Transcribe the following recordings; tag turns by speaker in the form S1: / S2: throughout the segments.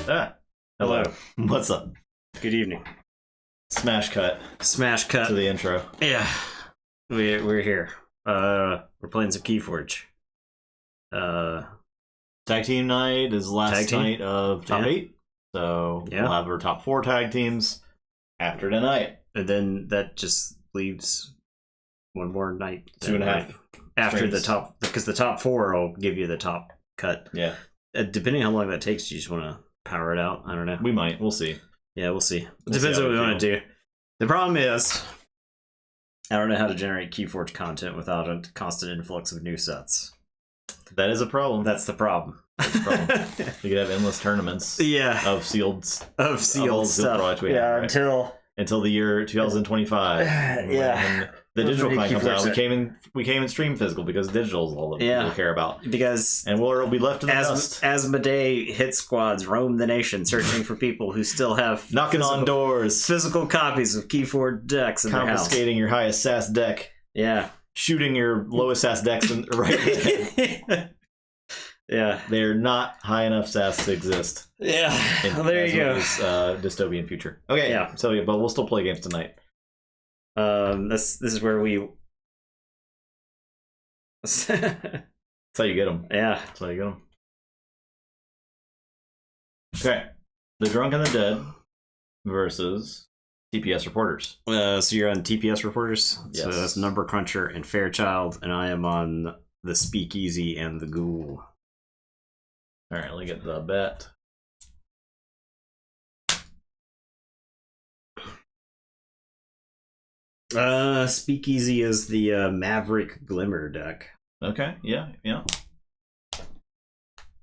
S1: Hello.
S2: What's up?
S1: Good evening.
S2: Smash cut
S1: To
S2: the intro.
S1: Yeah. We're here. We're playing some Keyforge.
S2: Tag team night is last night of top 8. So we'll have our top 4 tag teams after tonight.
S1: And then that just leaves one more night.
S2: 2.5.
S1: After
S2: streams.
S1: the top, because the top 4 will give you the top cut.
S2: Yeah.
S1: Depending on how long that takes, you just want to power it out. I don't know.
S2: We might. We'll see.
S1: Yeah, we'll see.
S2: We'll
S1: Depends
S2: see
S1: on what we
S2: how we
S1: want to do. The problem is, I don't know how to generate Keyforge content without a constant influx of new sets.
S2: That is a problem.
S1: That's the problem.
S2: That's the problem. We could have endless tournaments.
S1: Yeah.
S2: Of sealed
S1: stuff.
S2: products we
S1: yeah,
S2: have, right? Until the year 2025.
S1: Yeah.
S2: When the digital kind comes out. We came in stream physical because digital is all that people care about.
S1: Because
S2: we'll be left in the dust.
S1: Asmodee hit squads roam the nation searching for people who still have
S2: knocking on doors,
S1: physical copies of Keyforge decks in their house.
S2: Confiscating your highest SAS deck.
S1: Yeah.
S2: Shooting your lowest SAS decks right.
S1: Yeah. They're
S2: not high enough SAS to exist.
S1: Yeah. Well, there you go.
S2: Dystopian future. Okay.
S1: Yeah.
S2: So but we'll still play games tonight.
S1: This is where we.
S2: That's how you get them.
S1: Yeah.
S2: That's how you get them. Okay. The Drunk and the Dead versus TPS Reporters.
S1: So you're on TPS Reporters?
S2: Yes.
S1: So that's Number Cruncher and Fairchild, and I am on the Speakeasy and the Ghoul.
S2: Alright, let me get the bet.
S1: Speakeasy is the Maverick Glimmer deck.
S2: Okay, yeah.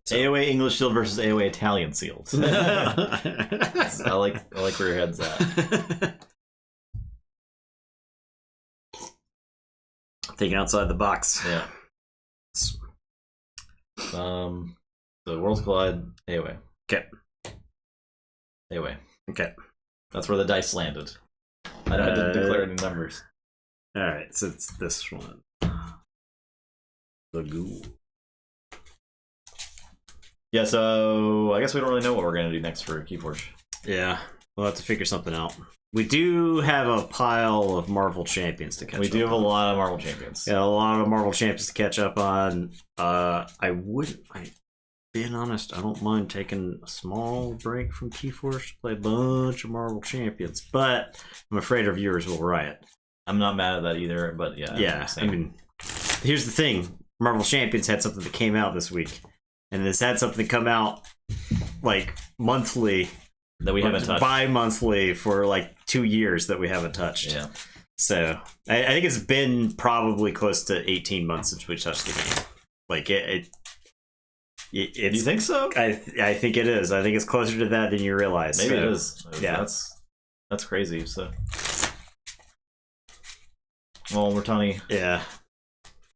S2: So. AOA English Sealed versus AOA Italian Sealed. I like where your head's at.
S1: Thinking outside the box.
S2: Yeah. The Worlds Collide AOA.
S1: Okay.
S2: AOA.
S1: Okay.
S2: That's where the dice landed. I didn't declare any numbers.
S1: Alright, so it's this one. The Ghoul. Yeah,
S2: so I guess we don't really know what we're going to do next for Keyforge.
S1: Yeah, we'll have to figure something out. We do have a pile of Marvel Champions to catch up on.
S2: We do have a lot of Marvel Champions.
S1: Yeah, a lot of Marvel Champions to catch up on. Being honest, I don't mind taking a small break from Keyforge to play a bunch of Marvel Champions, but I'm afraid our viewers will riot.
S2: I'm not mad at that either, but yeah.
S1: Yeah, I mean, here's the thing. Marvel Champions had something that came out this week, and this had something come out, like, monthly.
S2: That we haven't touched.
S1: Bi-monthly for, like, 2 years that we haven't touched.
S2: Yeah.
S1: So, I think it's been probably close to 18 months since we touched the game. Like, it's,
S2: you think so?
S1: I think it is. I think it's closer to that than you realize.
S2: Maybe it is.
S1: Yeah.
S2: That's crazy. So, well, Murtani.
S1: Yeah.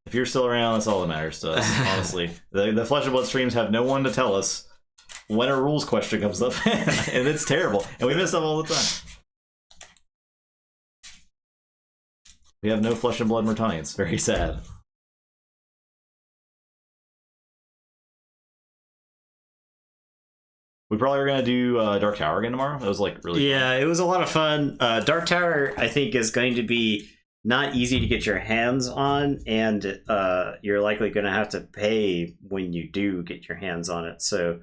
S2: If you're still around, that's all that matters to us. Honestly, the Flesh and Blood streams have no one to tell us when a rules question comes up, and it's terrible, and we mess up all the time. We have no Flesh and Blood Murtani. It's very sad. We probably are going to do Dark Tower again tomorrow. That was like really
S1: fun. It was a lot of fun. Dark Tower, I think, is going to be not easy to get your hands on, and you're likely going to have to pay when you do get your hands on it. So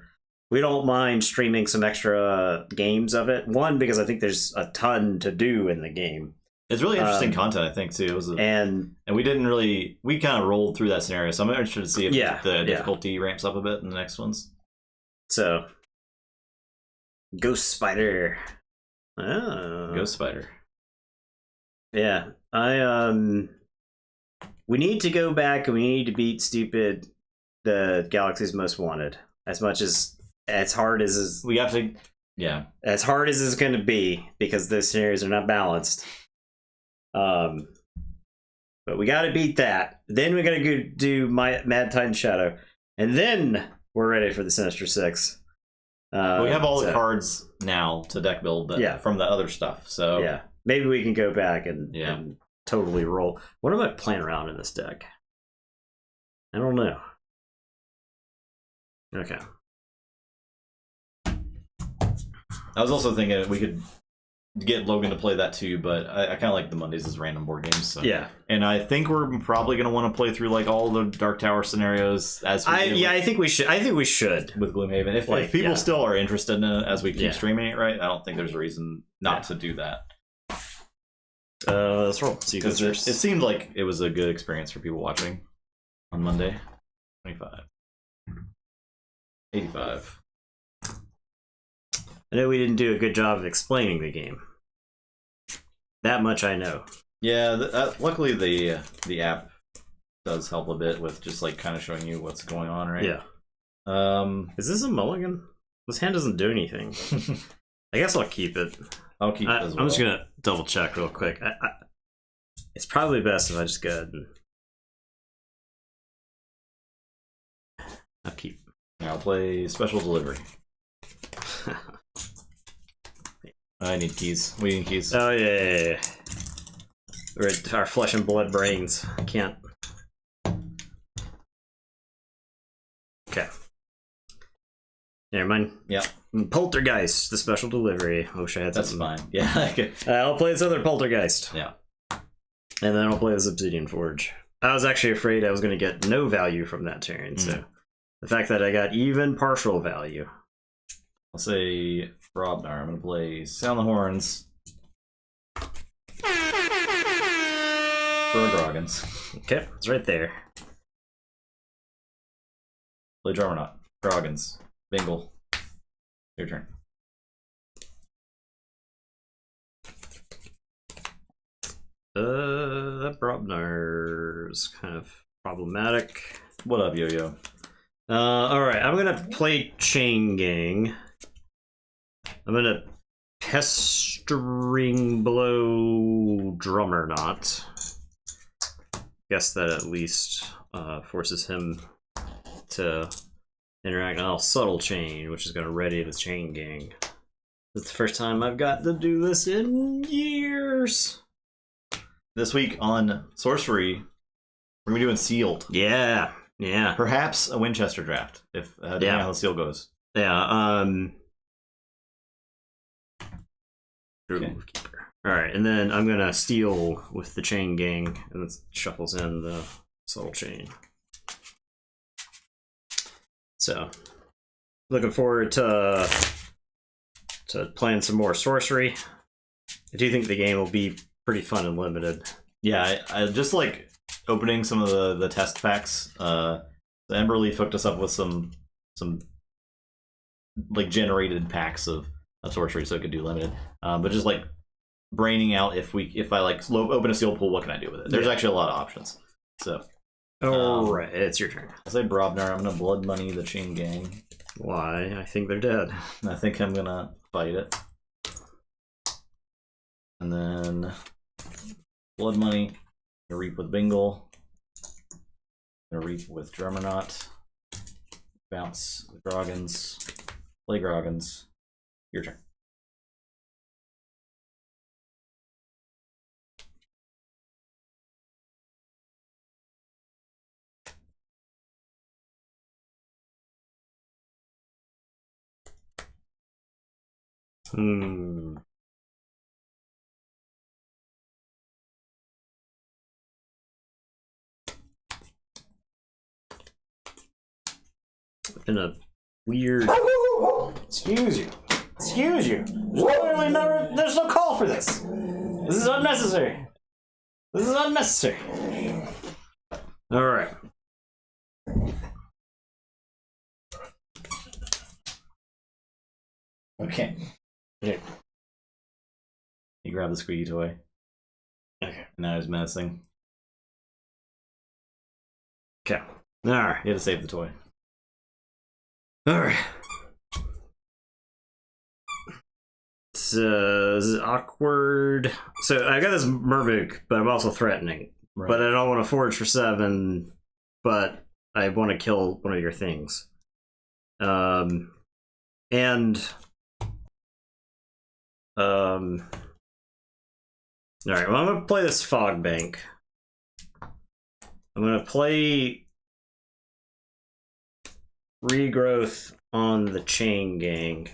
S1: we don't mind streaming some extra games of it. One, because I think there's a ton to do in the game.
S2: It's really interesting content, I think, too. It was and we didn't really... We kind of rolled through that scenario, so I'm interested to see if the difficulty ramps up a bit in the next ones.
S1: So... Ghost Spider. Oh.
S2: Ghost Spider.
S1: Yeah. We need to go back and we need to beat stupid the Galaxy's Most Wanted. As hard as
S2: we have to,
S1: as hard as it's going to be, because those scenarios are not balanced. But we got to beat that. Then we got to go do Mad Titan Shadow, and then we're ready for the Sinister Six.
S2: We have all the cards now to deck build from the other stuff. So
S1: yeah, maybe we can go back and totally roll. What am I playing around in this deck? I don't know. Okay.
S2: I was also thinking we could get Logan to play that too, but I kind of like the Mondays as random board games. So.
S1: Yeah,
S2: and I think we're probably going to want to play through like all the Dark Tower scenarios as we do
S1: I think we should. I think we should
S2: with Gloomhaven. If people still are interested in it as we keep streaming it, right? I don't think there's a reason not to do that.
S1: Let's roll. See,
S2: because it seemed like it was a good experience for people watching on Monday. 25, 85.
S1: I know we didn't do a good job of explaining the game. That much I know.
S2: Yeah, luckily the app does help a bit with just like kind of showing you what's going on, right?
S1: Yeah. Is this a mulligan? This hand doesn't do anything. I guess I'll keep it.
S2: I'll keep it as well.
S1: I'm just gonna double check real quick. It's probably best if I just go ahead and I'll keep.
S2: I'll play Special Delivery. I need keys. We need keys.
S1: Oh yeah. We're at our flesh and blood brains. I can't. Okay. Never mind.
S2: Yeah.
S1: Poltergeist, the Special Delivery. I wish I had
S2: something. That's fine. Yeah.
S1: I'll play this other Poltergeist.
S2: Yeah.
S1: And then I'll play this Obsidian Forge. I was actually afraid I was going to get no value from that turn, so the fact that I got even partial value.
S2: I'll say Robnar. I'm going to play Sound the Horns. For Groggins.
S1: Okay, it's right there.
S2: Play Drummerknot. Groggins. Bingle. Your turn.
S1: That Brobnar's kind of problematic.
S2: What up, Yo-Yo?
S1: Alright, I'm gonna play Chain Gang. I'm gonna Pestering Blow Drummerknot. Guess that at least forces him to interact. Oh, Subtle Chain, which is gonna ready the Chain Gang. It's the first time I've got to do this in years.
S2: This week on Sorcery, we're gonna be doing Sealed.
S1: Yeah.
S2: Perhaps a Winchester draft, if depending on how the seal goes.
S1: Yeah.
S2: Okay.
S1: Alright, and then I'm gonna steal with the Chain Gang, and it shuffles in the Subtle Chain. So, looking forward to playing some more Sorcery. I do think the game will be pretty fun and limited.
S2: Yeah, I just like opening some of the test packs. The Emberleaf hooked us up with some like generated packs of Sorcery, so it could do limited. But just like braining out if I like open a sealed pool, what can I do with it? There's actually a lot of options. So,
S1: right, it's your turn.
S2: I say Brobnar. I'm gonna blood money the Chain Gang.
S1: Why? I think they're dead.
S2: I think I'm gonna fight it, and then blood money. Gonna reap with Bingle. Gonna reap with Drummerknot. Bounce with Groggins. Play Groggins. Your turn.
S1: In a weird. Excuse you. Literally there's no call for this. This is unnecessary. All right.
S2: Okay.
S1: Yeah.
S2: You grab the squeaky toy.
S1: Okay.
S2: Now he's menacing.
S1: Okay. All right.
S2: You had to save the toy.
S1: All right. This is awkward. So I got this Murmuk, but I'm also threatening.
S2: Right.
S1: But I don't want to forge for 7. But I want to kill one of your things. And all right. Well, I'm gonna play this Fog Bank. I'm gonna play Regrowth on the Chain Gang.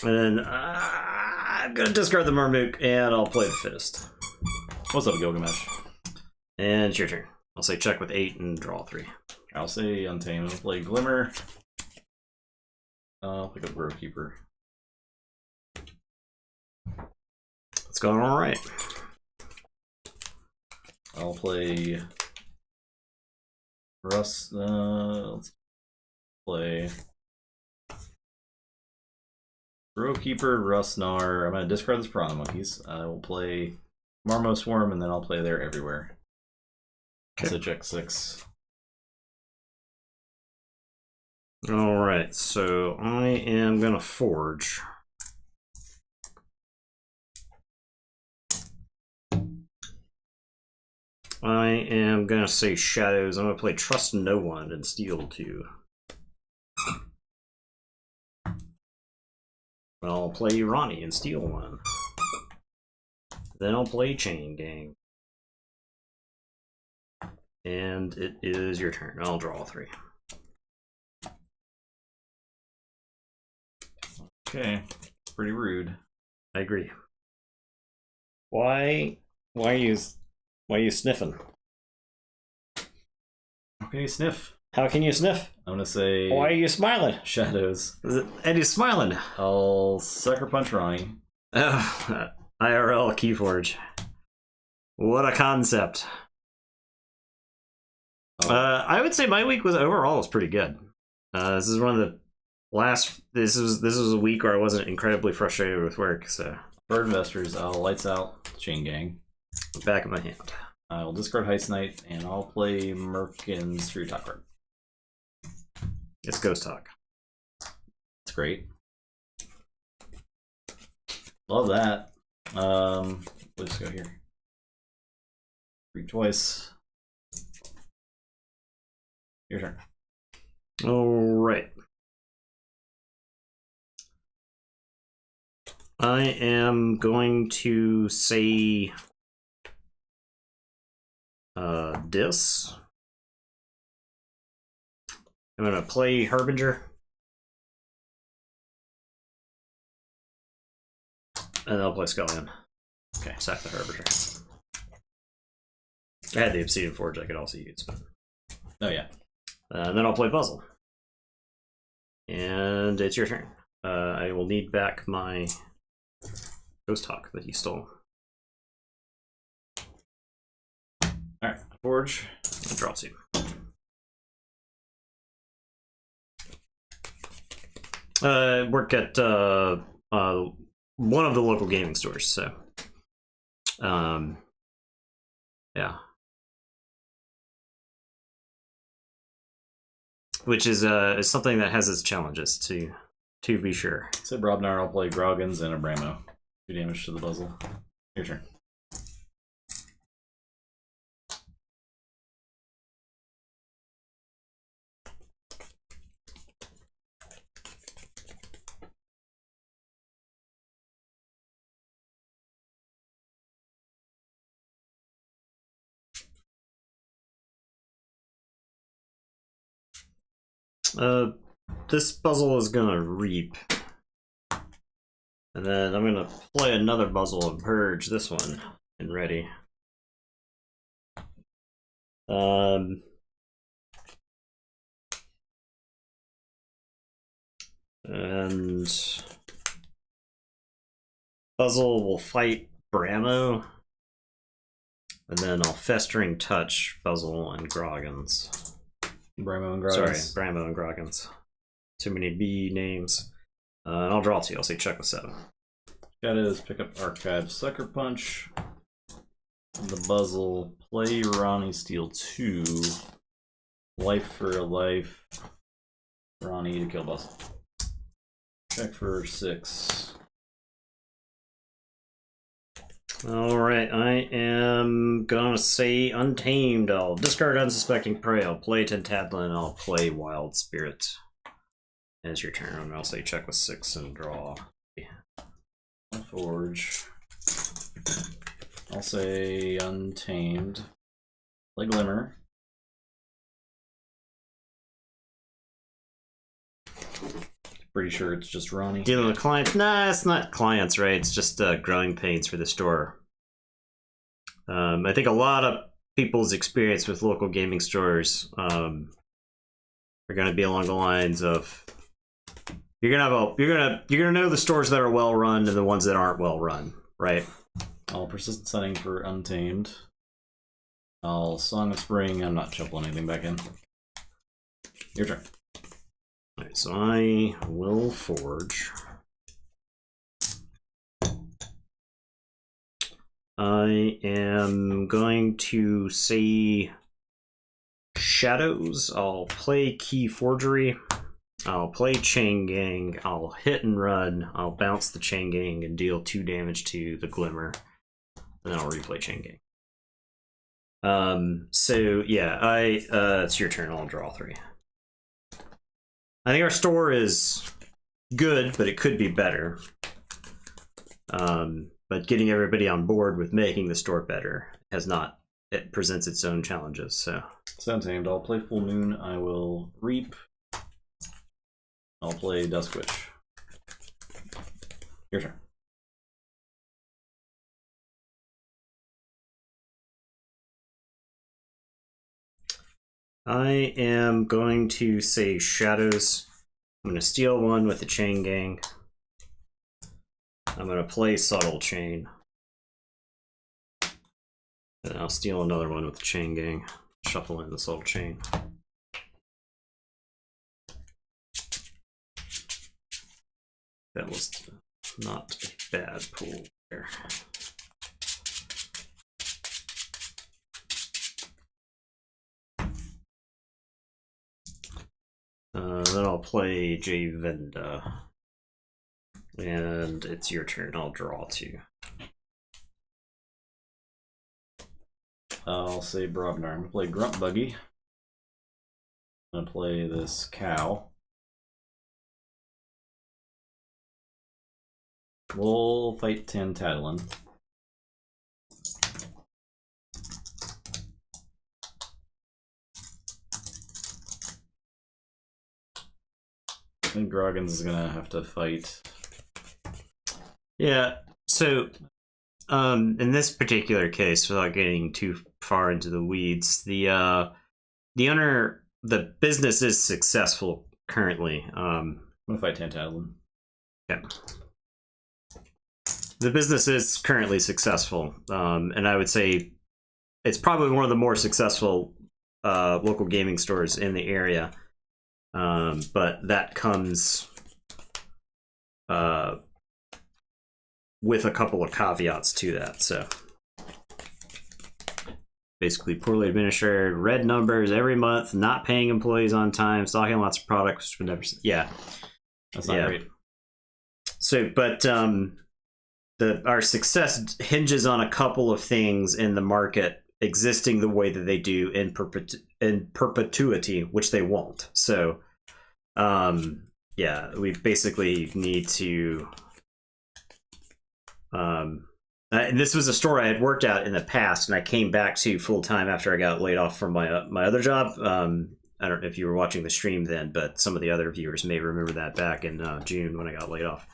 S1: And then I'm gonna discard the Marmook and I'll play the Fittest.
S2: What's up, Gilgamesh?
S1: And it's your turn. I'll say check with 8 and draw 3.
S2: I'll say Untamed. I'll play Glimmer. I'll pick up Growkeeper.
S1: It's going all right.
S2: I'll play Rust. Let's play Growkeeper, Rustnar. I'm going to discard this Piranha Monkeys. I will play Marmo Swarm, and then I'll play They're Everywhere.
S1: Okay.
S2: So check 6.
S1: All right, so I am going to Forge. I am going to say Shadows. I'm going to play Trust No One and Steal 2. I'll play Ronnie and Steal 1. Then I'll play Chain Gang. And it is your turn. I'll draw 3.
S2: Okay, pretty rude.
S1: I agree. Why are you sniffing?
S2: How can you sniff?
S1: How can you sniff?
S2: I'm gonna say.
S1: Why are you smiling?
S2: Shadows.
S1: And he's smiling.
S2: I'll Sucker Punch Ronnie.
S1: IRL Keyforge. What a concept. I would say my week was pretty good. This is one of the last. This was a week where I wasn't incredibly frustrated with work. So
S2: Bird Investors. I'll Lights Out Chain Gang.
S1: Back of my hand.
S2: I will discard Heist Knight, and I'll play Merkins for your top card.
S1: It's Ghost Talk.
S2: It's great. Love that. Let's go here. Read twice. Your turn.
S1: All right. I am going to say this. I'm going to play Harbinger. And I'll play Scullion. Okay, sack the Harbinger. I had the Obsidian Forge I could also use. But...
S2: Oh, yeah.
S1: And then I'll play Puzzle. And it's your turn. I will need back my Ghost Talk that you stole.
S2: Alright, Forge.
S1: I'll draw 2. Work at one of the local gaming stores, so yeah, which is something that has its challenges to be sure.
S2: So Brobnar, I'll play Groggins and a Bramo. 2 damage to the puzzle. Your turn.
S1: This puzzle is gonna reap. And then I'm gonna play another puzzle and purge this one and ready. And puzzle will fight Bramo. And then I'll Festering Touch puzzle and Groggins.
S2: Bramo and Groggins.
S1: Sorry, Bramo and Groggins. Too many B names. And I'll draw 2. I'll say check with 7.
S2: Shadows, pick up Archive, Sucker Punch. The Puzzle, play Ronnie, steal 2. Life for a life. Ronnie to kill Puzzle. Check for 6.
S1: Alright, I am gonna say Untamed. I'll discard Unsuspecting Prey. I'll play Tentadlin. I'll play Wild Spirit. And it's your turn. And I'll say check with 6 and draw.
S2: Forge. I'll say Untamed. Play Glimmer. Pretty sure it's just Ronnie.
S1: Dealing with clients? Nah, it's not clients, right? It's just growing pains for the store. I think a lot of people's experience with local gaming stores are going to be along the lines of you're gonna know the stores that are well run and the ones that aren't well run, right?
S2: All persistent setting for Untamed. All Song of Spring. I'm not shuffling anything back in. Your turn.
S1: Alright, so I will forge. I am going to say Shadows. I'll play Keyforgery. I'll play Chain Gang. I'll hit and run. I'll bounce the Chain Gang and deal 2 damage to the Glimmer. And then I'll replay Chain Gang. So yeah, it's your turn. I'll draw 3. I think our store is good, but it could be better. But getting everybody on board with making the store better has not. It presents its own challenges. So
S2: Untamed. I'll play Full Moon. I will Reap. I'll play Dusk Witch. Your turn.
S1: I am going to say Shadows. I'm going to steal 1 with the Chain Gang. I'm going to play Subtle Chain. And I'll steal another 1 with the Chain Gang. Shuffle in the Subtle Chain. That was not a bad pull there. Then I'll play Javenda. And it's your turn. I'll draw 2.
S2: I'll say Brognar. I'm going to play Grunt Buggy. I'm going to play this cow. We'll fight Tantadlin. I think Groggins is gonna have to fight.
S1: Yeah, so in this particular case, without getting too far into the weeds, the owner, the business is successful currently.
S2: I'm gonna fight Tantadlin.
S1: Okay. The business is currently successful, and I would say it's probably one of the more successful local gaming stores in the area. But that comes with a couple of caveats to that. So basically, poorly administered, red numbers every month, not paying employees on time, stocking lots of products, but never. Yeah,
S2: that's not great.
S1: So, but our success hinges on a couple of things in the market existing the way that they do in perpetuity, which they won't. So, yeah, we basically need to. And this was a store I had worked at in the past, and I came back to full time after I got laid off from my other job. I don't know if you were watching the stream then, but some of the other viewers may remember that back in June when I got laid off.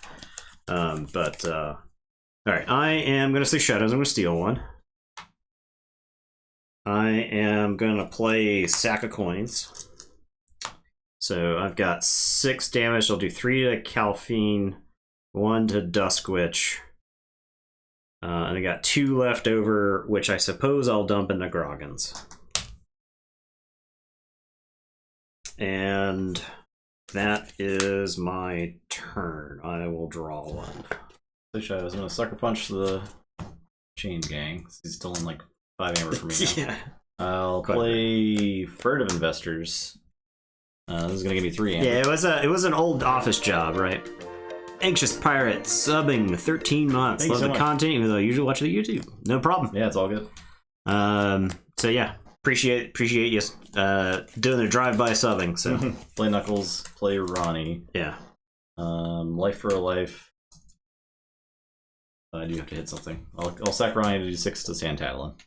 S1: All right, I am going to say Shadows. I'm going to steal 1. I am going to play Sack of Coins. So I've got 6 damage. I'll do 3 to Calphine, 1 to Duskwitch. And I got 2 left over, which I suppose I'll dump into Groggins. And that is my turn. I will draw 1.
S2: Shadows. I'm gonna sucker punch the Chain Gang. He's still in like 5 amber for me now.
S1: Yeah.
S2: I'll play Furtive Investors. This is gonna give me 3 amber.
S1: Yeah, it was an old office job, right? Anxious Pirate subbing 13 months.
S2: Thank
S1: Love
S2: you so
S1: the
S2: much.
S1: content, even though I usually watch the YouTube. No problem.
S2: Yeah, it's all good.
S1: So yeah, appreciate you doing the drive-by subbing. So
S2: play Knuckles, play Ronnie.
S1: Yeah.
S2: Life for a Life. I do have to hit something. I'll sack Ronnie to do 6 to Tantadlin.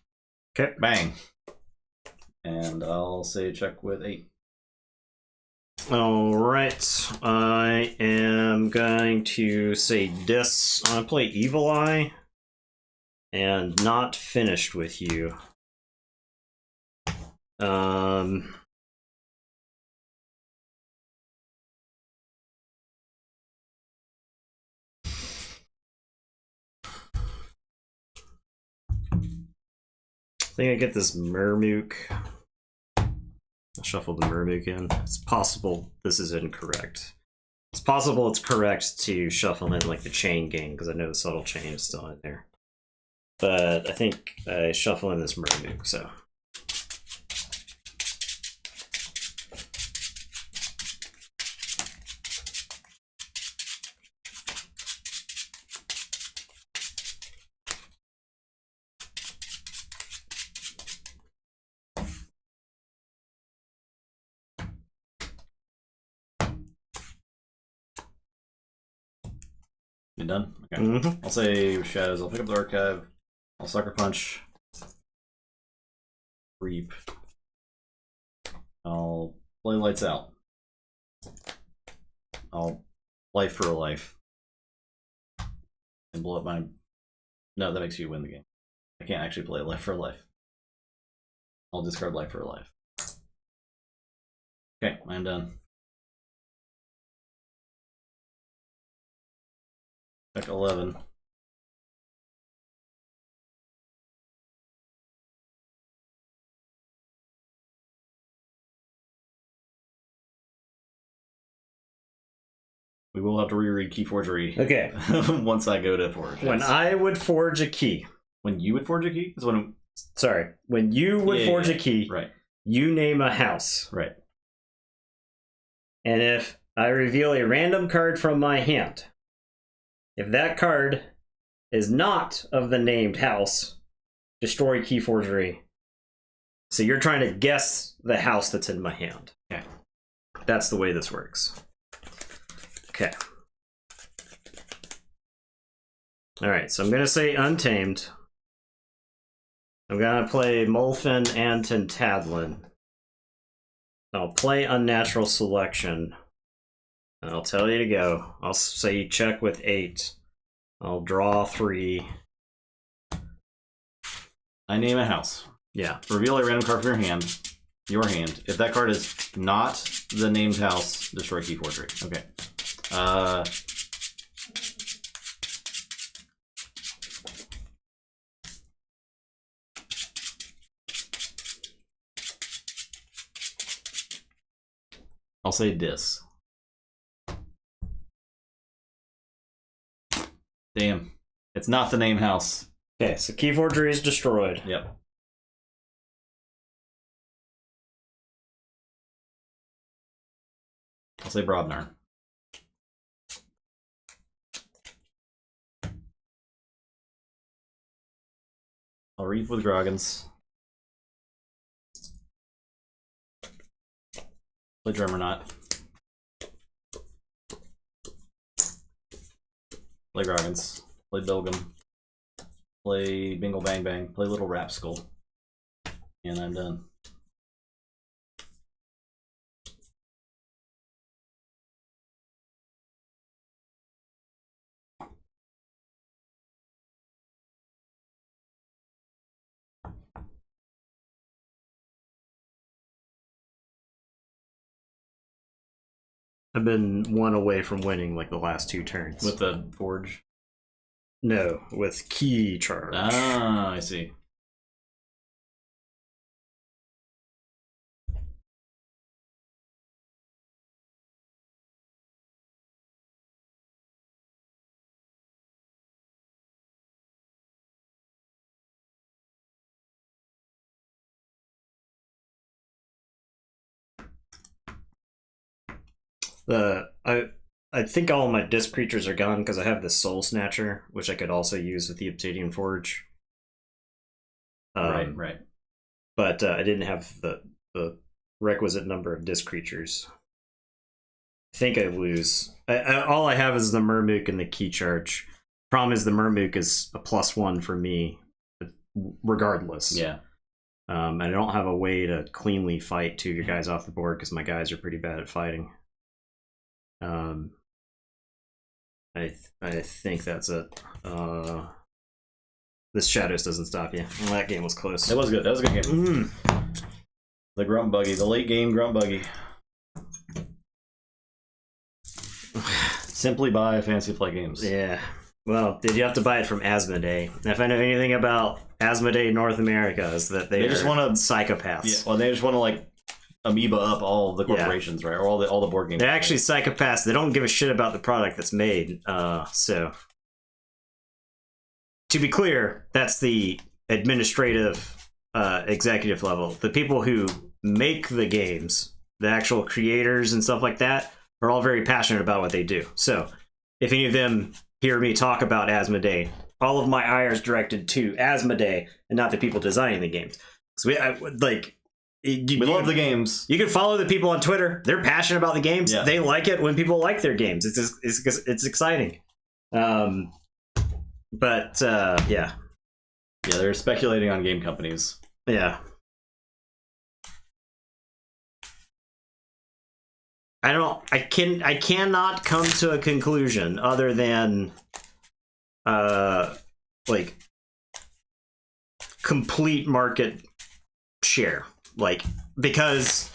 S1: Okay.
S2: Bang. And I'll say check with 8.
S1: All right, I am going to say this. I'm gonna play Evil Eye, and not finished with you. I think I get this Murmook. I'll shuffle the Murmook in. It's possible this is incorrect. It's possible it's correct to shuffle in like the Chain Gang, because I know the Subtle Chain is still in there. But I think I shuffle in this Murmook, so.
S2: You done? Okay. I'll say Shadows. I'll pick up the archive. I'll Sucker Punch. Reap. I'll play Lights Out. I'll Life for a Life. And blow up my... No, that makes you win the game. I can't actually play Life for a Life. I'll discard Life for a Life. Okay, I'm done. Check 11. We will have to reread Keyforgery.
S1: Okay.
S2: Once I go to Forge.
S1: When I would forge a key.
S2: When you would forge a key? Is when
S1: Sorry. When you would forge a key,
S2: right.
S1: You name a house.
S2: Right.
S1: And if I reveal a random card from my hand, if that card is not of the named house, destroy Keyforgery. So you're trying to guess the house that's in my hand.
S2: Okay.
S1: That's the way this works. Okay. Alright, so I'm going to say Untamed. I'm going to play Molfin and Tintadlin. I'll play Unnatural Selection. And I'll tell you to go. I'll say check with 8. I'll draw 3.
S2: I name a house.
S1: Yeah.
S2: Reveal a random card from your hand. If that card is not the named house, destroy Keyforgery. Okay. I'll say Dis. Damn. It's not the name house.
S1: Okay, so Keyforgery is destroyed.
S2: Yep. I'll say Brobnar. I'll reap with Groggins. Play Drummerknot. Play Groggins. Play Bilgum. Play Bingle Bang Bang. Play Little Rapskull. And I'm done.
S1: I've been 1 away from winning like the last 2 turns.
S2: With the Forge?
S1: No, with Key Charge.
S2: Ah, I see.
S1: I think all of my disc creatures are gone because I have the Soul Snatcher, which I could also use with the Obsidian Forge.
S2: Right.
S1: But I didn't have the requisite number of disc creatures. I think I lose. All I have is the Murmook and the Key Charge. Problem is the Murmook is a +1 for me, regardless.
S2: Yeah.
S1: I don't have a way to cleanly fight 2 of your guys off the board because my guys are pretty bad at fighting. I think that's it. This Shadows doesn't stop you. Well, that game was close.
S2: It was good. That was a good game. The Grunt Buggy, the late game Grunt Buggy. Simply buy Fantasy Flight Games.
S1: Yeah. Well, did you have to buy it from Asmodee? If I know anything about Asmodee North America, is that they just want to psychopaths.
S2: Yeah. Well, they just want to like amoeba up all the corporations, right? Or all the board games.
S1: They're actually psychopaths. They don't give a shit about the product that's made. So, to be clear, that's the administrative, executive level. The people who make the games, the actual creators and stuff like that, are all very passionate about what they do. So, if any of them hear me talk about Asmodee, all of my ire is directed to Asmodee and not the people designing the games. So we
S2: love the games.
S1: You can follow the people on Twitter. They're passionate about the games. Yeah. They like it when people like their games. It's exciting. Yeah. Yeah,
S2: they're speculating on game companies.
S1: Yeah. I cannot come to a conclusion other than like complete market share. Like, because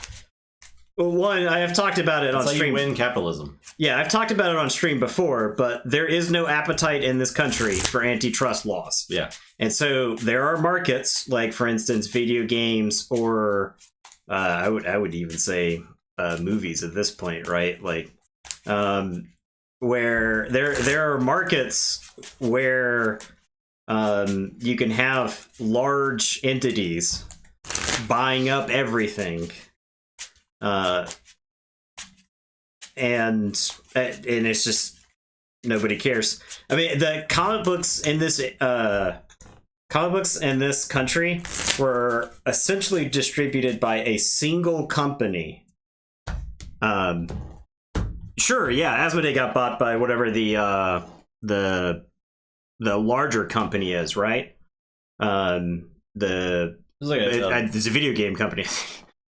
S1: one, I have talked about it on stream.
S2: You win capitalism.
S1: Yeah, I've talked about it on stream before, but there is no appetite in this country for antitrust laws.
S2: Yeah.
S1: And so there are markets, like for instance, video games, or I would even say movies at this point, right? Like, where there are markets where you can have large entities buying up everything, and it's just nobody cares. I mean, the comic books in this country were essentially distributed by a single company. Sure, yeah, Asmodee got bought by whatever the larger company is, right? It's a video game company.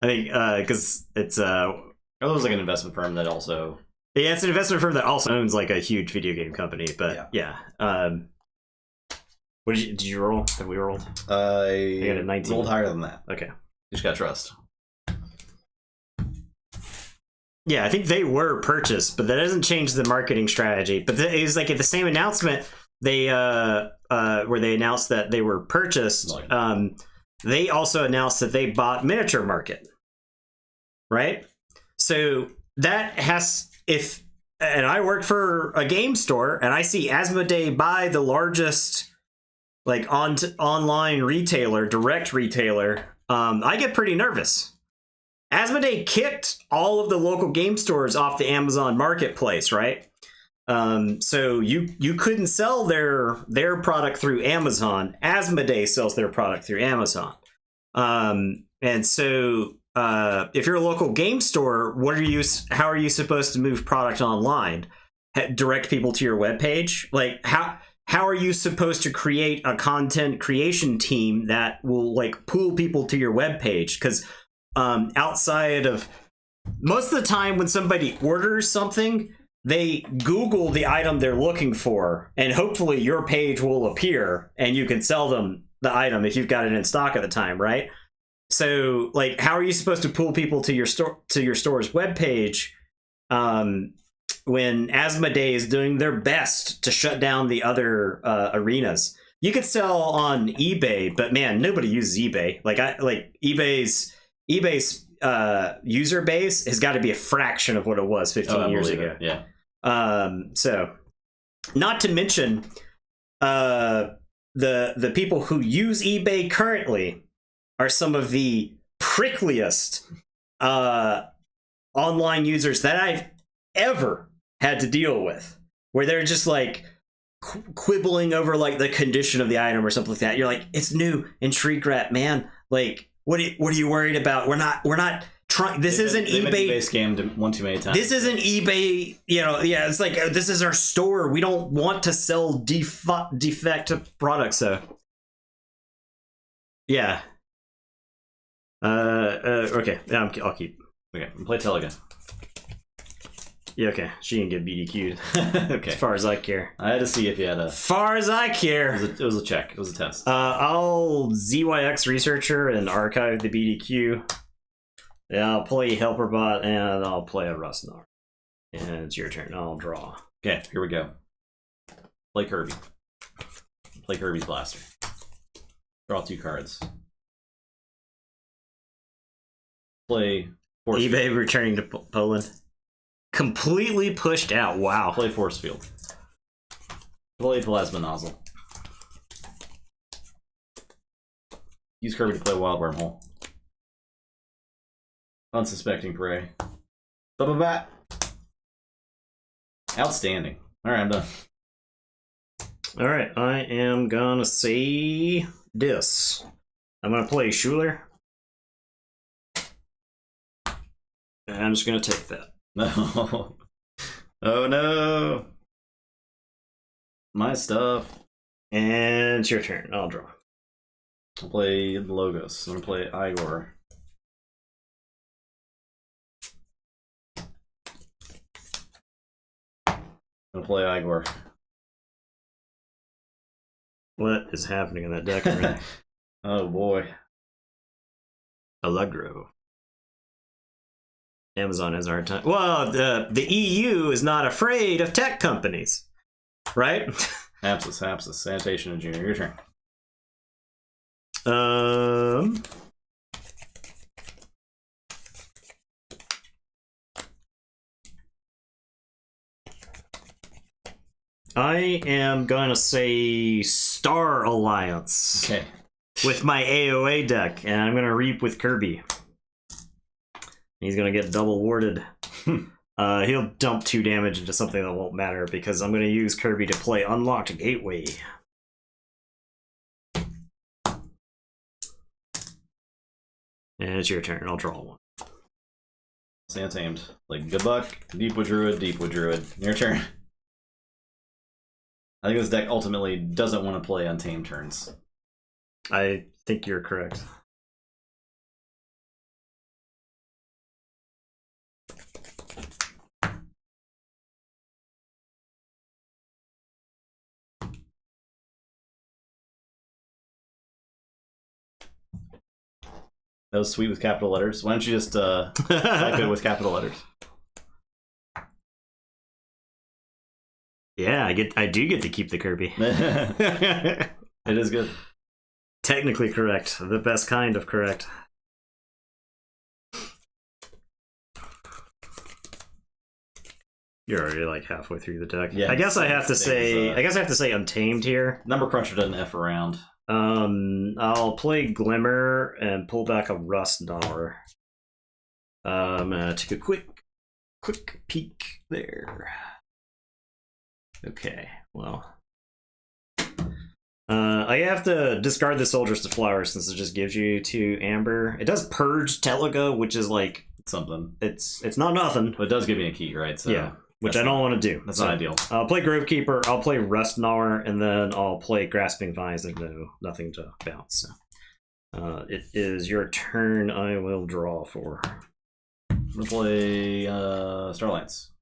S1: I think because it's
S2: it was like an investment firm that also.
S1: Yeah, it's an investment firm that also owns like a huge video game company. But yeah. What did you roll? Have we rolled?
S2: I
S1: got a 19.
S2: Rolled higher than that.
S1: Okay.
S2: You just gotta trust.
S1: Yeah, I think they were purchased, but that doesn't change the marketing strategy. But it was like at the same announcement, they where they announced that they were purchased. They also announced that they bought Miniature Market, right? So that and I work for a game store, and I see Asmodee buy the largest like online retailer, direct retailer. I get pretty nervous. Asmodee kicked all of the local game stores off the Amazon marketplace, right? So you couldn't sell their product through Amazon. Asmodee sells their product through Amazon. And so if you're a local game store, how are you supposed to move product online? Direct people to your webpage? Like how are you supposed to create a content creation team that will like pull people to your webpage? Because outside of most of the time when somebody orders something, they Google the item they're looking for, and hopefully your page will appear and you can sell them the item if you've got it in stock at the time, right? So like, how are you supposed to pull people to your store's webpage when Asmodee is doing their best to shut down the other arenas? You could sell on eBay, but man, nobody uses eBay. eBay's user base has got to be a fraction of what it was 15 years ago.
S2: Yeah.
S1: So, not to mention, the people who use eBay currently are some of the prickliest online users that I've ever had to deal with, where they're just like quibbling over like the condition of the item or something like that. You're like, it's new, intrigue rat, man. Like, what are you worried about? We're not trying. This isn't eBay.
S2: eBay scammed one too many times.
S1: This isn't eBay. Yeah. It's like, this is our store. We don't want to sell defective products. So, yeah. Okay. Yeah, I'll keep.
S2: Okay, and play Teliga.
S1: Yeah, okay. She can get BDQ'd.
S2: Okay.
S1: As far as I care.
S2: I had to see if you had a.
S1: Far as I care.
S2: It was a check. It was a test.
S1: I'll ZYX Researcher and archive the BDQ. Yeah, I'll play Helperbot and I'll play a Rustnar. And it's your turn. I'll draw.
S2: Okay, here we go. Play Kirby. Play Kirby's Blaster. Draw 2 cards. Play Force
S1: eBay
S2: Field.
S1: returning to Poland. Completely pushed out. Wow.
S2: Play Force Field. Play Plasma Nozzle. Use Kirby to play Wild Wormhole. Unsuspecting prey. Ba-ba-ba. Outstanding. Alright, I'm done.
S1: Alright, I am gonna say this. I'm gonna play Schuler. And I'm just gonna take that.
S2: No. Oh no. My stuff.
S1: And it's your turn. I'll draw.
S2: I'll play Logos. I'm gonna play Igor. I'm gonna play Igor.
S1: What is happening in that deck already?
S2: Oh boy.
S1: Allegro. Amazon has a hard time. Well, the EU is not afraid of tech companies, right?
S2: Hapsis. Sanitation and Junior. Your turn.
S1: I am gonna say Star Alliance.
S2: Okay.
S1: With my AOA deck, and I'm gonna reap with Kirby. He's gonna get double warded. He'll dump 2 damage into something that won't matter because I'm gonna use Kirby to play Unlocked Gateway. And it's your turn. I'll draw one.
S2: Untamed. Like Gabuk, Deepwood Druid. Your turn. I think this deck ultimately doesn't want to play Untamed turns.
S1: I think you're correct.
S2: That was sweet with capital letters. Why don't you just type it with capital letters?
S1: Yeah, I do get to keep the Kirby.
S2: It is good.
S1: Technically correct. The best kind of correct. You're already like halfway through the deck.
S2: Yeah,
S1: I guess I have to say.
S2: things,
S1: I guess I have to say Untamed here.
S2: Number Cruncher doesn't F around.
S1: I'll play Glimmer and pull back a Rust Dollar. Take a quick peek there. Okay, well. I have to discard the Soldiers to Flower since it just gives you 2 amber. It does purge Teliga, which is like
S2: something.
S1: It's not nothing.
S2: But it does give me a key, right? So
S1: yeah, which I don't want to do.
S2: That's not ideal.
S1: I'll play Gravekeeper, I'll play Rustgnawer, and then I'll play Grasping Vines. There's nothing to bounce. So. It is your turn. I will draw 4.
S2: I'm gonna play Starlights.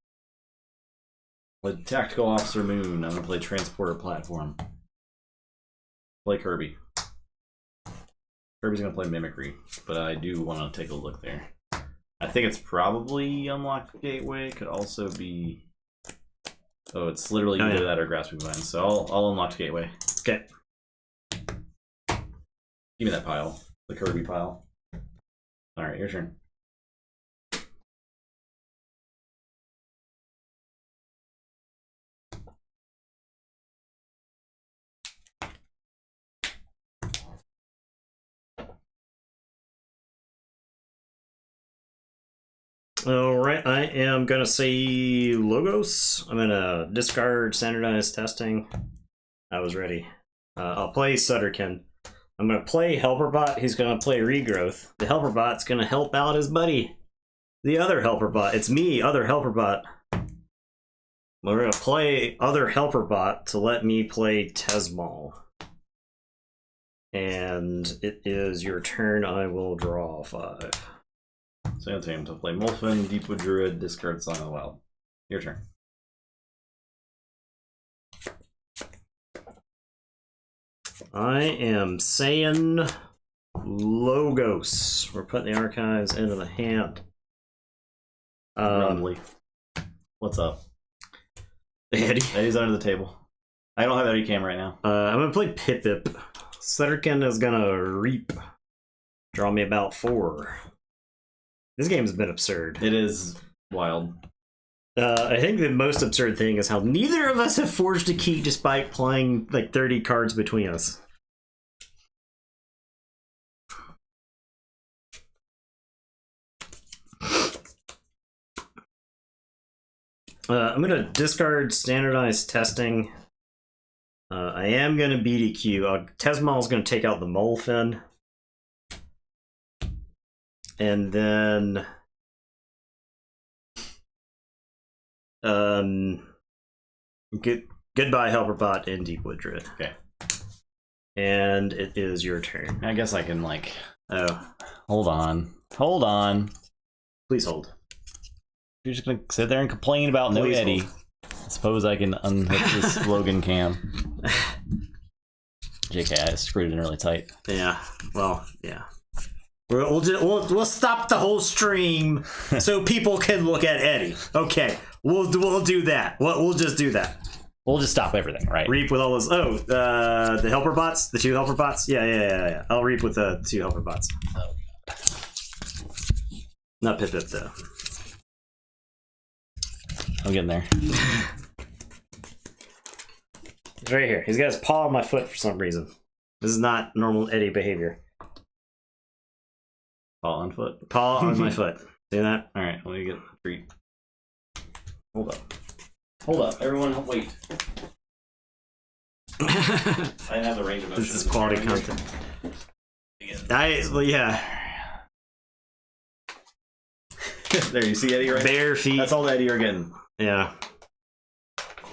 S2: Play Tactical Officer Moon. I'm gonna play Transporter Platform. Play Kirby. Kirby's gonna play Mimicry, but I do want to take a look there. I think it's probably Unlocked Gateway. Could also be. Oh, it's literally either that or Grasping Vines. So I'll Unlock Gateway.
S1: Okay.
S2: Give me that pile, the Kirby pile. All right, your turn.
S1: Alright, I am gonna say Logos. I'm gonna discard Standardized Testing. I was ready. I'll play Sutterkin. I'm gonna play Helperbot. He's gonna play Regrowth. The Helperbot's gonna help out his buddy. The other Helperbot. It's me, other Helperbot. We're gonna play other Helperbot to let me play Tesmal. And it is your turn. I will draw 5.
S2: So you'll take him to play Molfin, Deepwood Druid, discard Song of the Wild. Your turn.
S1: I am saying Logos. We're putting the archives into the hand.
S2: Runley. What's up?
S1: Eddie.
S2: Eddie's under the table. I don't have Eddie Cam right now.
S1: I'm gonna play Pip Pip. Sutterkin is gonna reap. Draw me about 4. This game's been absurd.
S2: It is wild.
S1: I think the most absurd thing is how neither of us have forged a key despite playing like 30 cards between us. I'm going to discard standardized testing. I am going to BDQ. Tesmal is going to take out the Molfin. And then... goodbye, Helperbot and Deepwood Druid.
S2: Okay.
S1: And it is your turn.
S2: I guess I can, like...
S1: Oh.
S2: Hold on. Hold on.
S1: Please hold.
S2: You're just gonna sit there and complain about no Eddie. I suppose I can unhook this Logan Cam. JK, I screwed it in really tight.
S1: Yeah, well, yeah. We'll stop the whole stream so people can look at Eddie. Okay, we'll do that. We'll just do that.
S2: We'll just stop everything, right?
S1: Reap with all those. Oh, the helper bots, the 2 helper bots. Yeah. I'll reap with the 2 helper bots.
S2: Oh.
S1: Not Pip Pip though.
S2: I'm getting there.
S1: He's right here. He's got his paw on my foot for some reason. This is not normal Eddie behavior.
S2: Paw on foot?
S1: Paw on my foot. See that?
S2: Alright, let me get a treat. Hold up. Hold up. Everyone, wait. I didn't have the range of motion.
S1: This is quality content. Yeah.
S2: There, you see Eddie right
S1: Bare feet.
S2: That's all the Eddie you're getting.
S1: Yeah.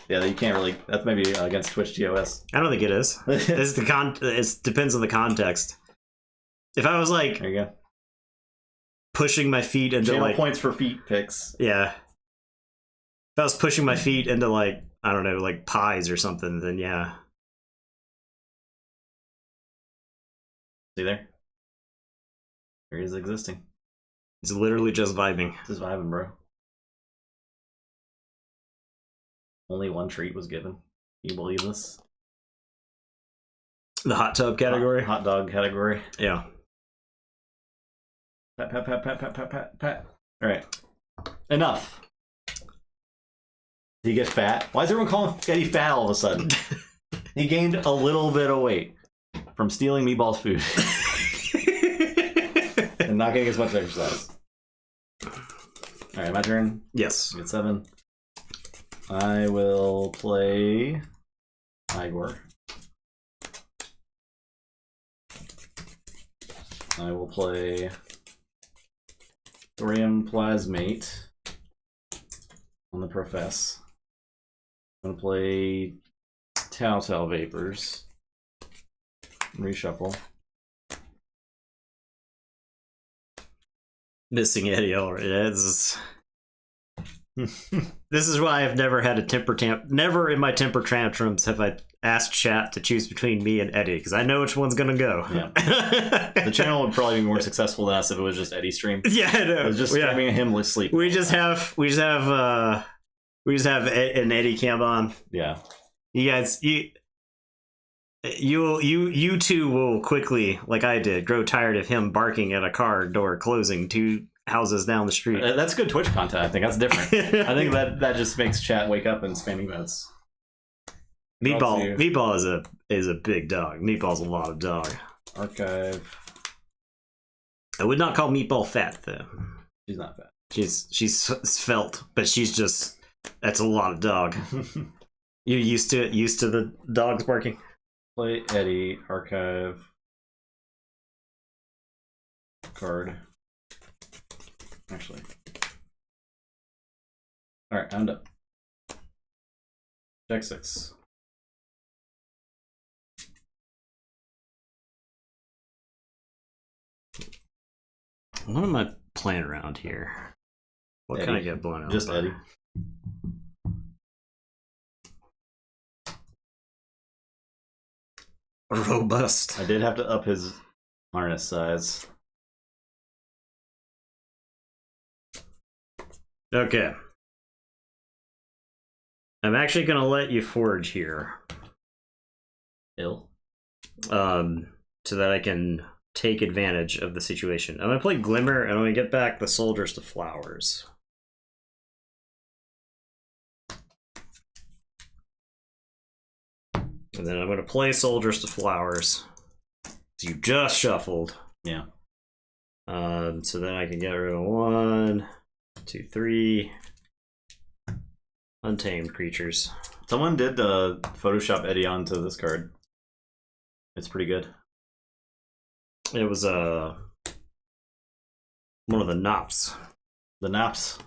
S2: Yeah, you can't really... That's maybe against Twitch TOS.
S1: I don't think it is. It depends on the context. If I was like...
S2: There you go.
S1: Pushing my feet into
S2: Channel
S1: like...
S2: points for feet picks.
S1: Yeah. If I was pushing my feet into like, I don't know, like pies or something, then yeah.
S2: See there? There he is existing.
S1: He's literally just vibing.
S2: This is vibing, bro. Only 1 treat was given. Can you believe this?
S1: The hot tub category?
S2: Hot dog category.
S1: Yeah.
S2: Pat, pat, pat, pat, pat, pat, pat, pat. Alright. Enough. Did he get fat? Why is everyone calling Eddie fat all of a sudden? He gained a little bit of weight from stealing Meatball's food. And not getting as much exercise. Alright, my turn.
S1: Yes.
S2: Get 7. I will play Igor. I will play Thorium Plasmate on the Profess. I'm gonna play Telltale Vapors. Reshuffle.
S1: Missing Eddie already. This is why I've never had a temper tantrum. Never in my temper tantrums have I asked chat to choose between me and Eddie, because I know which one's gonna go.
S2: Yeah. The channel would probably be more successful than us if it was just Eddie stream.
S1: Yeah, I know.
S2: It was just streaming him sleep.
S1: We just have an Eddie cam on.
S2: Yeah.
S1: You guys, you two will quickly, like I did, grow tired of him barking at a car door closing 2 houses down the street.
S2: That's good Twitch content. I think that's different. I think that just makes chat wake up and spam emotes.
S1: Meatball is a big dog. Meatball's a lot of dog.
S2: Archive.
S1: I would not call Meatball fat though.
S2: She's not fat.
S1: She's svelte, but that's a lot of dog. You're used to it? Used to the dogs barking?
S2: Play Eddie, archive, card. Actually. Alright, I'm done. Check 6.
S1: What am I playing around here? What
S2: Eddie.
S1: can I get blown out?
S2: Just
S1: by?
S2: Eddie.
S1: Robust.
S2: I did have to up his harness size.
S1: Okay. I'm actually going to let you forge here.
S2: Ill.
S1: So that I can take advantage of the situation. I'm going to play Glimmer, and I'm going to get back the soldiers to flowers. And then I'm going to play soldiers to flowers. So you just shuffled.
S2: Yeah.
S1: So then I can get rid of 1, 2, 3 untamed creatures.
S2: Someone did Photoshop Eddie onto this card. It's pretty good.
S1: It was one of the Knops.
S2: The Naps.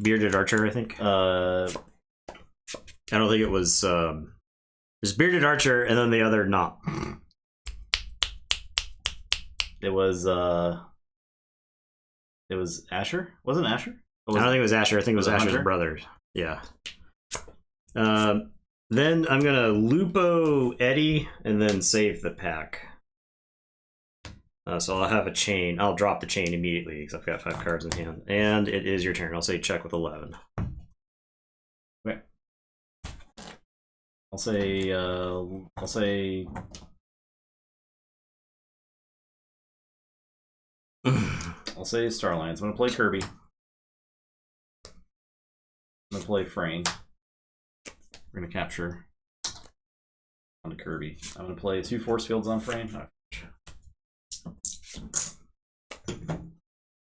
S1: Bearded Archer, I think. I don't think it was. There's Bearded Archer and then the other Knop.
S2: It was Asher? Wasn't Asher?
S1: I don't think it was Asher. I think it was Asher's
S2: Hunter?
S1: brother. Yeah. Then I'm gonna Lupo Eddie and then save the pack. So I'll have a chain. I'll drop the chain immediately because I've got 5 cards in hand. And it is your turn. I'll say check with 11.
S2: Okay. I'll say Starlines. I'm gonna play Kirby. I'm gonna play Frayne. We're gonna capture onto Kirby. I'm gonna play 2 force fields on Frayne.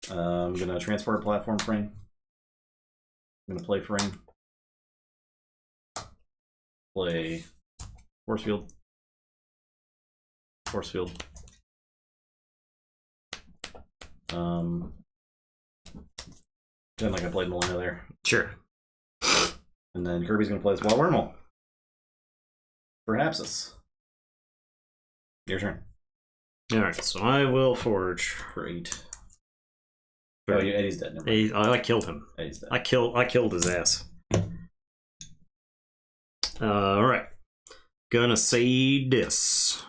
S2: I'm gonna transport a platform Frayne. I'm gonna play Frayne. Play force field. Force field. Then like I played Melina there.
S1: Sure.
S2: And then Kirby's gonna play this Wild Wormhole. Perhaps this. Your turn.
S1: Alright, so I will forge.
S2: For 8. Oh, Eddie's dead. Never mind.
S1: I killed him.
S2: Eddie's dead.
S1: I killed his ass. Alright. Gonna say this.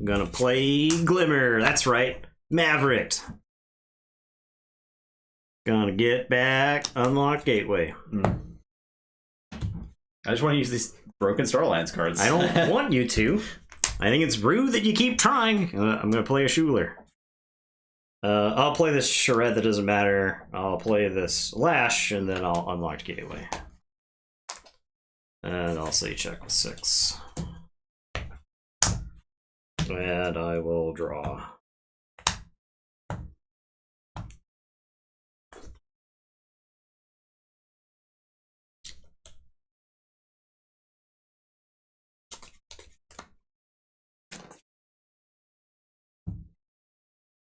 S1: Gonna play Glimmer. That's right. Maverick. Gonna get back, unlock Gateway.
S2: I just want to use these broken Starlines cards.
S1: I don't want you to. I think it's rude that you keep trying. I'm gonna play a Schuler. I'll play this Charette that doesn't matter. I'll play this Lash, and then I'll unlock Gateway. And I'll say check with 6. And I will draw.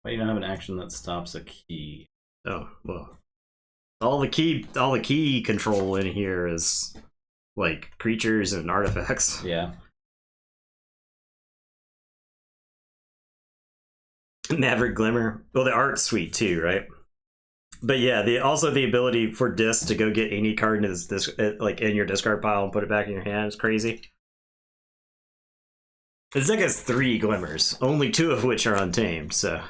S2: Why do you not have an action that stops a key?
S1: Oh, well. All the key control in here is like creatures and artifacts.
S2: Yeah.
S1: Maverick Glimmer. Well, the art's sweet too, right? But yeah, also the ability for disc to go get any card in this like in your discard pile and put it back in your hand is crazy. This deck has 3 Glimmers, only 2 of which are untamed, so.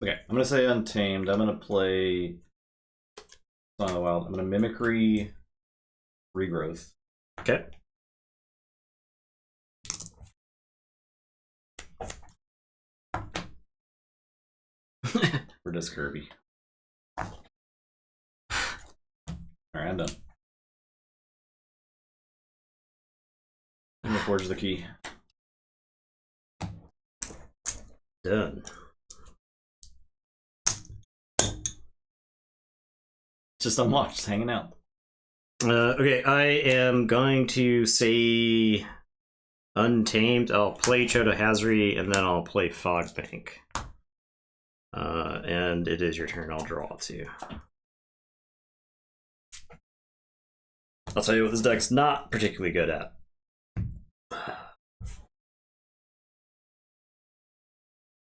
S2: Okay, I'm gonna say Untamed. I'm gonna play Song of the Wild. I'm gonna Mimicry Regrowth.
S1: Okay.
S2: For this Kirby. Alright, I'm done. I'm gonna forge the key.
S1: Done.
S2: Just unlocked, just hanging out.
S1: Okay, I am going to say Untamed. I'll play Choto Hazri, and then I'll play Fogbank. And it is your turn. I'll draw 2. I'll tell you what this deck's not particularly good at.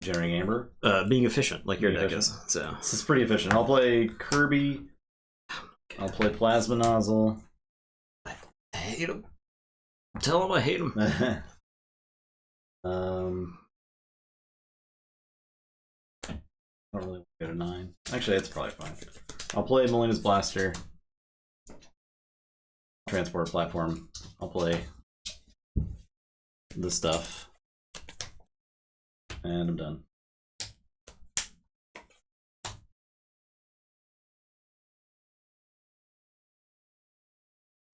S2: generating amber.
S1: Being efficient, like your deck is. So
S2: this is pretty efficient. I'll play Kirby. I'll play Plasma Nozzle.
S1: I hate him. Tell him I hate him.
S2: I don't really want to go to 9. Actually, that's probably fine. I'll play Melina's Blaster. Transport Platform. I'll play the stuff. And I'm done.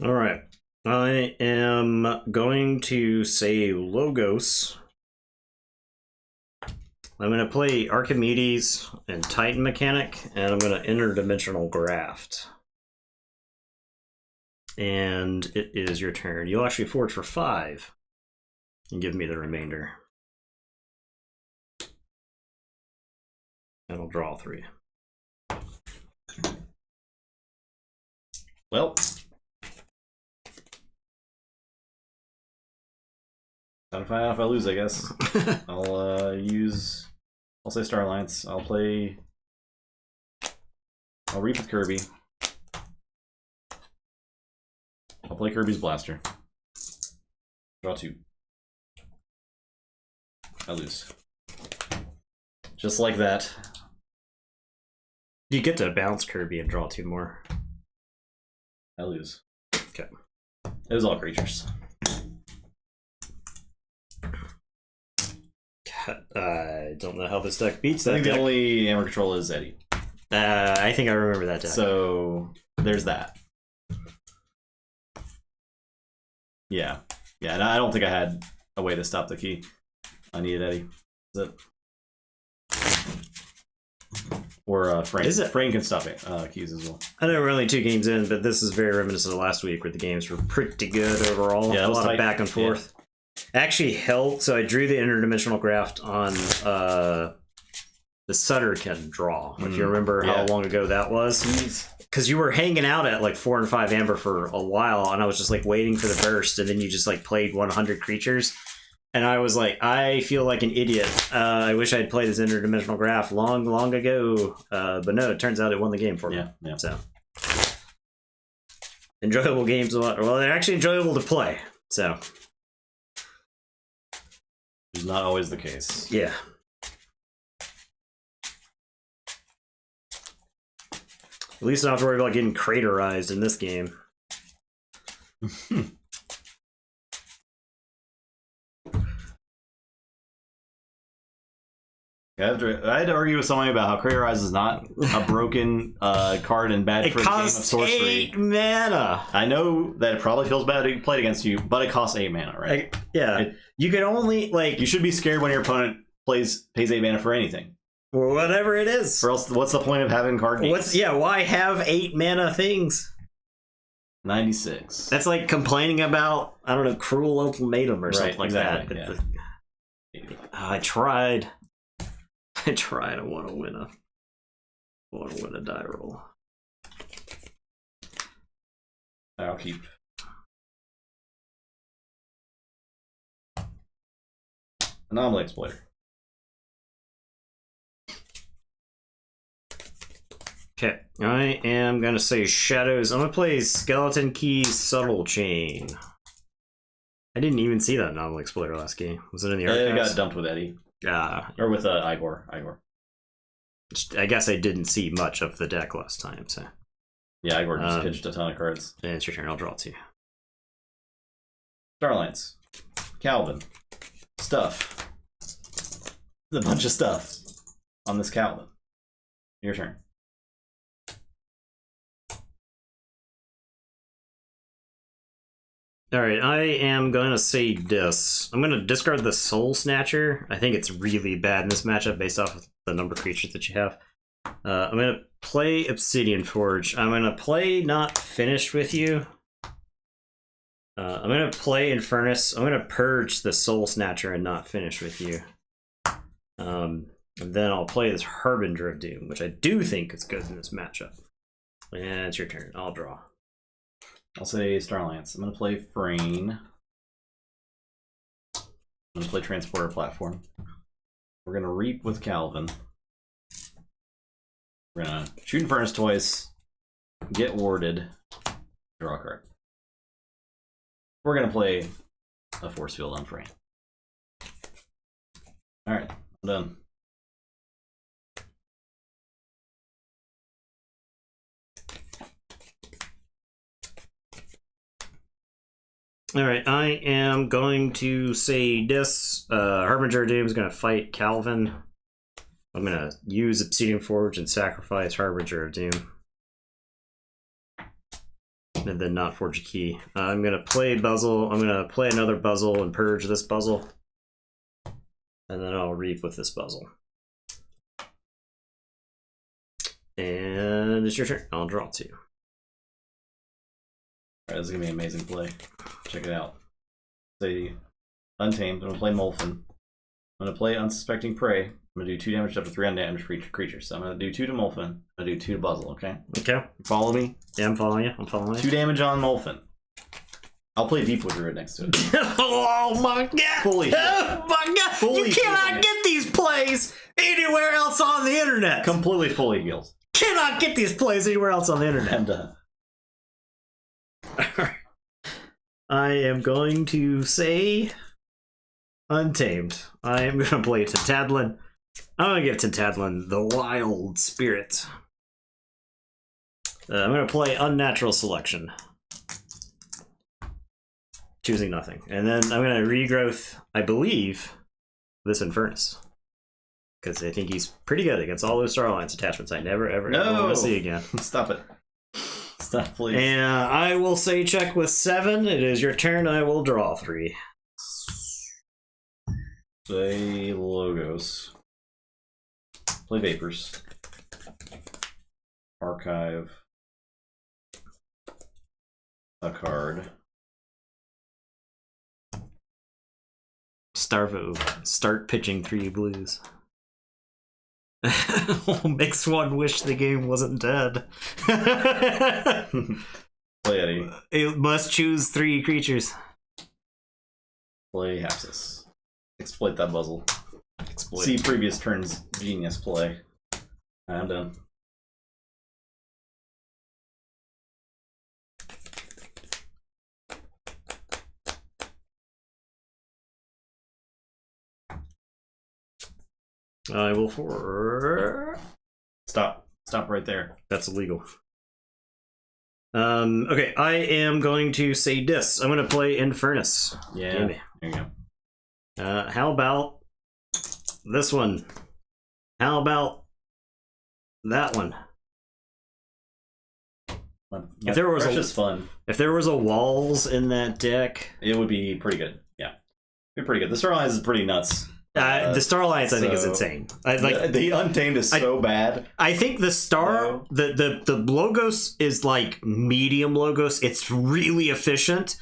S1: All right. I am going to say Logos. I'm going to play Archimedes and Titan Mechanic, and I'm going to Interdimensional Graft. And it is your turn. You'll actually forge for 5 and give me the remainder. And I'll draw 3.
S2: Well, time to find out if I lose, I guess. I'll say Star Alliance. I'll reap with Kirby. I'll play Kirby's Blaster. Draw 2. I lose. Just like that.
S1: You get to bounce Kirby and draw 2 more.
S2: I lose.
S1: Okay.
S2: It was all creatures.
S1: I don't know how this deck beats that.
S2: I think
S1: deck.
S2: the only Amber control is Eddie.
S1: I think I remember that deck.
S2: So there's that. Yeah. Yeah, and I don't think I had a way to stop the key. I needed Eddie. That's it. Or Frank.
S1: Is it?
S2: Frank can stop it. Keys as well.
S1: I know we're only 2 games in, but this is very reminiscent of last week where the games were pretty good overall.
S2: Yeah,
S1: a lot of back and forth.
S2: Yeah.
S1: Actually helped, so I drew the interdimensional graft on the Sutterkin draw. If you remember how long ago that was. Because you were hanging out at like 4 and 5 amber for a while, and I was just like waiting for the burst, and then you just like played 100 creatures. And I was like, I feel like an idiot. I wish I'd played this interdimensional graft long ago. But no, it turns out it won the game for me.
S2: Yeah.
S1: So enjoyable games. Well, they're actually enjoyable to play. So
S2: which is not always the case.
S1: yeah. At least I don't have to worry about getting craterized in this game.
S2: I had to argue with somebody about how Craterize is not a broken card and bad for the game of sorcery.
S1: 8 mana.
S2: I know that it probably feels bad to be played against you, but it costs 8 mana, right?
S1: You can only
S2: you should be scared when your opponent pays 8 mana for anything.
S1: Or whatever it is.
S2: Or else, what's the point of having card games?
S1: Why have 8 mana things?
S2: 96.
S1: That's like complaining about, I don't know, Cruel Ultimatum or something like that.
S2: Yeah.
S1: I tried. I want to win a die roll.
S2: I'll keep. Anomaly Exploiter.
S1: Okay, I am gonna say Shadows. I'm gonna play Skeleton Key Subtle Chain. I didn't even see that Anomaly Exploiter last game. Was it in the archives?
S2: It got dumped with Eddie. Or with Igor.
S1: I guess I didn't see much of the deck last time, so.
S2: Yeah, Igor just pitched a ton of cards.
S1: And it's your turn, I'll draw 2.
S2: Starlines. Calvin. Stuff. There's a bunch of stuff on this Calvin. Your turn.
S1: Alright, I am gonna say this. I'm gonna discard the Soul Snatcher. I think it's really bad in this matchup based off of the number of creatures that you have. I'm gonna play Obsidian Forge. I'm gonna play Not Finished With You. I'm gonna play Infernus. I'm gonna purge the Soul Snatcher and Not Finish With You. And then I'll play this Harbinger of Doom, which I do think is good in this matchup. And it's your turn. I'll draw.
S2: I'll say Starlance. I'm going to play Frayne. I'm going to play Transporter Platform. We're gonna reap with Calvin. We're gonna shoot in furnace twice, get warded, draw a card. We're gonna play a force field on Frame. Alright, I'm done.
S1: Alright, I am going to say this. Harbinger of Doom is going to fight Calvin. I'm going to use Obsidian Forge and sacrifice Harbinger of Doom. And then not forge a key. I'm going to play Buzzle. I'm going to play another Buzzle and purge this Buzzle. And then I'll reap with this Buzzle. And it's your turn. I'll draw 2.
S2: Alright, this is gonna be an amazing play. Check it out. Say Untamed. I'm gonna play Molfen. I'm gonna play Unsuspecting Prey. I'm gonna do 2 damage up to 3 undamaged creatures. So I'm gonna do 2 to Molfen. I'm gonna do 2 to Buzzle, okay?
S1: Okay.
S2: Follow me?
S1: Yeah, I'm following you. I'm following you.
S2: 2 damage on Molfen. I'll play Deepwood Druid next to it.
S1: Oh my god!
S2: Fully
S1: oh my god!
S2: Fully
S1: you cannot
S2: healed.
S1: get these plays anywhere else on the internet!
S2: Completely fully healed.
S1: Cannot get these plays anywhere else on the internet.
S2: I'm done.
S1: I am going to say Untamed. I am going to play Tintadlin. I'm going to give Tintadlin the Wild Spirit. I'm going to play Unnatural Selection. Choosing nothing. And then I'm going to regrowth, I believe, this Infernus. Because I think he's pretty good against all those Star Alliance attachments I never, ever want to see again.
S2: Stop it. Stop, please.
S1: And I will say check with 7. It is your turn. I will draw 3.
S2: Say Logos. Play Vapors. Archive. A card.
S1: Starvo. Start pitching 3 blues. Makes one wish the game wasn't dead.
S2: Play Eddie.
S1: It must choose 3 creatures.
S2: Play Hapsis. Exploit that Buzzle.
S1: Exploit.
S2: See previous turn's genius play. I'm done.
S1: I will for.
S2: Stop. Stop right there.
S1: That's illegal. Okay, I am going to say this. I'm going to play Infernus.
S2: Yeah.
S1: Gimme.
S2: There you go.
S1: How about this one? How about that one? If there was
S2: just fun,
S1: if there was a walls in that deck,
S2: it would be pretty good. Yeah, be pretty good. The Star Alliance is pretty nuts.
S1: the Star Alliance I think is insane.
S2: The Untamed is so bad.
S1: I think the Star the Logos is like medium Logos. It's really efficient.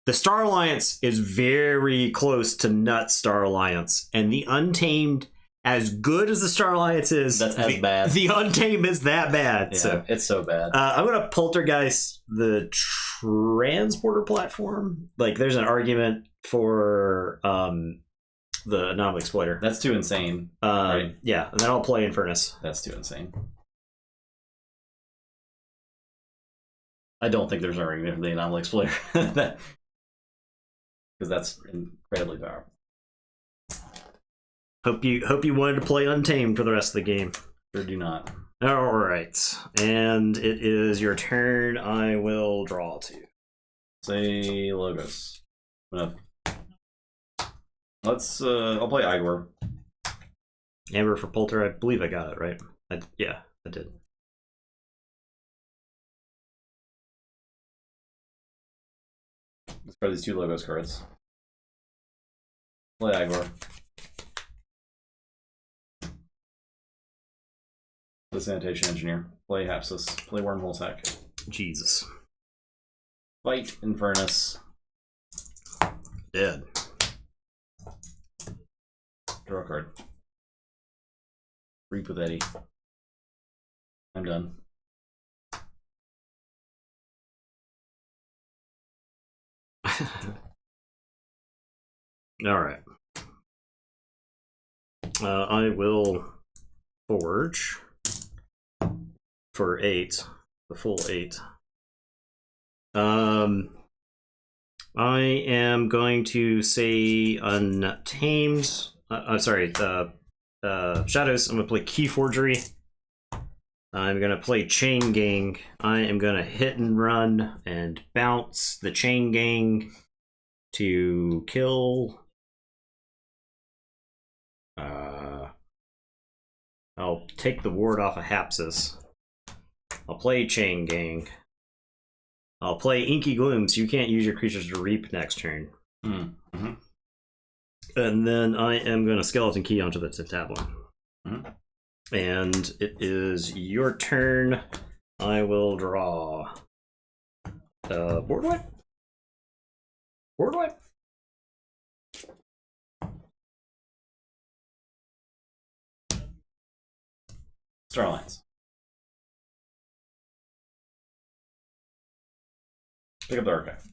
S1: The Star Alliance is very close to nut Star Alliance, and the Untamed, as good as the Star Alliance is,
S2: that's as bad.
S1: The Untamed is that bad.
S2: Yeah,
S1: so
S2: it's so bad.
S1: I'm gonna Poltergeist the transporter platform. Like, there's an argument for the Anomaly Exploiter.
S2: That's too insane. Right?
S1: Yeah, and then I'll play Infernus.
S2: That's too insane. I don't think there's an argument for the Anomaly Exploiter. Because that's incredibly powerful.
S1: Hope you wanted to play Untamed for the rest of the game.
S2: Sure do not.
S1: All right, and it is your turn. I will draw 2.
S2: Say Logos. Let's. I'll play Igor.
S1: Amber for Polter. I believe I got it right. Yeah, I did.
S2: Let's try these 2 Logos cards. Play Igor. The Sanitation Engineer. Play Hapsis. Play Wormhole Sack.
S1: Jesus.
S2: Fight Infernus.
S1: Dead.
S2: Draw a card. Reap with Eddie. I'm done.
S1: All right. I will forge for 8, the full 8. I am going to say Untamed. Sorry, Shadows. I'm gonna play Keyforgery. I'm gonna play Chain Gang. I am gonna hit and run and bounce the Chain Gang to kill. I'll take the ward off of Hapsis. I'll play Chain Gang. I'll play Inky Gloom, so you can't use your creatures to reap next turn.
S2: Mm-hmm.
S1: And then I am going to Skeleton Key onto the Tentablin.
S2: Mm-hmm.
S1: And it is your turn. I will draw board wipe. Board wipe.
S2: Starlines. Pick up the archive.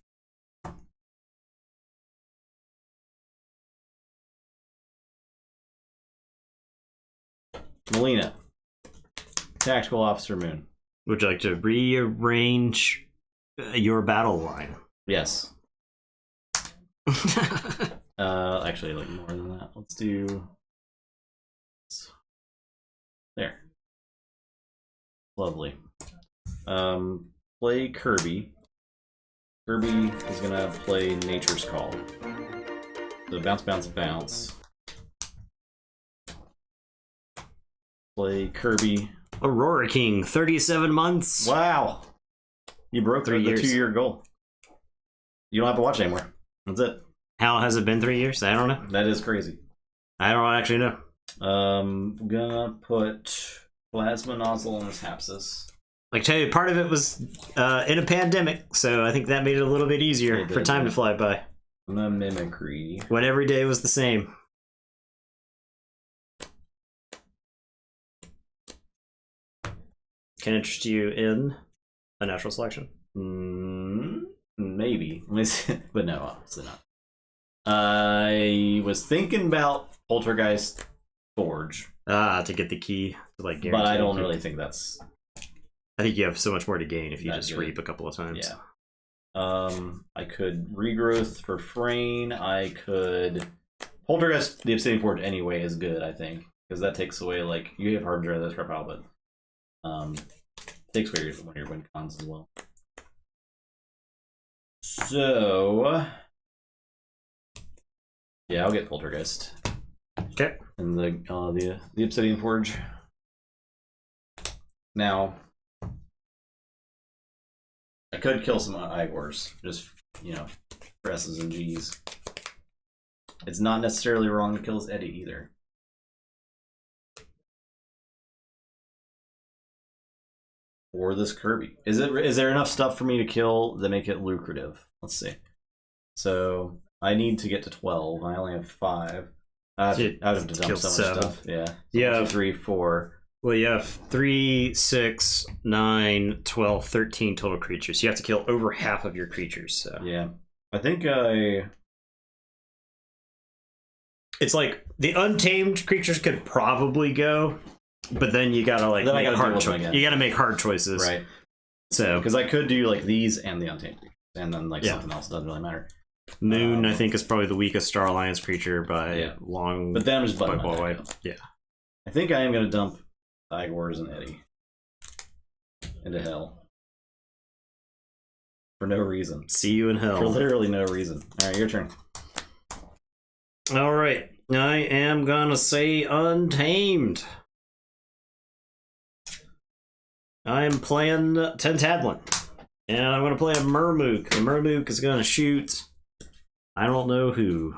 S2: Melina. Tactical Officer Moon.
S1: Would you like to rearrange your battle line?
S2: Yes. Actually, like more than that. Let's do there. Lovely. Play Kirby. Kirby is gonna play Nature's Call. So bounce, bounce, bounce. Play Kirby.
S1: Aurora King, 37 months.
S2: Wow! You broke
S1: 3 years.
S2: the 2-year goal. You don't have to watch anymore. That's it.
S1: How has it been 3 years? I don't know.
S2: That is crazy.
S1: I don't actually know.
S2: Gonna put Plasma Nozzle on this Hapsis.
S1: Like, tell you, part of it was in a pandemic, so I think that made it a little bit easier for time to fly by.
S2: I'm gonna Mimicry.
S1: When every day was the same. Can interest you in a natural selection?
S2: Maybe. But no, obviously not. I was thinking about Poltergeist Forge.
S1: To get the key to like guarantee.
S2: But I don't really think that's...
S1: I think you have so much more to gain if you just
S2: good.
S1: reap a couple of times.
S2: Yeah. I could Regrowth for Frayne. I could... Poltergeist, the Obsidian Forge anyway is good, I think. Because that takes away, like, you have hard draw this crap out, but takes away one of your win cons as well. So... yeah, I'll get Poltergeist.
S1: Okay.
S2: And the Obsidian Forge. Now, I could kill some Igors, just, you know, for S's and G's. It's not necessarily wrong to kill his Eddie either. Or this Kirby. Is there enough stuff for me to kill that make it lucrative? Let's see. So I need to get to 12. I only have 5. I'd have to dump so much stuff. Yeah. So
S1: yeah.
S2: 1, 2, 3, 4.
S1: Well, you have 3, 6, 9, 12, 13 total creatures. You have to kill over half of your creatures. So
S2: yeah, I think
S1: it's like the untamed creatures could probably go, but then you gotta like make hard choices. You gotta make hard choices,
S2: right?
S1: So
S2: because I could do like these and the untamed creatures, and then like something else doesn't really matter.
S1: Moon, I think, is probably the weakest Star Alliance creature by long.
S2: But then I'm just butting
S1: my yeah.
S2: I think I am gonna dump Igors and Eddie into hell for no reason.
S1: See you in hell.
S2: For literally no reason. All right, your turn.
S1: All right, I am gonna say Untamed. I'm playing Tentablin, and I'm gonna play a Murmook. The Murmook is gonna shoot. I don't know who.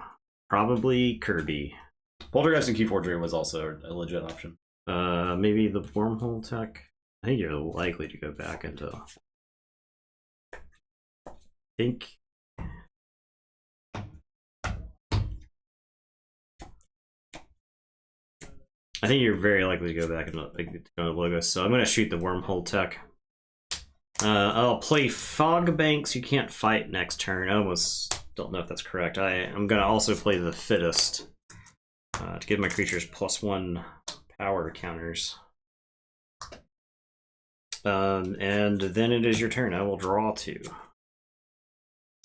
S1: Probably Kirby.
S2: Poltergeist and Keyforge was also a legit option.
S1: Maybe the Wormhole tech. I think you're likely to go back into. I think you're very likely to go back into Logos, so I'm going to shoot the Wormhole tech. I'll play Fog Banks. You can't fight next turn. I almost don't know if that's correct. I'm going to also play the Fittest. to give my creatures +1 power counters. And then it is your turn. I will draw 2.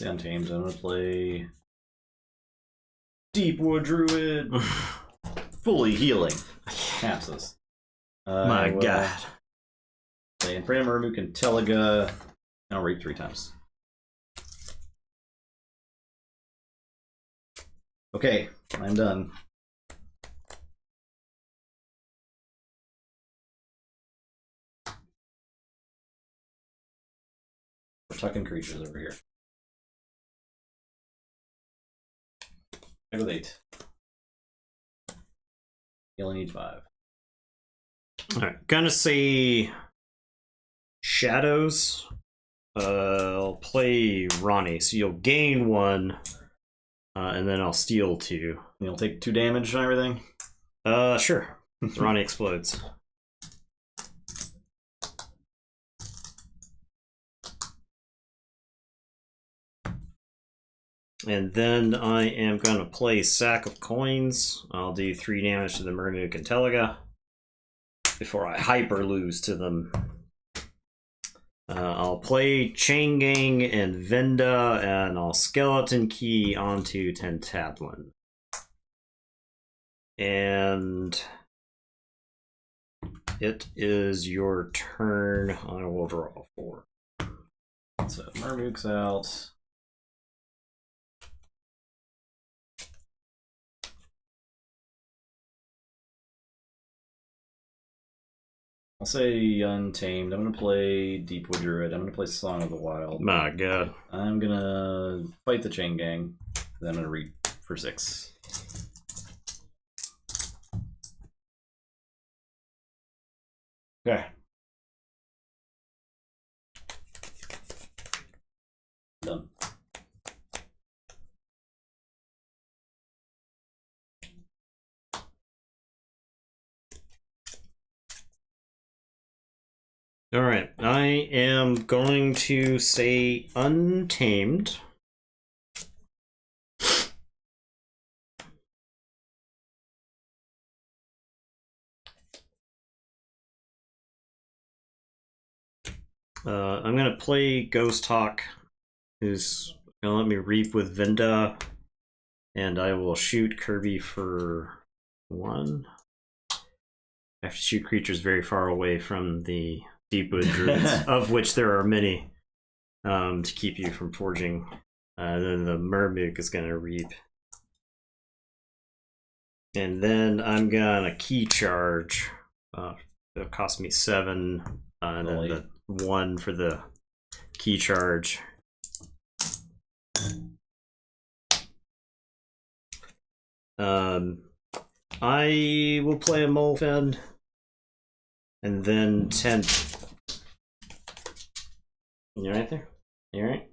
S2: Untamed. I'm gonna play Deepwood Druid. Fully healing. Capsus.
S1: My God.
S2: Play Infernum Murmuk and Teliga. I'll read 3 times. Okay, I'm done. We're tucking creatures over here. I go with 8. You only need 5.
S1: Alright, gonna say Shadows. I'll play Ronnie, so you'll gain 1, and then I'll steal 2.
S2: You'll take 2 damage and everything?
S1: Sure. Ronnie explodes. And then I am going to play Sack of Coins. I'll do 3 damage to the Murmuk and Teliga before I hyper lose to them. I'll play Chain Gang and Venda, and I'll Skeleton Key onto Tentadlin. And it is your turn. I will draw 4.
S2: So Murmuk's out. I'll say Untamed. I'm gonna play Deepwood Druid. I'm gonna play Song of the Wild.
S1: My God.
S2: I'm gonna fight the Chain Gang. Then I'm gonna read for 6. Okay. Done.
S1: All right, I am going to say Untamed. I'm going to play Ghost Hawk, who's going to let me reap with Venda, and I will shoot Kirby for 1. I have to shoot creatures very far away from the Deepwood Druids, of which there are many, to keep you from forging. Then the Murmuk is going to reap. And then I'm going to key charge. It'll cost me 7, and then the 1 for the key charge. I will play a Molfen, and then 10. You right there? You alright?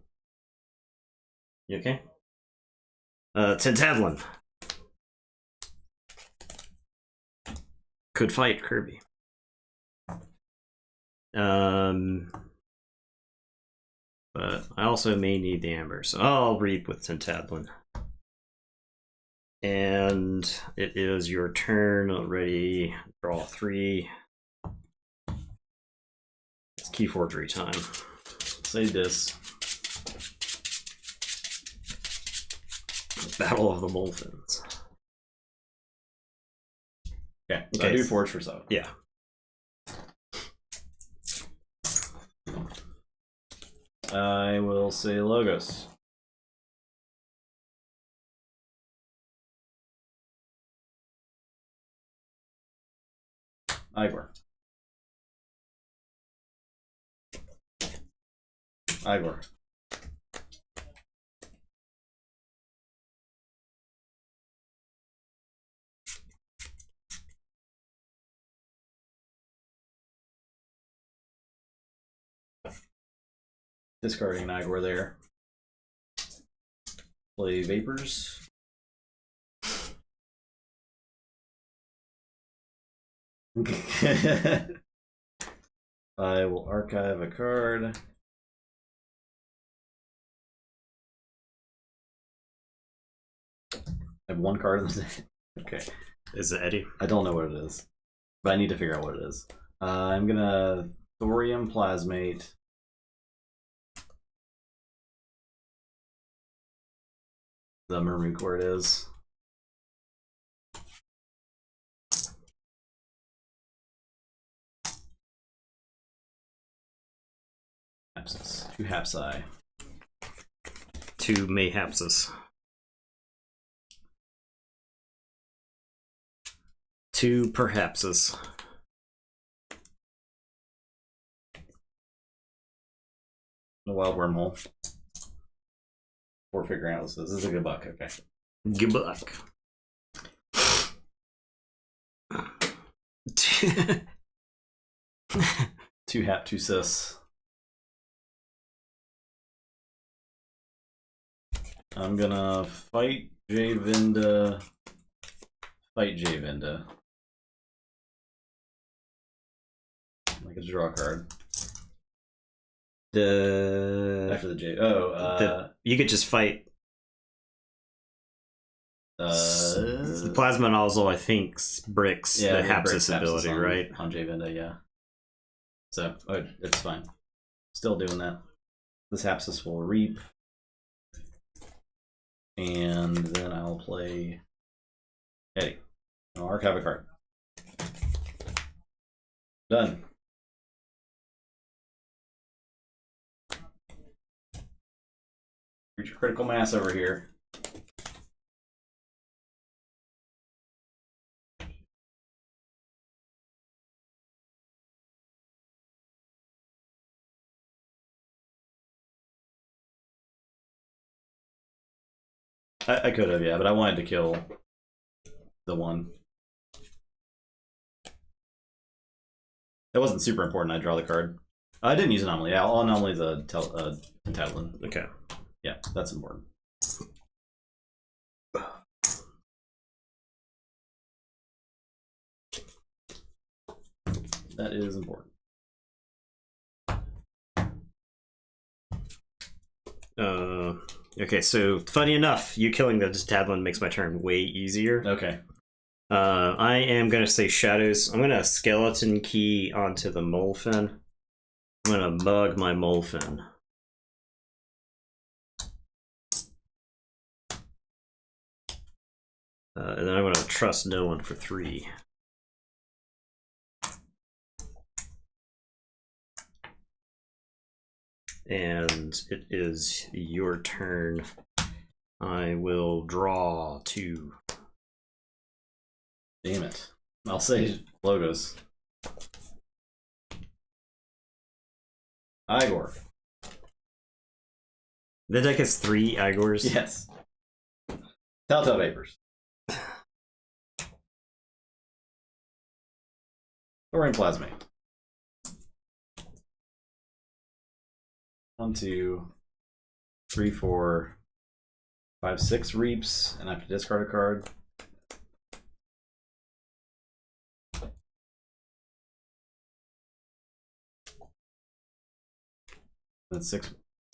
S1: You okay? Tentadlin. Could fight Kirby. But I also may need the Amber, so I'll reap with Tentadlin. And it is your turn. Ready, draw 3. It's Keyforgery time.
S2: Say this.
S1: Battle of the Molfins.
S2: Okay, so I do Forge for 7.
S1: Yeah.
S2: I will say Logos. Igor. Igor. Discarding an Igor there. Play Vapors. I will archive a card. I have 1 card in the deck. Okay.
S1: Is it Eddie?
S2: I don't know what it is, but I need to figure out what it is. I'm gonna thorium plasmate. The Murmook where it is. Hapsis. 2 hapsi.
S1: 2 mayhapses. 2 perhapses.
S2: A wild wormhole. 4 figuring out this is a good buck, okay.
S1: Good luck.
S2: 2 hap, 2 cis. I'm gonna fight Javinda. Fight Javinda. I can draw a card. After the J.
S1: You could just fight. Plasma nozzle, I think, bricks the Hapsis ability, right?
S2: On Javinda, yeah. So it's fine. Still doing that. This Hapsis will reap. And then I'll play Eddie. I'll archive a card. Done. Reach your critical mass over here. I could have, yeah, but I wanted to kill the one. That wasn't super important. I draw the card. I didn't use anomaly. Yeah, I'll anomaly the Tadlin.
S1: Okay.
S2: Yeah, that's important. That is important.
S1: Okay, so funny enough, you killing the Tadlin makes my turn way easier.
S2: Okay.
S1: I am gonna say shadows. I'm gonna skeleton key onto the Molefin. I'm gonna bug my Molefin. And then I'm gonna trust no one for 3. And it is your turn. I will draw 2.
S2: Damn it. I'll say logos. Igor.
S1: The deck has 3 Igors?
S2: Yes. Telltale Vapors. Thorium Plasmate. 1, 2, 3, 4, 5, 6 reaps, and I have to discard a card. That's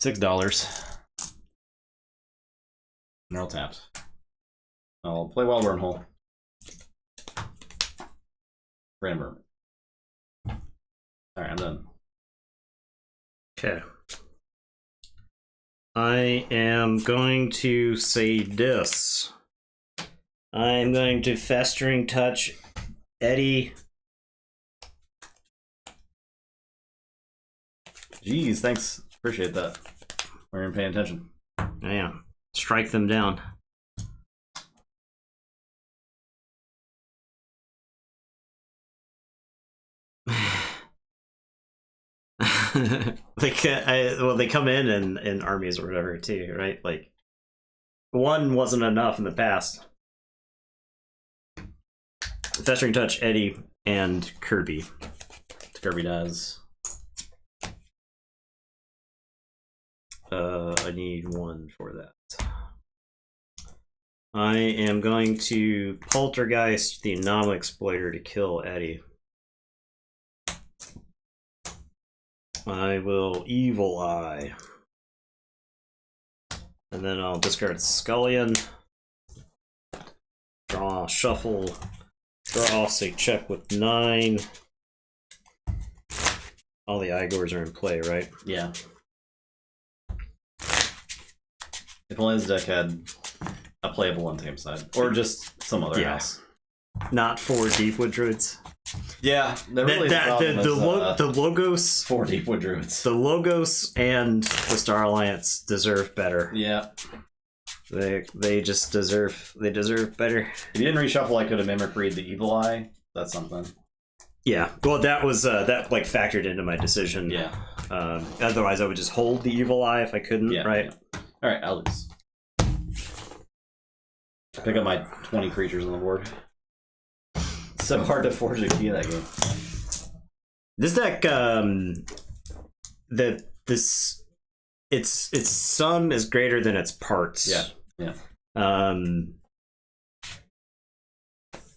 S2: $6. Neural tapped. I'll play Wild Wormhole. Random. Alright, I'm done.
S1: Okay. I am going to say this. I'm going to Festering Touch Eddie.
S2: Jeez, thanks. Appreciate that. We're even paying attention.
S1: Yeah. Strike them down. They come in armies or whatever too, right? Like 1 wasn't enough in the past. Festering Touch, Eddie, and Kirby.
S2: Kirby does.
S1: I need 1 for that. I am going to Poltergeist the Anomaly Exploiter to kill Eddie. I will Evil Eye. And then I'll discard Scullion. Draw Draw, shuffle, draw, say check with 9. All the Igors are in play, right?
S2: Yeah. If only this deck had a playable Untamed side. Or just some other house.
S1: Not 4 Deepwood Druids.
S2: Yeah, the
S1: Logos,
S2: 4 Deepwood Druids.
S1: The Logos and the Star Alliance deserve better.
S2: Yeah.
S1: They just deserve better.
S2: If you didn't reshuffle, I could have mimicry the Evil Eye. That's something.
S1: Yeah. Well, that was that like factored into my decision.
S2: Yeah.
S1: Otherwise, I would just hold the Evil Eye if I couldn't.
S2: Yeah,
S1: right.
S2: Yeah. All right, I'll lose. Pick up my 20 creatures on the board. So hard to forge a key in that game.
S1: This deck, its sum is greater than its parts.
S2: Yeah, yeah.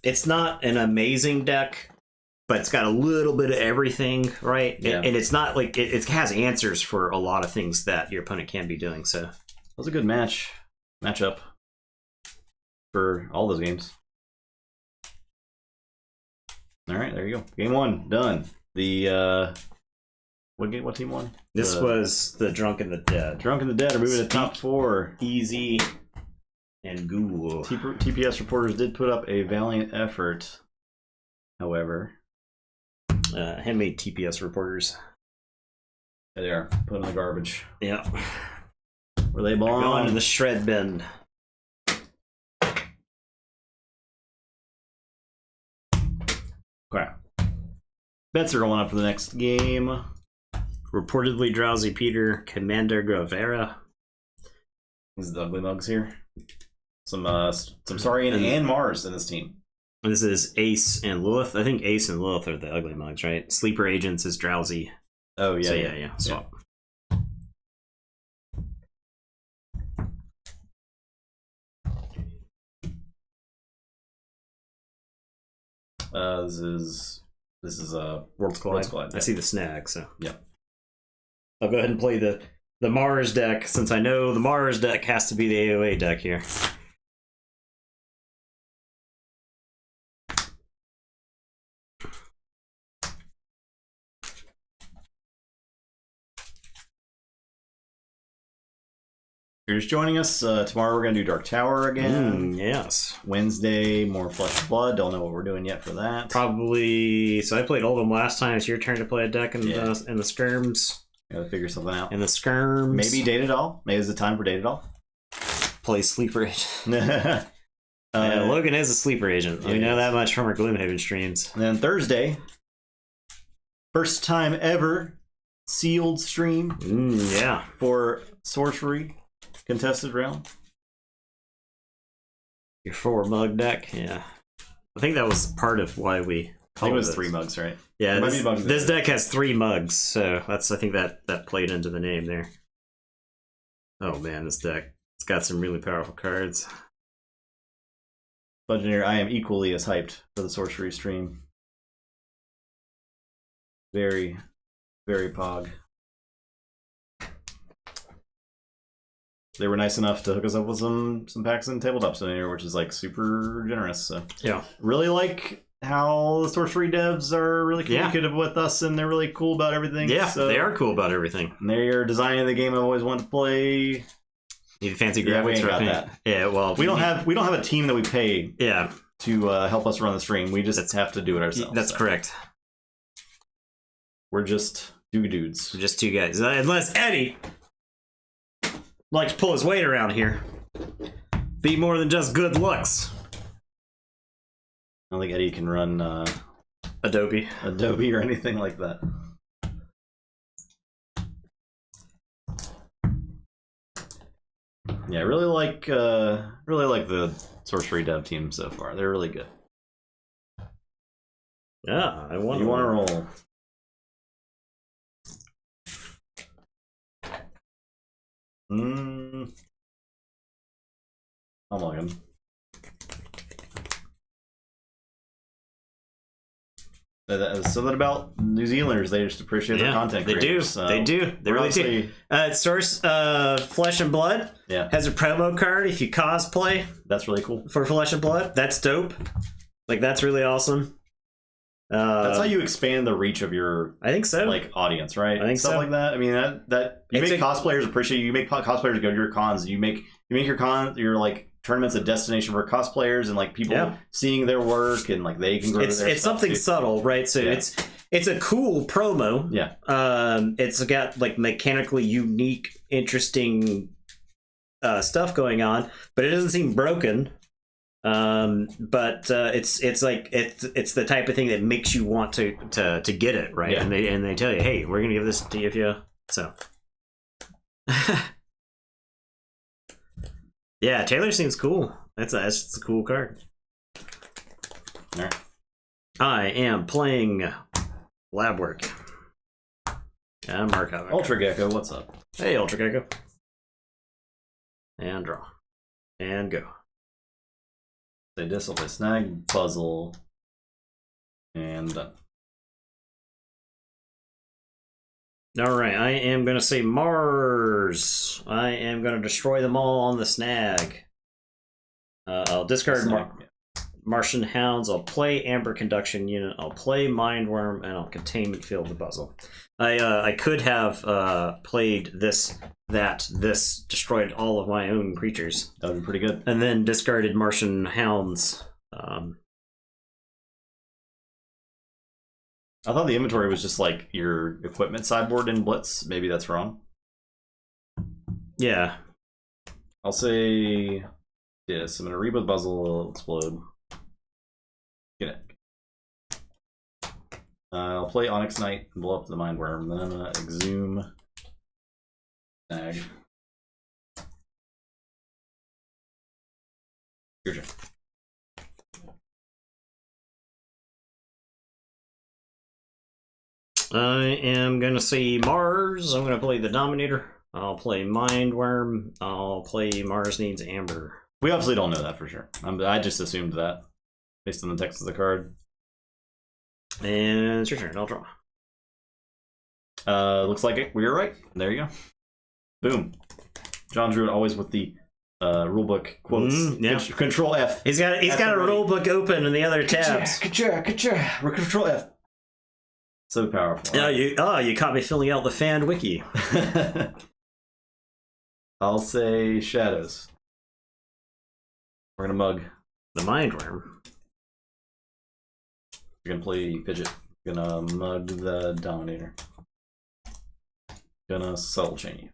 S1: It's not an amazing deck, but it's got a little bit of everything, right?
S2: Yeah.
S1: And it's not like it has answers for a lot of things that your opponent can be doing. So
S2: that was a good matchup for all those games. All right, there you go. Game 1 done. The what team won?
S1: This was the Drunk and the Dead.
S2: Drunk and the Dead are moving to top 4.
S1: Easy and Ghoul.
S2: TPS reporters did put up a valiant effort, however.
S1: Handmade TPS reporters.
S2: There they are, put in the garbage.
S1: Yeah.
S2: Where they belong.
S1: Going to the shred bin.
S2: Okay. Bets are going up for the next game.
S1: Reportedly Drowsy Peter, Commander Guevara.
S2: These are the ugly mugs here. Some Saurian and Mars in this team.
S1: This is Ace and Lilith. I think Ace and Lilith are the ugly mugs, right? Sleeper Agents is Drowsy.
S2: Oh, yeah.
S1: So, yeah. Swap.
S2: This is
S1: Worlds Collide.
S2: Yeah.
S1: I see the snag, so
S2: yeah.
S1: I'll go ahead and play the Mars deck, since I know the Mars deck has to be the AOA deck here.
S2: If you're just joining us, tomorrow we're going to do Dark Tower again.
S1: Yes.
S2: Wednesday, more Flesh and Blood. Don't know what we're doing yet for that.
S1: Probably. So I played Oldham last time. It's your turn to play a deck in the skirms.
S2: Gotta figure something out.
S1: In the skirms.
S2: Maybe Date It All. Maybe it's the time for Date It All.
S1: Play Sleeper Agent. Logan is a Sleeper Agent. We know that much from our Gloomhaven streams.
S2: And then Thursday, first time ever sealed stream.
S1: Yeah.
S2: For Sorcery Contested Realm.
S1: Your 4 mug deck, yeah. I think that was part of why we.
S2: I think it was 3 mugs, right?
S1: Yeah, this deck has 3 mugs, so I think that played into the name there. Oh man, this deck, it's got some really powerful cards.
S2: Budgeteer, I am equally as hyped for the Sorcery stream. Very, very pog. They were nice enough to hook us up with some packs and tabletops in here, which is like super generous. So
S1: yeah,
S2: really like how the Sorcery devs are really communicative with us, and they're really cool about everything.
S1: Yeah,
S2: so
S1: they are cool about everything.
S2: They're designing the game I've always wanted to play.
S1: Need fancy graphics.
S2: Yeah, we ain't got that.
S1: Yeah, well,
S2: we don't have a team that we pay.
S1: Yeah.
S2: To help us run the stream, we just have to do it ourselves.
S1: That's correct.
S2: We're just 2 dudes.
S1: We're just 2 guys, unless Eddie likes to pull his weight around here. Be more than just good looks.
S2: I don't think Eddie can run
S1: Adobe
S2: or anything like that. Yeah, I really like the Sorcery dev team so far. They're really good.
S1: Yeah,
S2: You want to roll? I'm looking. Something about New Zealanders, they just appreciate their content creators.
S1: They do. They really do. Source Flesh and Blood has a promo card if you cosplay.
S2: That's really cool.
S1: For Flesh and Blood. That's dope. Like, that's really awesome.
S2: That's how you expand the reach of your,
S1: I think so,
S2: like, audience, right?
S1: I think
S2: Stuff
S1: so.
S2: like that. I mean, that you make cosplayers appreciate you. You make cosplayers go to your cons. You make your like tournaments a destination for cosplayers and like people seeing their work and like they can grow.
S1: It's something subtle, right? So it's a cool promo.
S2: Yeah.
S1: It's got like mechanically unique, interesting stuff going on, but it doesn't seem broken. But it's like it's the type of thing that makes you want to get it, right? And they tell you, hey, we're gonna give this to you. So yeah, Taylor seems cool. That's just a cool card.
S2: All right.
S1: I am playing Lab Work. Yeah, Mark out.
S2: Ultra Gecko, what's up?
S1: Hey, Ultra Gecko. And draw. And go.
S2: Say this will play snag, puzzle, and done.
S1: Alright, I am going to say Mars. I am going to destroy them all on the snag. I'll discard Martian Hounds. I'll play Amber Conduction Unit. I'll play Mindworm, and I'll Containment Field the Puzzle. I could have played this destroyed all of my own creatures.
S2: That would be pretty good.
S1: And then discarded Martian Hounds.
S2: I thought the inventory was just like your equipment sideboard in Blitz. Maybe that's wrong.
S1: Yeah.
S2: I'll say this. I'm going to Reboot Puzzle, Explode. Get it. I'll play Onyx Knight and blow up the Mindworm. Then I'm going to Exhume. Snag. Your turn.
S1: I am going to say Mars. I'm going to play the Dominator. I'll play Mindworm. I'll play Mars Needs Amber.
S2: We obviously don't know that for sure. I just assumed that based on the text of the card.
S1: And it's your turn. I'll draw.
S2: Looks like it. We were right. There you go. Boom. John Druid always with the rulebook quotes. Control F.
S1: He's got a rulebook open in the other tabs.
S2: Control F. So powerful.
S1: You caught me filling out the fan wiki.
S2: I'll say Shadows. We're gonna mug
S1: the Mindworm.
S2: You're gonna play Fidget. You're gonna mug the Dominator. Gonna Subtle Chain you.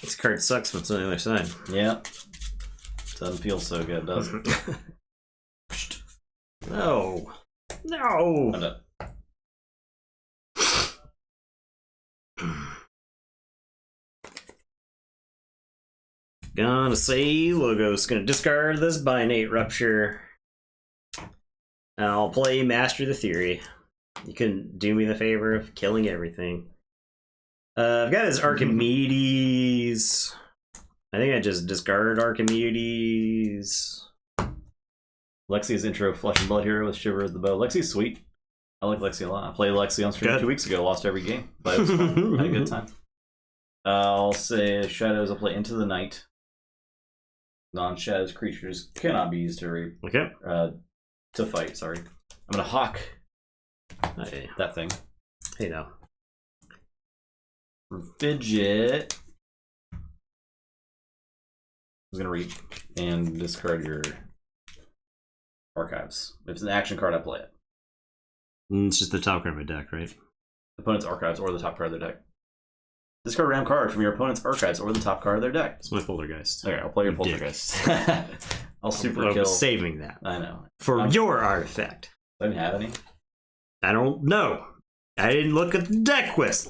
S1: This card sucks when it's on the other side.
S2: Yeah. Doesn't feel so good, does it?
S1: No. No.
S2: I'm done.
S1: Gonna say Logos. Gonna discard this Binate Rupture. I'll play Master the Theory. You can do me the favor of killing everything. I've got this Archimedes. I think I just discarded Archimedes.
S2: Lexi's intro Flesh and Blood hero with Shiver of the Bow. Lexi's sweet. I like Lexi a lot. I played Lexi on stream 2 weeks ago. Lost every game, but it was fun. Had a good time. I'll say Shadows. I'll play Into the Night. Non-shadows creatures cannot be used to to fight. Sorry, I'm gonna Hawk that thing.
S1: Hey now.
S2: Fidget. I was gonna read and discard your archives. If it's an action card, I play it.
S1: It's just the top card of my deck, right?
S2: Opponent's archives or the top card of their deck. Discard a random card from your opponent's archives or the top card of their deck.
S1: It's my Poltergeist.
S2: Okay, I'll play your Poltergeist. I'll super kill.
S1: I'm saving that.
S2: I know.
S1: For your artifact.
S2: I didn't have any.
S1: I don't know. I didn't look at the deck list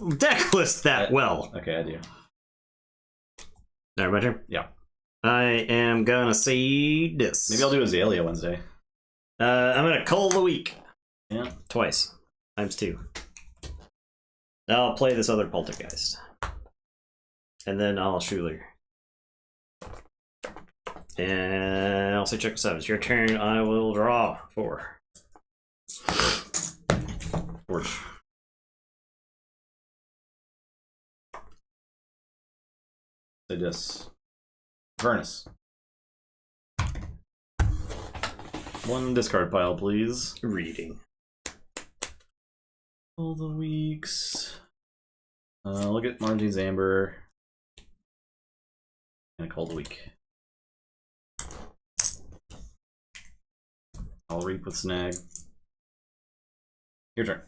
S1: that well.
S2: Okay, I do.
S1: Alright, my turn?
S2: Yeah.
S1: I am gonna say this.
S2: Maybe I'll do Azalea Wednesday.
S1: I'm gonna Cull the Week.
S2: Yeah.
S1: Twice. Times 2. I'll play this other Poltergeist. And then I'll Schuler. And I'll say check 7. It's your turn. I will draw 4.
S2: Say this. Furnace. 1 discard pile, please.
S1: Reading.
S2: All the weeks. Look at Martin's Amber. And call the week. I'll reap with Snag. Your turn.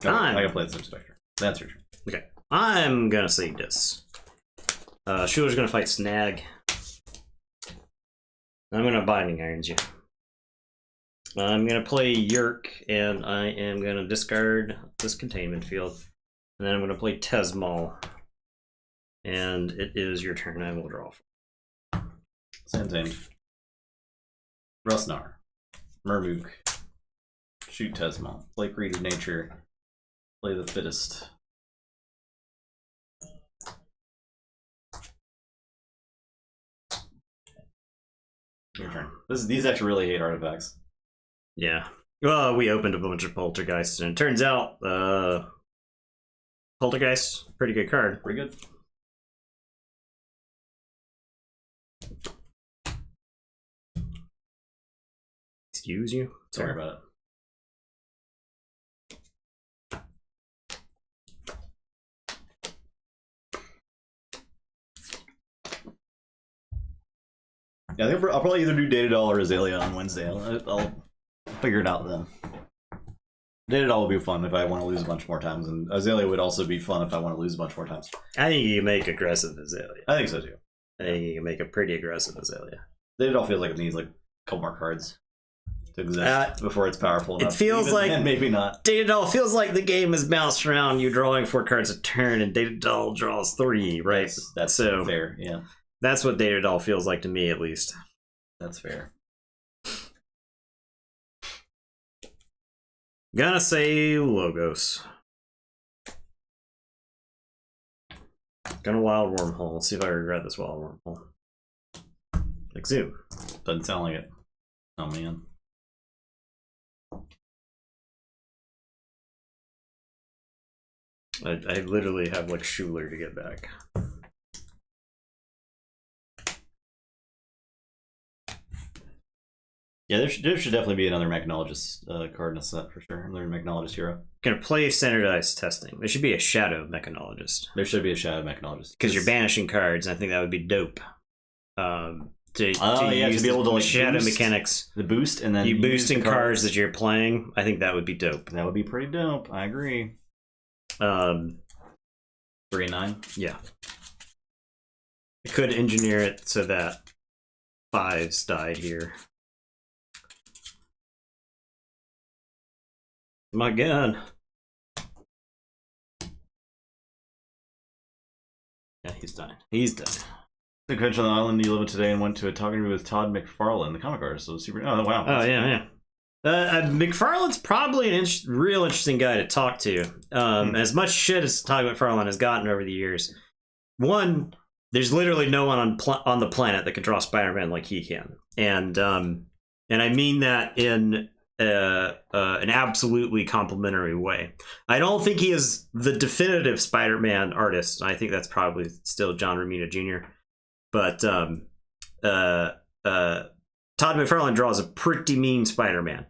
S1: Time.
S2: I gotta play the Inspector. That's your turn.
S1: Okay. I'm gonna say this. Schuler's gonna fight Snag. I'm gonna Binding Irons you. I'm gonna play Yerk, and I am gonna discard this containment field. And then I'm gonna play Tesmal. And it is your turn. I will draw.
S2: Santamed. Rusnar. Murmook. Shoot Tesmal. Play Creative Nature. Play the Fittest. Your turn. These actually really hate artifacts.
S1: Yeah. Well, we opened a bunch of Poltergeists, and it turns out, Poltergeist, pretty good card.
S2: Pretty good.
S1: Excuse you?
S2: Sorry about it. Yeah, I think I'll probably either do Data Doll or Azalea on Wednesday. I'll figure it out then. Data Doll will be fun if I want to lose a bunch more times, and Azalea would also be fun if I want to lose a bunch more times.
S1: I think you can make aggressive Azalea.
S2: I think so too.
S1: I think you can make a pretty aggressive Azalea.
S2: Data Doll feels like it needs like a couple more cards to exist before it's powerful enough.
S1: It feels like
S2: and maybe not.
S1: Data Doll feels like the game is bounced around you drawing 4 cards a turn, and Data Doll draws 3, right?
S2: That's
S1: so
S2: fair. Yeah,
S1: that's what Data Doll feels like to me, at least.
S2: that's fair.
S1: Gonna say Logos. Gonna Wild Wormhole. Let's see if I regret this Wild Wormhole. Exhume.
S2: Doesn't sound like it. Oh man.
S1: I literally have like Schuler to get back.
S2: Yeah, there should definitely be another Mechanologist card in a set for sure. Another Mechanologist hero.
S1: Gonna play Standardized Testing. There should be a Shadow Mechanologist.
S2: There should be a Shadow Mechanologist.
S1: Because you're banishing cards, and I think that would be dope. To
S2: be able to like
S1: shadow
S2: boost
S1: mechanics.
S2: The boost, and then
S1: you boosting cards that you're playing. I think that would be dope.
S2: That would be pretty dope. I agree. 3 and 9.
S1: Yeah. I could engineer it so that 5s died here. My gun. Yeah, he's done. He's done.
S2: The coach on the island you live with today and went to a talking with Todd McFarlane, the comic artist. So super. Oh wow.
S1: Oh yeah, yeah. McFarlane's probably an real interesting guy to talk to. As much shit as Todd McFarlane has gotten over the years, one, there's literally no one on the planet that can draw Spider-Man like he can, and I mean that in an absolutely complimentary way. I don't think he is the definitive Spider-Man artist. I think that's probably still John Romita Jr. But Todd McFarlane draws a pretty mean Spider-Man.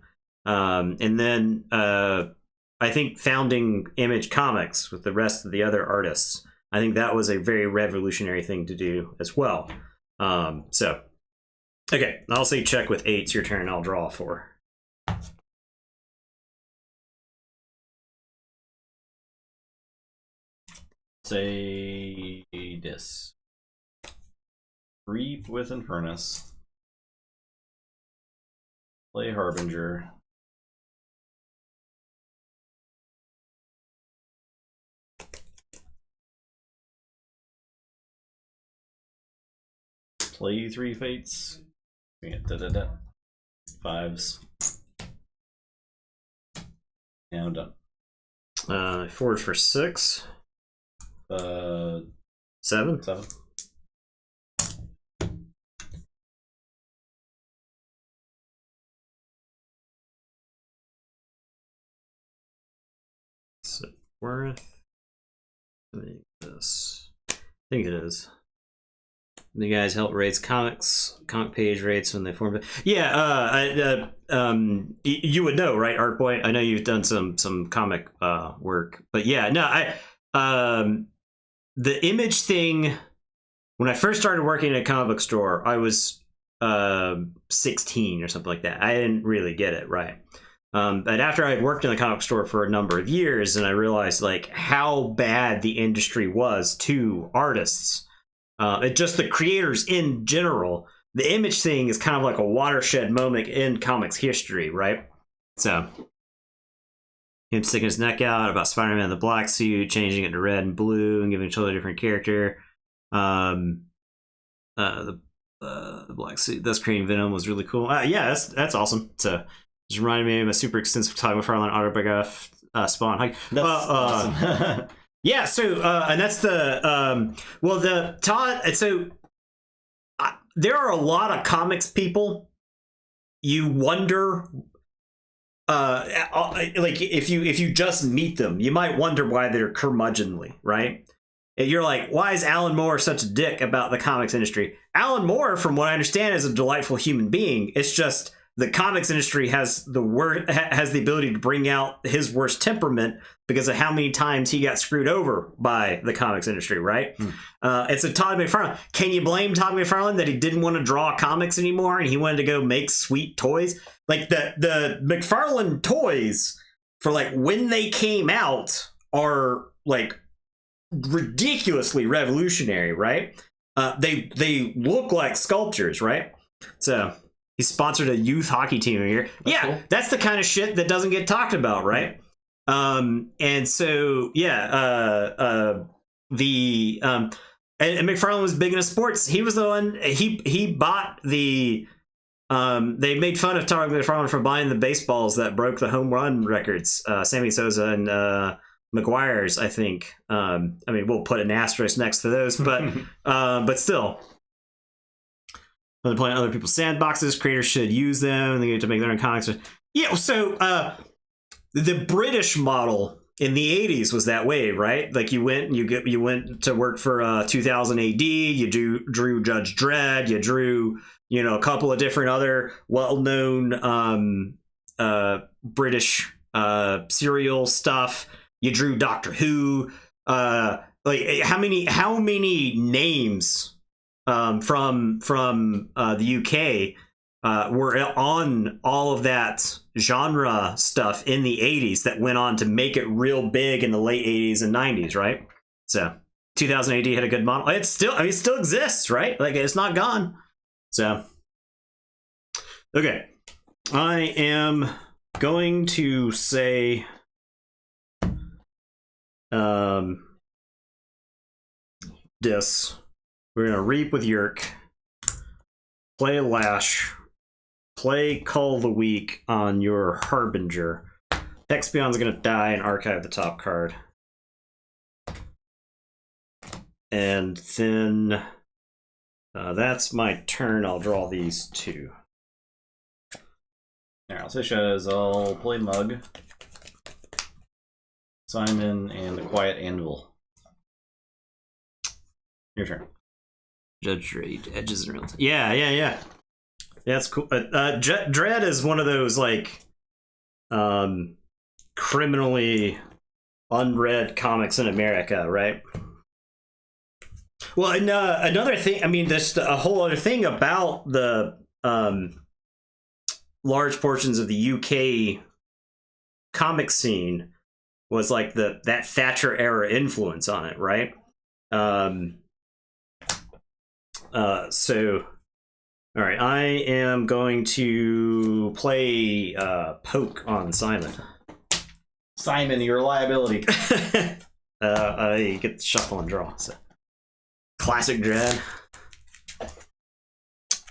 S1: And then I think founding Image Comics with the rest of the other artists, I think that was a very revolutionary thing to do as well. So, okay, I'll say check with 8. It's your turn. I'll draw 4.
S2: Say this. Reap with Infernus. Play Harbinger. Play 3 Fates. Yeah, 5s. Yeah, I'm done.
S1: Forge for 6. 7.
S2: 7.
S1: Worth. Make this think it is. The guys help rates comic page rates when they form it. Yeah, you would know, right, Art Boy? I know you've done some comic work, but yeah, no, the image thing. When I first started working at a comic book store, I was 16 or something like that. I didn't really get it, right? But after I had worked in the comic store for a number of years, and I realized like how bad the industry was to artists. Just the creators in general, the image thing is kind of like a watershed moment in comics history, right? So, him sticking his neck out about Spider-Man in the black suit, changing it to red and blue, and giving a totally different character. The black suit, thus creating Venom, was really cool. Yeah, that's awesome. So, just reminded me of a super extensive Todd McFarlane autobiograph, Spawn.
S2: That's awesome.
S1: Yeah, so and that's the the Todd. So there are a lot of comics people. You wonder, like if you just meet them, you might wonder why they're curmudgeonly, right? You're like, why is Alan Moore such a dick about the comics industry? Alan Moore, from what I understand, is a delightful human being. It's just the comics industry has the ability to bring out his worst temperament because of how many times he got screwed over by the comics industry, right? It's a Todd McFarlane. Can you blame Todd McFarlane that he didn't want to draw comics anymore and he wanted to go make sweet toys? Like the McFarlane toys, for like when they came out, are like ridiculously revolutionary, right? They look like sculptures, right? So he sponsored a youth hockey team here. That's cool. That's the kind of shit that doesn't get talked about, right? And so and McFarlane was big into sports. He was the one. He bought the. They made fun of Todd McFarlane for buying the baseballs that broke the home run records. Sammy Sosa and McGuire's, I think. I mean, we'll put an asterisk next to those, but still. When they're playing other people's sandboxes, creators should use them, and they get to make their own comics. Yeah, so the British model in the 80s was that way, right? Like you went to work for 2000 AD, you drew Judge Dredd, you drew, a couple of different other well-known British serial stuff. You drew Doctor Who. Like how many names from the UK were on all of that genre stuff in the 80s that went on to make it real big in the late 80s and 90s, right? So 2000 AD had a good model. It still exists, right? Like it's not gone. So okay, I am going to say this. We're going to Reap with Yerk, play Lash, play Cull the Weak on your Harbinger. Hexbeyond's going to die and archive the top card. And then that's my turn. I'll draw these two.
S2: Alright, I'll say shadows. I'll play Mug, Simon, and the Quiet Anvil. Your turn.
S1: Judge Dredd, Edges and Real Time. Yeah, that's cool. Dredd is one of those like criminally unread comics in America, right? Well, and another thing, I mean, there's a whole other thing about the large portions of the UK comic scene was like that Thatcher era influence on it, right? So, all right, I am going to play Poke on Simon.
S2: Simon, your liability.
S1: I get the shuffle and draw. So. Classic Dredd.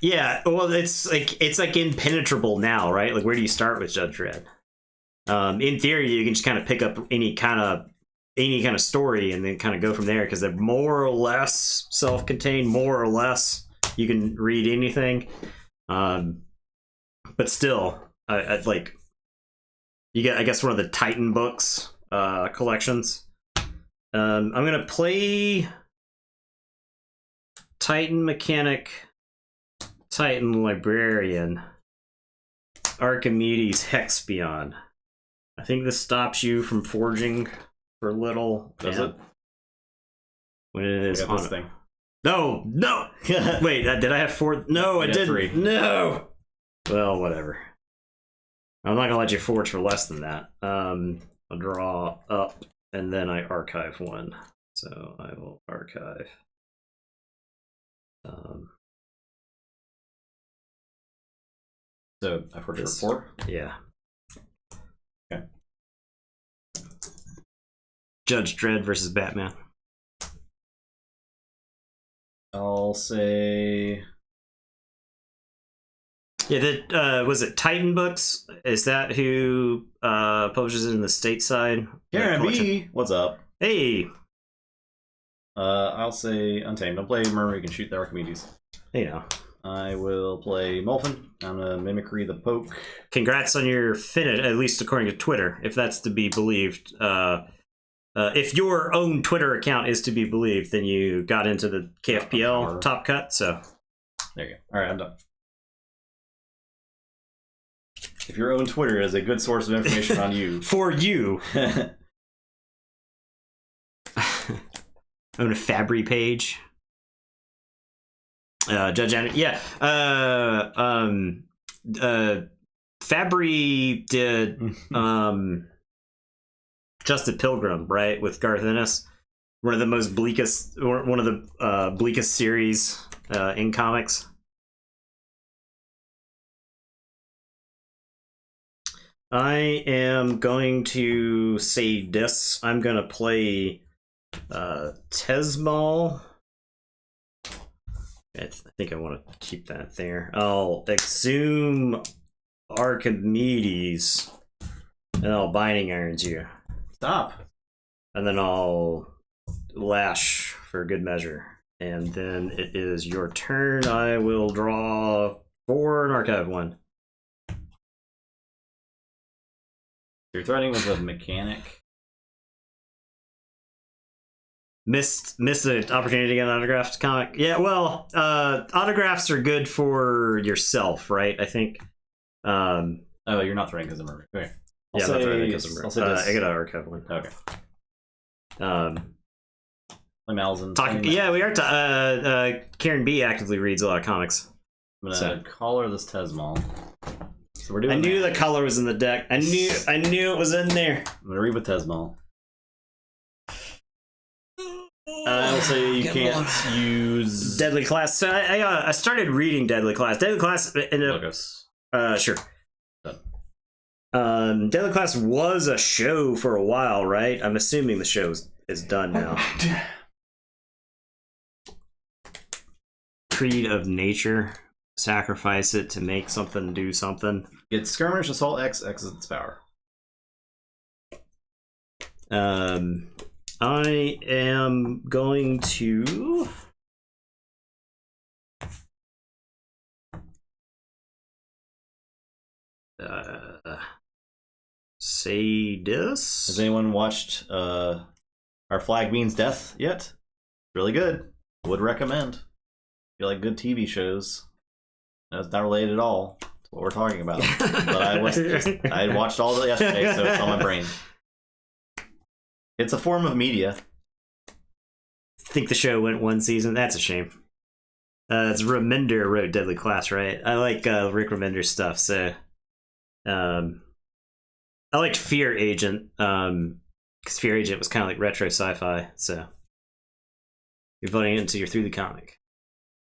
S1: Yeah, well, it's like impenetrable now, right? Like, where do you start with Judge Dredd? In theory, you can just kind of pick up any kind of story and then kind of go from there because they're more or less self-contained, more or less you can read anything. But still, I'd like you get, I guess, one of the Titan books collections. I'm gonna play Titan Mechanic, Titan Librarian, Archimedes Hexpion. I think this stops you from forging for little.
S2: Does it?
S1: When it is on
S2: this thing.
S1: No, no. Wait, did I have 4? No, I didn't.
S2: 3.
S1: No. Well, whatever. I'm not gonna let you forge for less than that. I'll draw up, and then I archive 1. So I will archive.
S2: So I forged for 4?
S1: Yeah.
S2: Okay.
S1: Judge Dredd versus Batman.
S2: I'll say...
S1: Yeah, that was it Titan Books? Is that who publishes it in the stateside?
S2: Karen B, what's up?
S1: Hey.
S2: I'll say Untamed. I'll play Murray, can shoot the Archimedes.
S1: You know.
S2: I will play Molphin. I'm gonna Mimicry the Poke.
S1: Congrats on your finish, at least according to Twitter, if that's to be believed. If your own Twitter account is to be believed, then you got into the KFPL top cut, so.
S2: There you go. Alright, I'm done. If your own Twitter is a good source of information on you.
S1: For you. Own a Fabry page. Judge Anderson. Yeah. Fabry did Just a Pilgrim, right? With Garth Ennis. One of the most bleakest, one of the bleakest series in comics. I am going to save this. I'm going to play Tesmal. I think I want to keep that there. I'll exhume Archimedes, and I'll Binding Irons you.
S2: Stop.
S1: And then I'll Lash for good measure. And then it is your turn. I will draw 4 and archive 1.
S2: You're threatening with a mechanic.
S1: Missed the opportunity to get an autographed comic. Yeah, well, autographs are good for yourself, right? I think.
S2: Oh, you're not threatening because of murder. Okay.
S1: I'm not threatening because of murder. I got an archive 1.
S2: Okay.
S1: I'm
S2: Malzahn.
S1: Yeah, we are. Karen B actively reads a lot of comics.
S2: I'm gonna color this Tesmal. So we're doing.
S1: I knew the color was in the deck. I knew it was in there.
S2: I'm gonna read with Tesmal. I'll say you can't use
S1: Deadly Class. So I started reading Deadly Class. Deadly Class ended up. Sure. Deadly Class was a show for a while, right? I'm assuming the show is done now. Creed of Nature. Sacrifice it to make something do something.
S2: Get Skirmish, Assault X, X is its power.
S1: I am going to say this.
S2: Has anyone watched our Flag Means Death yet? Really good. Would recommend. If you like good TV shows. That's not related at all to what we're talking about. But I watched all of it yesterday, so it's on my brain. It's a form of media.
S1: I think the show went 1 season. That's a shame. It's Remender wrote Deadly Class, right? I like Rick Remender's stuff, so I liked Fear Agent, because Fear Agent was kind of like retro sci-fi, so you're voting it until you're through the comic.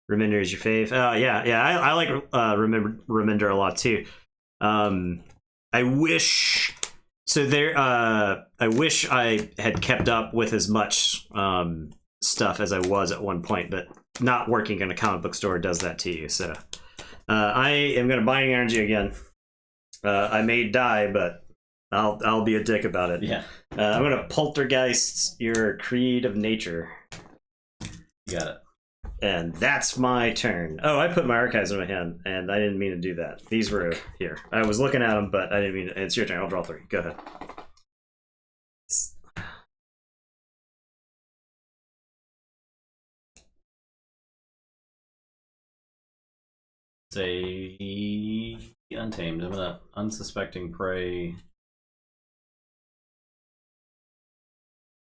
S1: Remender is your fave. Yeah, I like Remender a lot too. I wish I had kept up with as much stuff as I was at one point, but not working in a comic book store does that to you. So I am going to Binding Irons you again. I may die, but I'll be a dick about it.
S2: Yeah.
S1: I'm going to Poltergeist your Creed of Nature.
S2: You got it.
S1: And that's my turn. Oh, I put my archives in my hand, and I didn't mean to do that. These were here. I was looking at them, but I didn't mean to. It's your turn. I'll draw 3. Go ahead.
S2: say Untamed. I'm gonna unsuspecting prey.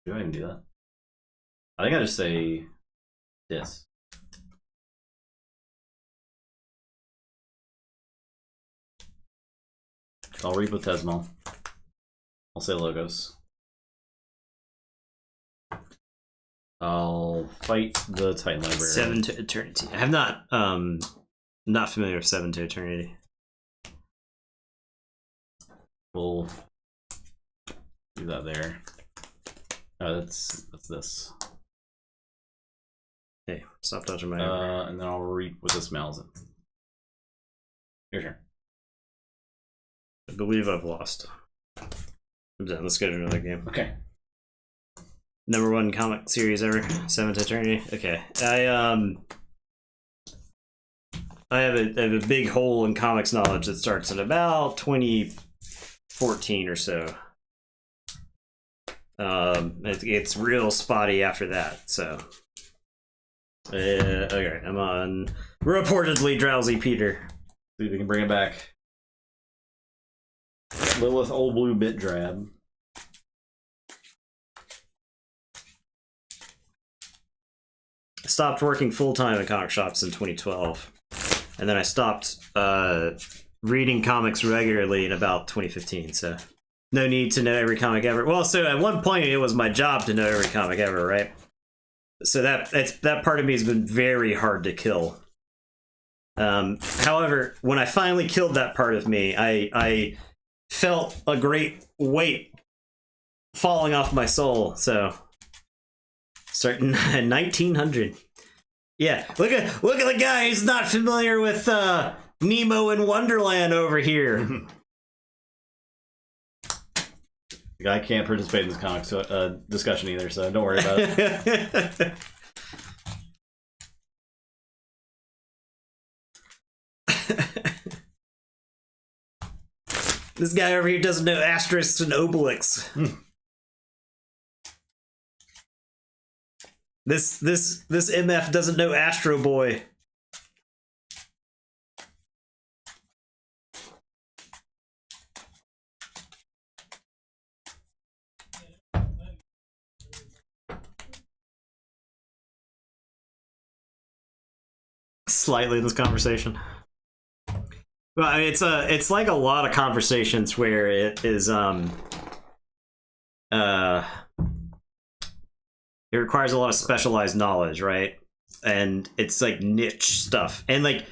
S2: Do I even do that? I think I just say this. I'll read with Tesmo. I'll say logos. I'll fight the Titan Library.
S1: 7 to Eternity. I have not familiar with 7 to Eternity.
S2: We'll do that there. That's this.
S1: Hey, stop touching my
S2: and then I'll read what this smells. Your turn.
S1: I believe I've lost. I'm done. Let's go to another game.
S2: Okay.
S1: #1 comic series ever, 7 to Eternity. Okay, I have a big hole in comics knowledge that starts at about 2014 or so. It's real spotty after that. So, okay, I'm on reportedly Drowsy Peter.
S2: See if we can bring it back. Lilith Old Blue Bit Drab.
S1: I stopped working full-time in comic shops in 2012. And then I stopped reading comics regularly in about 2015, so no need to know every comic ever. Well, so at one point it was my job to know every comic ever, right? So that part of me has been very hard to kill. However, when I finally killed that part of me, I felt a great weight falling off my soul, so starting 1900. Yeah, look at the guy who's not familiar with Nemo in Wonderland over here.
S2: The guy can't participate in this comics discussion either, so don't worry about it.
S1: This guy over here doesn't know asterisks and obelisks. This MF doesn't know Astro Boy. Slightly in this conversation. Well, I mean, it's like a lot of conversations where it is it requires a lot of specialized knowledge, right? And it's like niche stuff. And like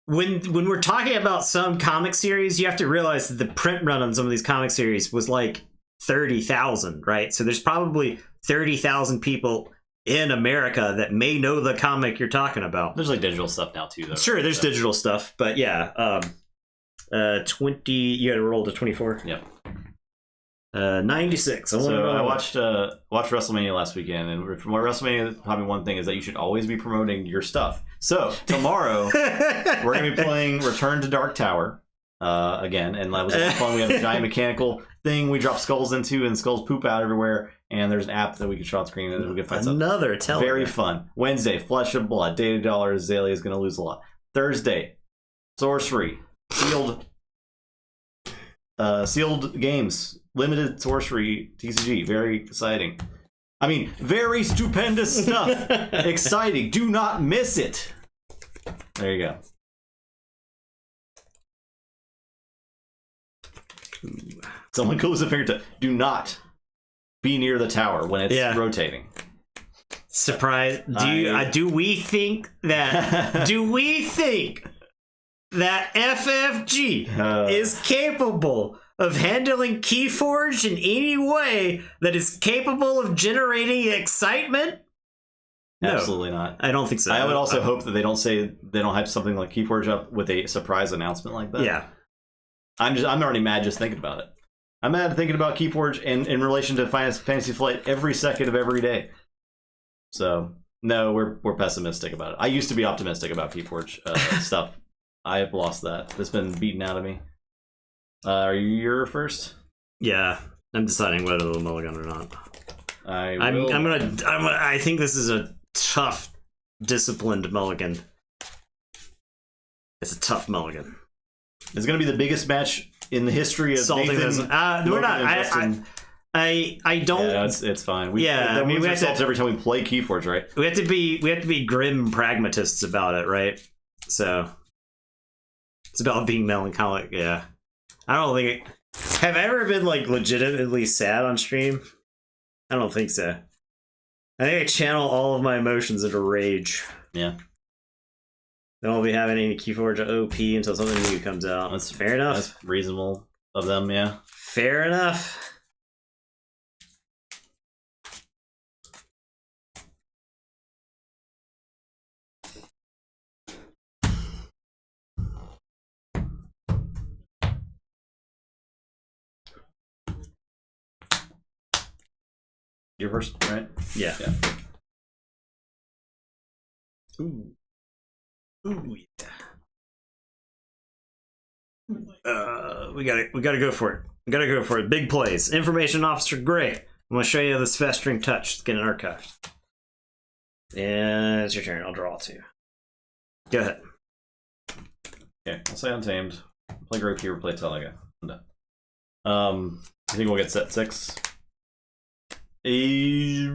S1: when we're talking about some comic series, you have to realize that the print run on some of these comic series was like 30,000, right? So there's probably 30,000 people in America that may know the comic you're talking about.
S2: There's like digital stuff now too, though.
S1: Sure, there's digital stuff, but yeah, 20. You got to roll to 24.
S2: Yep.
S1: 96.
S2: I watched WrestleMania last weekend, and from what WrestleMania, probably one thing is that you should always be promoting your stuff. So tomorrow we're gonna be playing Return to Dark Tower again, and that was a lot of fun. We have a giant mechanical thing we drop skulls into, and skulls poop out everywhere. And there's an app that we can show on screen, and we can find something.
S1: Another telegram.
S2: Very fun. Wednesday, Flesh of Blood, Data Dollar. Azalea is gonna lose a lot. Thursday, Sorcery, sealed games. Limited sorcery TCG. Very exciting. I mean, very stupendous stuff. Exciting. Do not miss it. There you go. Someone goes a finger to do not be near the tower when it's rotating.
S1: Surprise. Do we think that FFG is capable of handling Keyforge in any way that is capable of generating excitement? No,
S2: absolutely not.
S1: I don't think so.
S2: I would also hope that they don't have something like Keyforge up with a surprise announcement like that.
S1: Yeah.
S2: I'm already mad just thinking about it. I'm mad thinking about Keyforge in relation to Fantasy Flight every second of every day. So no, we're pessimistic about it. I used to be optimistic about Keyforge stuff. I have lost that. It's been beaten out of me. Are you your first?
S1: Yeah, I'm deciding whether to mulligan or not.
S2: I'm
S1: gonna. I think this is a tough, disciplined mulligan. It's a tough mulligan.
S2: It's going to be the biggest match in the history of
S1: Salting
S2: Nathan.
S1: those. We're not. I don't.
S2: Yeah, it's fine. We have to every time we play Keyforge, right?
S1: We have to be grim pragmatists about it, right? So it's about being melancholic. Yeah, I don't think. Have I ever been like legitimately sad on stream? I don't think so. I think I channel all of my emotions into rage.
S2: Yeah.
S1: Then we'll be having any Keyforge OP until something new comes out. That's fair enough.
S2: That's reasonable of them, yeah.
S1: Fair enough.
S2: You're first, right?
S1: Yeah. Ooh. Ooh, yeah. We gotta go for it. We gotta go for it. Big plays. Information Officer Gray. I'm gonna show you this festering touch. Let's get an archive. And it's your turn. I'll draw two. Go ahead.
S2: Okay, I'll say Untamed. Play Grave Keeper, play Teliga. I'm done. I think we'll get set 6.
S1: You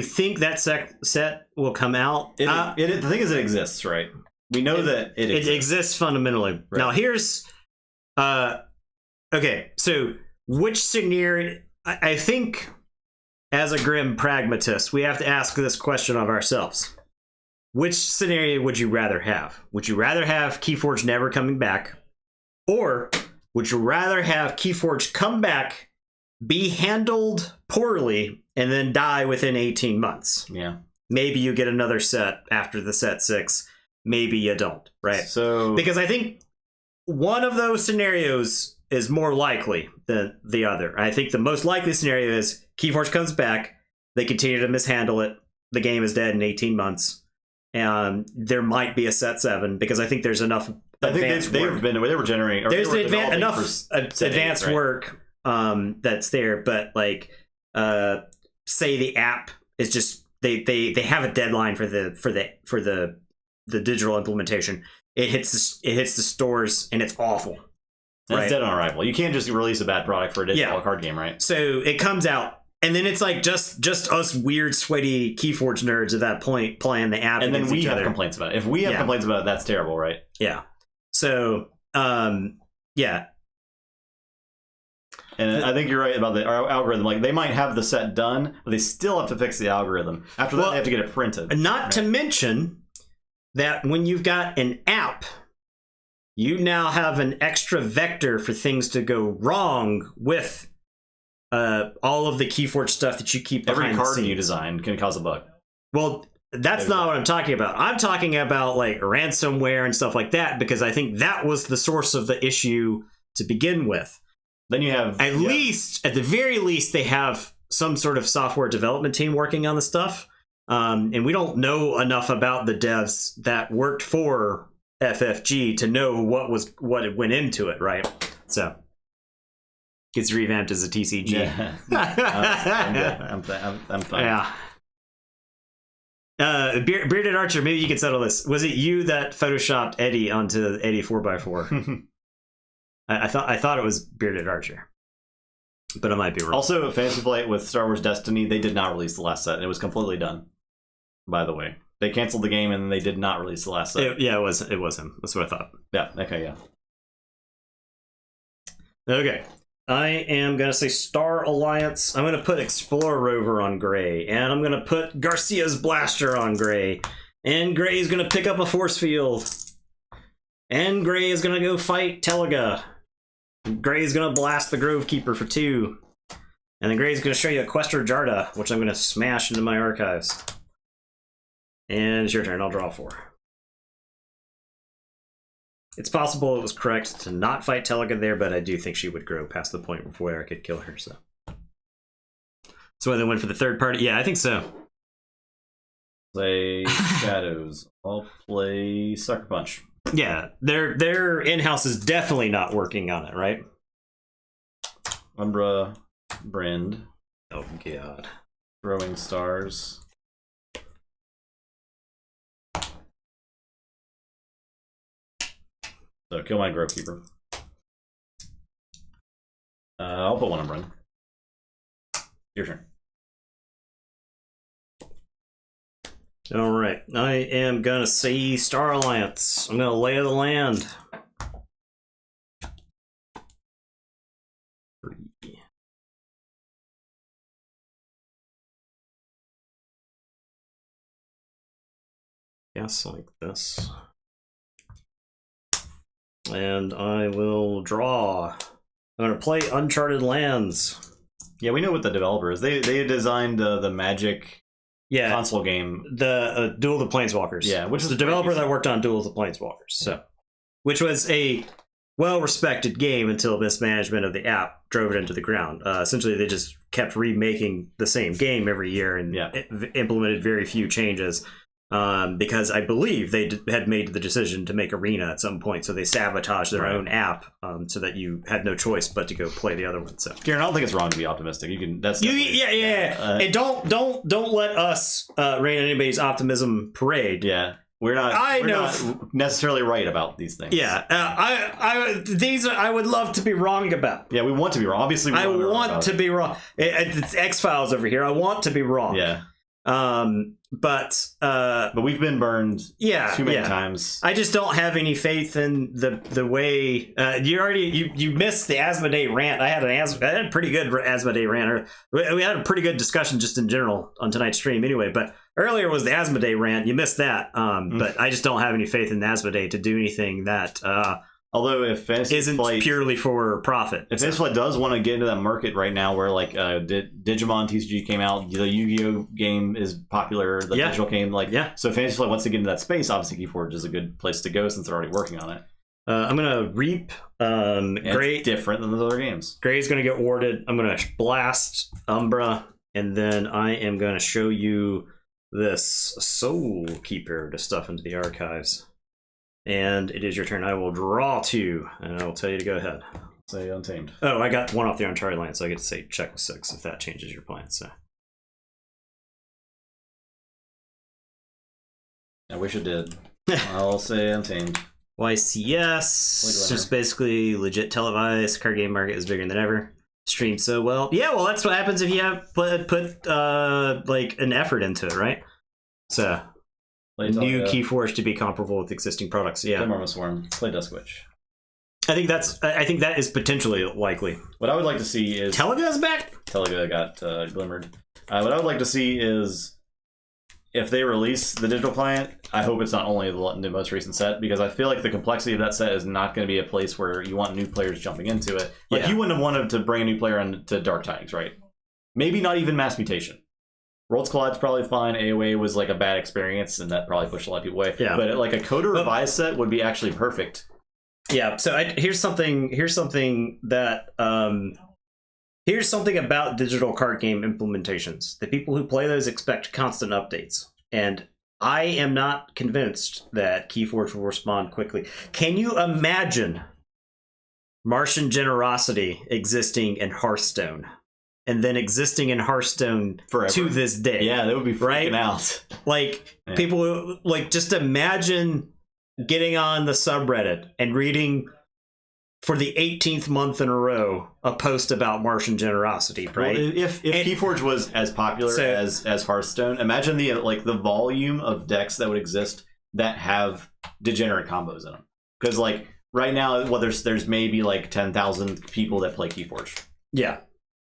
S1: think that set will come out?
S2: The thing is, it exists, right? We know that it exists.
S1: It exists fundamentally. Right. Now here's, okay. So which scenario? I think, as a grim pragmatist, we have to ask this question of ourselves: which scenario would you rather have? Would you rather have Keyforge never coming back, or would you rather have Keyforge come back, be handled poorly, and then die within 18 months?
S2: Yeah. Maybe
S1: you get another set after the set 6. Maybe you don't, right?
S2: So,
S1: because I think one of those scenarios is more likely than the other. I think the most likely scenario is Keyforge comes back, they continue to mishandle it, the game is dead in 18 months, and there might be a set 7, because I think there's enough advanced work.
S2: They were generating...
S1: There's enough advanced work that's there, but like say the app is just they have a deadline for the digital implementation. It hits the stores and it's awful.
S2: It's dead on arrival. You can't just release a bad product for a digital card game, right?
S1: So it comes out and then it's like just us weird sweaty Keyforge nerds at that point playing the app,
S2: and then we have complaints about it. If we have complaints about it, that's terrible, right?
S1: Yeah. So yeah.
S2: And I think you're right about the algorithm. Like, they might have the set done, but they still have to fix the algorithm. After that, they have to get it printed.
S1: Not to mention that when you've got an app, you now have an extra vector for things to go wrong with all of the Keyforge stuff that you keep behind
S2: Every
S1: the
S2: card
S1: scenes.
S2: you design can cause a bug.
S1: Well, that's not what I'm talking about. I'm talking about like ransomware and stuff like that, because I think that was the source of the issue to begin with.
S2: Then you have...
S1: At the very least, they have some sort of software development team working on the stuff. And we don't know enough about the devs that worked for FFG to know what went into it, right? So, gets revamped as a TCG.
S2: Yeah. I'm fine.
S1: Yeah. Bearded Archer, maybe you can settle this. Was it you that photoshopped Eddie onto Eddie 4x4? I thought it was Bearded Archer, but I might be wrong.
S2: Also, Fantasy Flight with Star Wars Destiny, they did not release the last set. It was completely done, by the way. They canceled the game and they did not release the last set.
S1: It was him. That's what I thought.
S2: Yeah, okay, yeah.
S1: Okay. I am going to say Star Alliance. I'm going to put Explorer Rover on Gray, and I'm going to put Garcia's Blaster on Gray, and Gray is going to pick up a force field, and Gray is going to go fight Teliga. Gray is going to blast the Grove Keeper for 2. And then Gray is going to show you a Questor Jarda, which I'm going to smash into my archives. And it's your turn. I'll draw 4. It's possible it was correct to not fight Teliga there, but I do think she would grow past the point where I could kill her. So whether they went for the third party? Yeah, I think so.
S2: Play Shadows. I'll play Sucker Punch.
S1: Yeah, their in-house is definitely not working on it, right?
S2: Umbra, Brand.
S1: Oh god.
S2: Throwing Stars. So kill my Grovekeeper. I'll put one on run. Your turn.
S1: All right, I am gonna say Star Alliance. I'm gonna lay the land. Yes, like this. And I will draw. I'm gonna play Uncharted Lands.
S2: Yeah, we know what the developer is. They designed the Magic console game.
S1: The Duel of the Planeswalkers.
S2: Yeah, which is
S1: the developer that worked on Duel of the Planeswalkers. So, which was a well-respected game until mismanagement of the app drove it into the ground. Essentially, they just kept remaking the same game every year and implemented very few changes. Because I believe they had made the decision to make Arena at some point, so they sabotaged their own app so that you had no choice but to go play the other one. So,
S2: Kieran, I don't think it's wrong to be optimistic. You can. That's
S1: and don't let us rain on anybody's optimism parade.
S2: Yeah, we're not necessarily right about these things.
S1: Yeah, I would love to be wrong about.
S2: Yeah, we want to be wrong. Obviously,
S1: I want to be wrong. It's X-Files over here. I want to be wrong.
S2: Yeah.
S1: But
S2: we've been burned too many times.
S1: I just don't have any faith in the way you missed the Asmodee rant. I had a pretty good Asmodee rant. We had a pretty good discussion just in general on tonight's stream anyway, but earlier was the Asmodee rant. You missed that. But I just don't have any faith in Asmodee to do anything that
S2: although if Fantasy
S1: isn't
S2: Flight,
S1: purely for profit.
S2: If Fantasy Flight does want to get into that market right now where like Digimon TCG came out, the Yu-Gi-Oh game is popular, the digital game, so Fantasy Flight wants to get into that space, obviously Keyforge is a good place to go since they're already working on it.
S1: I'm gonna Reap. Gray,
S2: different than those other games.
S1: Gray's gonna get warded. I'm gonna blast Umbra, and then I am gonna show you this Soul Keeper to stuff into the archives. And it is your turn. I will draw 2, and I will tell you to go ahead.
S2: Say Untamed.
S1: Oh, I got 1 off the Uncharted Land, so I get to say check with 6 if that changes your plan. So.
S2: I wish it did. I'll say Untamed.
S1: YCS. Just basically legit televised. Card game market is bigger than ever. Streamed so well. Yeah, well, that's what happens if you have put like an effort into it, right? So. New Keyforge to be comparable with existing products. Yeah.
S2: Play Marma Swarm. Play Dusk Witch.
S1: I think that is potentially likely.
S2: What I would like to see is
S1: Telega's back.
S2: Telega got glimmered. What I would like to see is if they release the digital client, I hope it's not only the most recent set, because I feel like the complexity of that set is not going to be a place where you want new players jumping into it. Like you wouldn't have wanted to bring a new player into Dark Tidings, right? Maybe not even Mass Mutation. Worlds Collide's probably fine. AOA was like a bad experience, and that probably pushed a lot of people away. Yeah. But like a Coda Revised set would be actually perfect.
S1: Yeah. So here's something about digital card game implementations. The people who play those expect constant updates, and I am not convinced that Keyforge will respond quickly. Can you imagine Martian Generosity existing in Hearthstone? And then existing in Hearthstone forever to this day.
S2: Yeah, that would be freaking out.
S1: Like, people who, like, just imagine getting on the subreddit and reading for the 18th month in a row a post about Martian Generosity, right?
S2: Well, if Keyforge was as popular as Hearthstone, imagine the volume of decks that would exist that have degenerate combos in them. Because like right now, well, there's maybe like 10,000 people that play Keyforge.
S1: Yeah.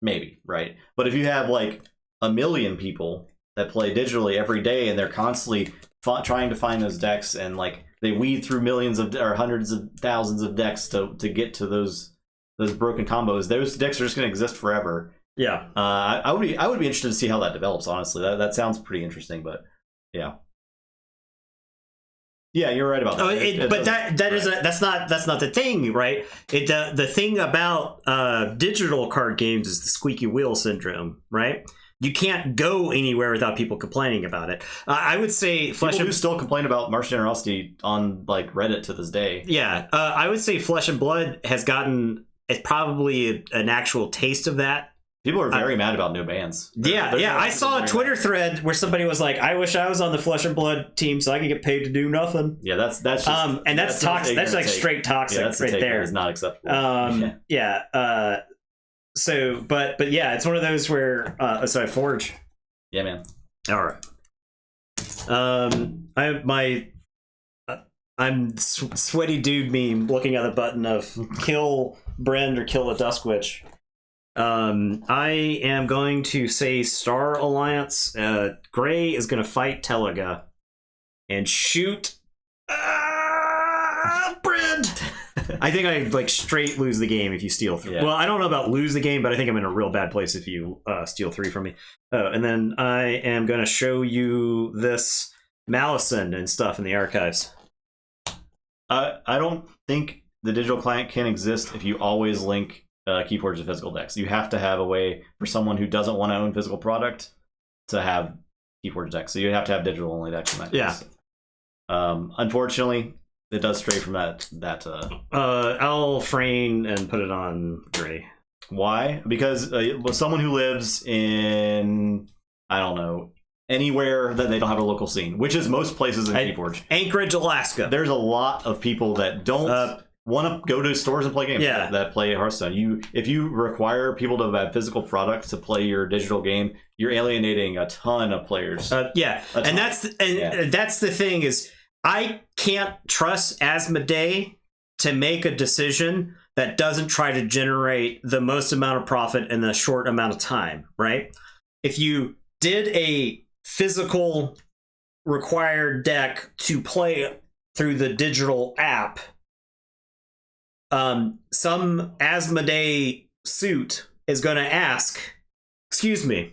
S2: Maybe, right? But if you have like 1 million people that play digitally every day and they're constantly trying to find those decks, and like they weed through millions of or hundreds of thousands of decks to get to those broken combos, those decks are just going to exist forever.
S1: Yeah.
S2: I would be interested to see how that develops, honestly. That sounds pretty interesting, but yeah. Yeah, you're right about that.
S1: That's not the thing, right? The thing about digital card games is the squeaky wheel syndrome, right? You can't go anywhere without people complaining about it. I would say
S2: people do still complain about Martian Generosity on like Reddit to this day.
S1: Yeah, I would say Flesh and Blood has gotten probably an actual taste of that
S2: People are very mad about no bans.
S1: Yeah. I saw a Twitter thread where somebody was like, "I wish I was on the Flesh and Blood team so I could get paid to do nothing."
S2: Yeah, that's just,
S1: and that's toxic. That's like straight toxic
S2: that's
S1: right there.
S2: It's not acceptable.
S1: So, but yeah, it's one of those where so I Forge.
S2: Yeah, man.
S1: All right. I'm sweaty dude meme looking at the button of kill Brend or kill a Dusk Witch. I am going to say Star Alliance. Gray is going to fight Telaga and shoot Brend. I think I like straight lose the game if you steal 3. Yeah. Well, I don't know about lose the game, but I think I'm in a real bad place if you steal 3 from me. And then I am going to show you this Malison and stuff in the archives.
S2: I don't think the digital client can exist if you always link Keyforge to physical decks. You have to have a way for someone who doesn't want to own physical product to have Keyforge decks. So you have to have digital only decks in that case. Unfortunately, it does stray from that.
S1: I'll frame and put it on Gray.
S2: Why? Because someone who lives in, I don't know, anywhere that they don't have a local scene, which is most places in Keyforge.
S1: Anchorage, Alaska.
S2: There's a lot of people that don't want to go to stores and play games that play Hearthstone. If you require people to have physical products to play your digital game, you're alienating a ton of players. That's
S1: the thing is, I can't trust Asmodee to make a decision that doesn't try to generate the most amount of profit in a short amount of time, right? If you did a physical required deck to play through the digital app, some Asmodee suit is going to ask, excuse me,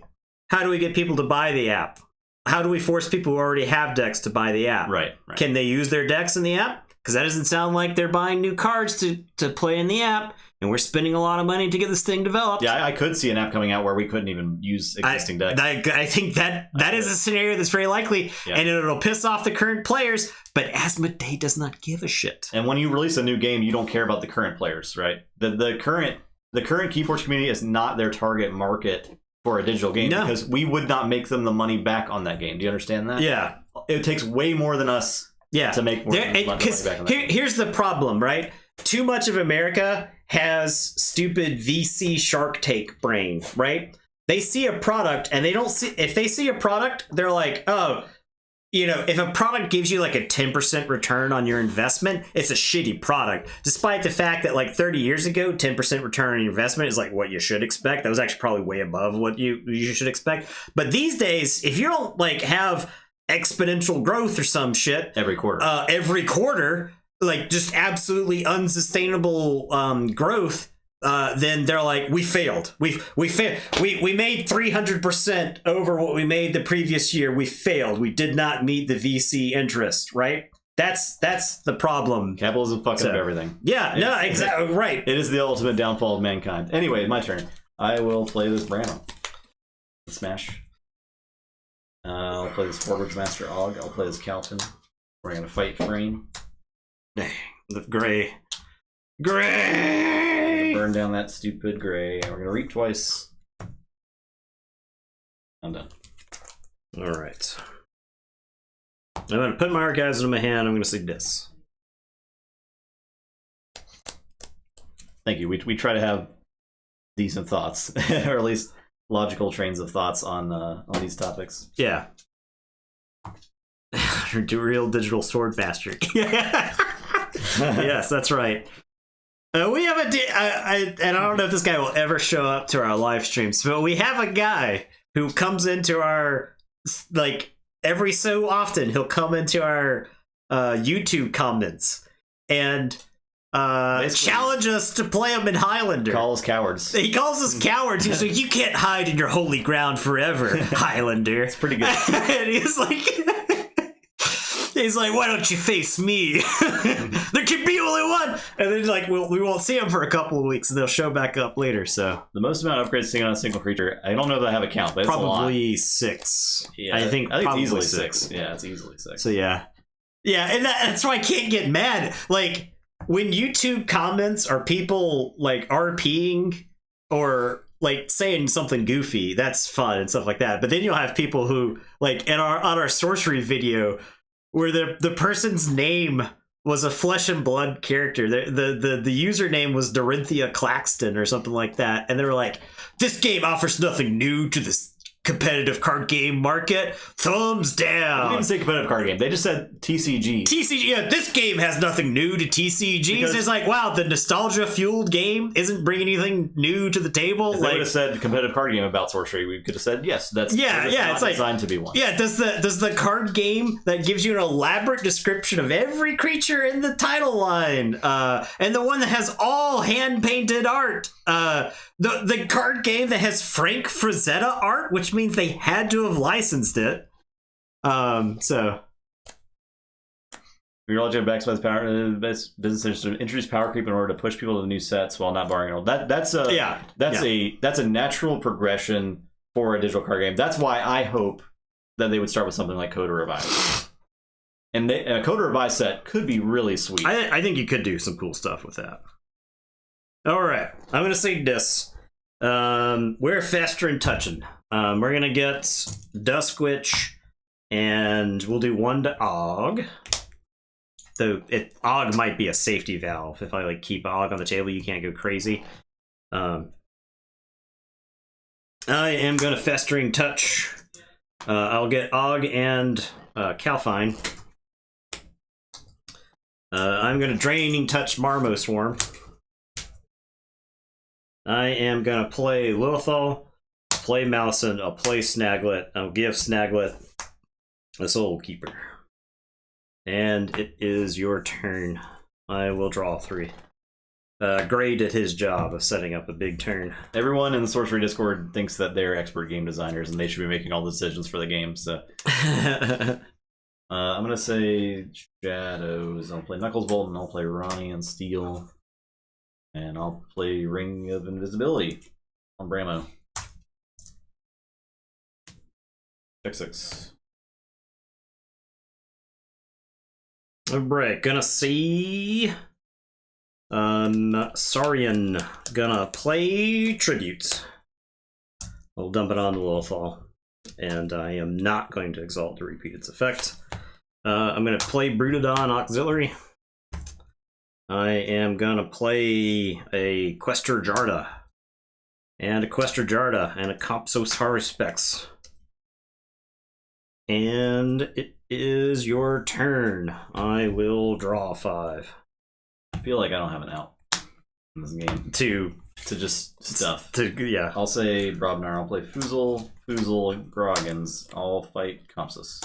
S1: how do we get people to buy the app? How do we force people who already have decks to buy the app?
S2: Right.
S1: Can they use their decks in the app? Because that doesn't sound like they're buying new cards to play in the app, and we're spending a lot of money to get this thing developed.
S2: Yeah, I could see an app coming out where we couldn't even use existing decks.
S1: I think that is a scenario that's very likely, and it'll piss off the current players, but Asmodee does not give a shit.
S2: And when you release a new game, you don't care about the current players, right? The current Keyforge community is not their target market for a digital game, because we would not make them the money back on that game. Do you understand that?
S1: Yeah.
S2: It takes way more than us to make more money back on that game.
S1: Here's the problem, right? Too much of America has stupid VC Shark Tank brain, right? They see a product and they don't see, if they see a product, they're like, oh, you know, if a product gives you like a 10% return on your investment, it's a shitty product. Despite the fact that like 30 years ago, 10% return on your investment is like what you should expect. That was actually probably way above what you should expect. But these days, if you don't like have exponential growth or some shit
S2: every quarter,
S1: like just absolutely unsustainable growth, then they're like, we failed. We failed. We made 300% over what we made the previous year. We failed. We did not meet the VC interest, right? That's the problem.
S2: Capitalism fucks up everything.
S1: Yeah, no, exactly right.
S2: It is the ultimate downfall of mankind. Anyway, my turn. I will play this Brano. Smash. I'll play this Forge Master Og. I'll play this Calton. We're gonna fight Frame.
S1: Dang, the Gray.
S2: Burn down that stupid Gray, and we're gonna reap twice. I'm done.
S1: All right. I'm gonna put my archives into my hand. I'm gonna say this.
S2: Thank you. We try to have decent thoughts, or at least logical trains of thoughts on these topics.
S1: Yeah. Real digital sword master. Yes, that's right. We have and I don't know if this guy will ever show up to our live streams, but we have a guy who comes into our, like, every so often he'll come into our YouTube comments and challenge us to play him in Highlander.
S2: Calls cowards.
S1: He calls us cowards. He's like, you can't hide in your holy ground forever, Highlander.
S2: It's pretty good.
S1: And he's like, why don't you face me? There can be only one. And then like we won't see him for a couple of weeks, and they'll show back up later. So
S2: the most amount of upgrades seen on a single creature, I don't know that I have a count, but it's
S1: probably
S2: a lot.
S1: 6.
S2: Yeah,
S1: I think
S2: it's easily
S1: 6.
S2: 6. Yeah, it's easily 6.
S1: So yeah, and that's why I can't get mad. Like when YouTube comments are people like RPing or like saying something goofy, that's fun and stuff like that. But then you'll have people who like on our sorcery video where the person's name was a Flesh and Blood character. The username was Dorinthia Claxton or something like that, and they were like, "This game offers nothing new to this competitive card game market. Thumbs down."
S2: They didn't say competitive card game. They just said TCG.
S1: TCG, yeah, this game has nothing new to TCGs. Because it's like, wow, the nostalgia-fueled game isn't bringing anything new to the table.
S2: If they would have said competitive card game about sorcery, we could have said, yes, that's
S1: it's like
S2: designed to be one.
S1: Yeah, does the card game that gives you an elaborate description of every creature in the title line, and the one that has all hand-painted art, the card game that has Frank Frazetta art, which means they had to have licensed it. So
S2: Your logic backs by the power business to introduce power creep in order to push people to the new sets while not borrowing old. That's a natural progression for a digital card game. That's why I hope that they would start with something like Code or Revise. And a Code or Revise set could be really sweet.
S1: I think you could do some cool stuff with that. All right, I'm gonna say this. We're faster and touching. We're gonna get Duskwitch, and we'll do 1 to Og. Though Og might be a safety valve. If I like keep Og on the table, you can't go crazy. I am gonna Festering Touch. I'll get Og and Calfine. I'm gonna Draining Touch Marmo Swarm. I am gonna play Lilithal, play Mousin, I'll play Snaglet, I'll give Snaglet a Soul Keeper. And it is your turn. I will draw 3. Gray did his job of setting up a big turn.
S2: Everyone in the Sorcery Discord thinks that they're expert game designers and they should be making all the decisions for the game, so... I'm gonna say Shadows. I'll play Knuckles Bolt and I'll play Ronnie and Steel. And I'll play Ring of Invisibility on Bramo. Check 6.
S1: Alright, gonna see... Saurian gonna play Tribute. I'll dump it on the Lilithal. And I am not going to exalt to repeat its effect. I'm gonna play Brutodon Auxiliary. I am gonna play a Questor Jarda. And a Questor Jarda and a Compsos Haruspex. And it is your turn. I will draw 5.
S2: I feel like I don't have an out in this game. To just stuff.
S1: Yeah.
S2: I'll say Brobnar. I'll play Foozle, Groggins. I'll fight Compsos.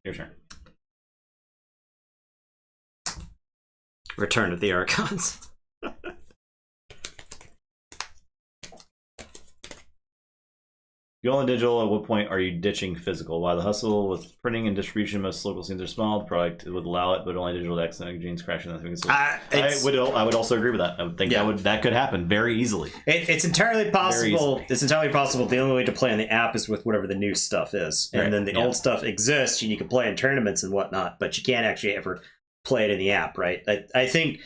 S2: Your turn.
S1: Return of the Archons.
S2: You all in digital, at what point are you ditching physical? While the hustle with printing and distribution, most local scenes are small, the product would allow it, but only digital decks and genes crashing. I would also agree with that. I would think that could happen very easily.
S1: It's entirely possible. It's entirely possible. The only way to play on the app is with whatever the new stuff is, and then the old stuff exists, and you can play in tournaments and whatnot, but you can't actually ever play it in the app, right? I think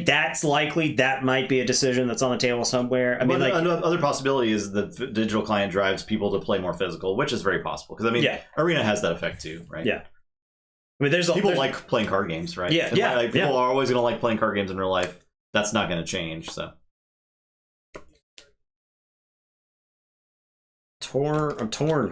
S1: that's likely. That might be a decision that's on the table somewhere. I mean, like,
S2: another possibility is the digital client drives people to play more physical, which is very possible. Because I mean, Arena has that effect too, right?
S1: Yeah. I mean, there's
S2: like playing card games, right?
S1: Yeah,
S2: people are always going to like playing card games in real life. That's not going to change. So.
S1: I'm torn.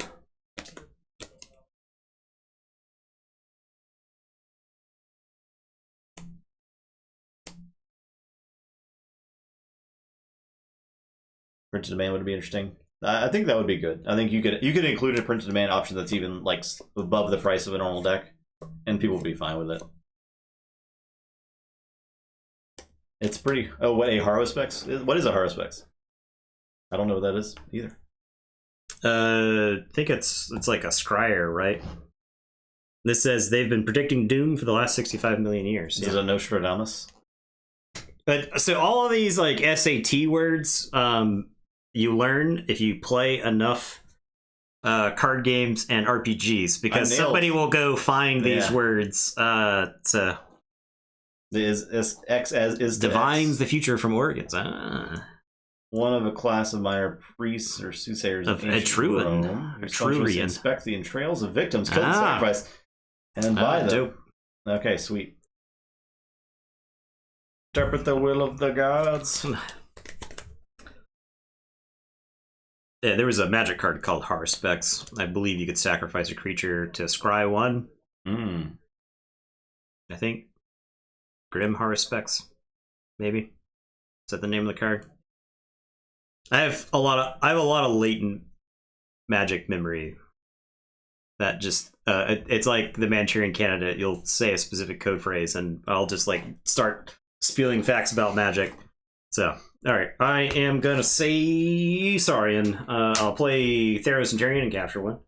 S2: Print to demand would be interesting. I think that would be good. I think you could include a print to demand option that's even like above the price of a normal deck, and people would be fine with it. It's pretty. Oh, what a Haruspex? What is a Haruspex? I don't know what that is either.
S1: I think it's like a scryer, right? This says they've been predicting doom for the last 65 million years.
S2: Is it a Nostradamus?
S1: But so all of these like SAT words, you learn if you play enough card games and RPGs, because somebody will go find these words.
S2: Is X as is
S1: divines the future from Oregon's.
S2: one of a class of minor priests or soothsayers
S1: Of
S2: ancient
S1: Etruan.
S2: Rome, whose
S1: Etruan.
S2: function was to inspect the entrails of victims killed in sacrifice and buy them.
S1: Dope.
S2: Okay, sweet. Interpret the will of the gods.
S1: Yeah, there was a magic card called Haruspex. I believe you could sacrifice a creature to scry one. I think. Grim Haruspex, maybe. Is that the name of the card? I have a lot of latent magic memory. That just it's like the Manchurian Candidate. You'll say a specific code phrase, and I'll just like start spewing facts about magic. So, all right, I am gonna say Saurian. I'll play Theros Centurion and capture one.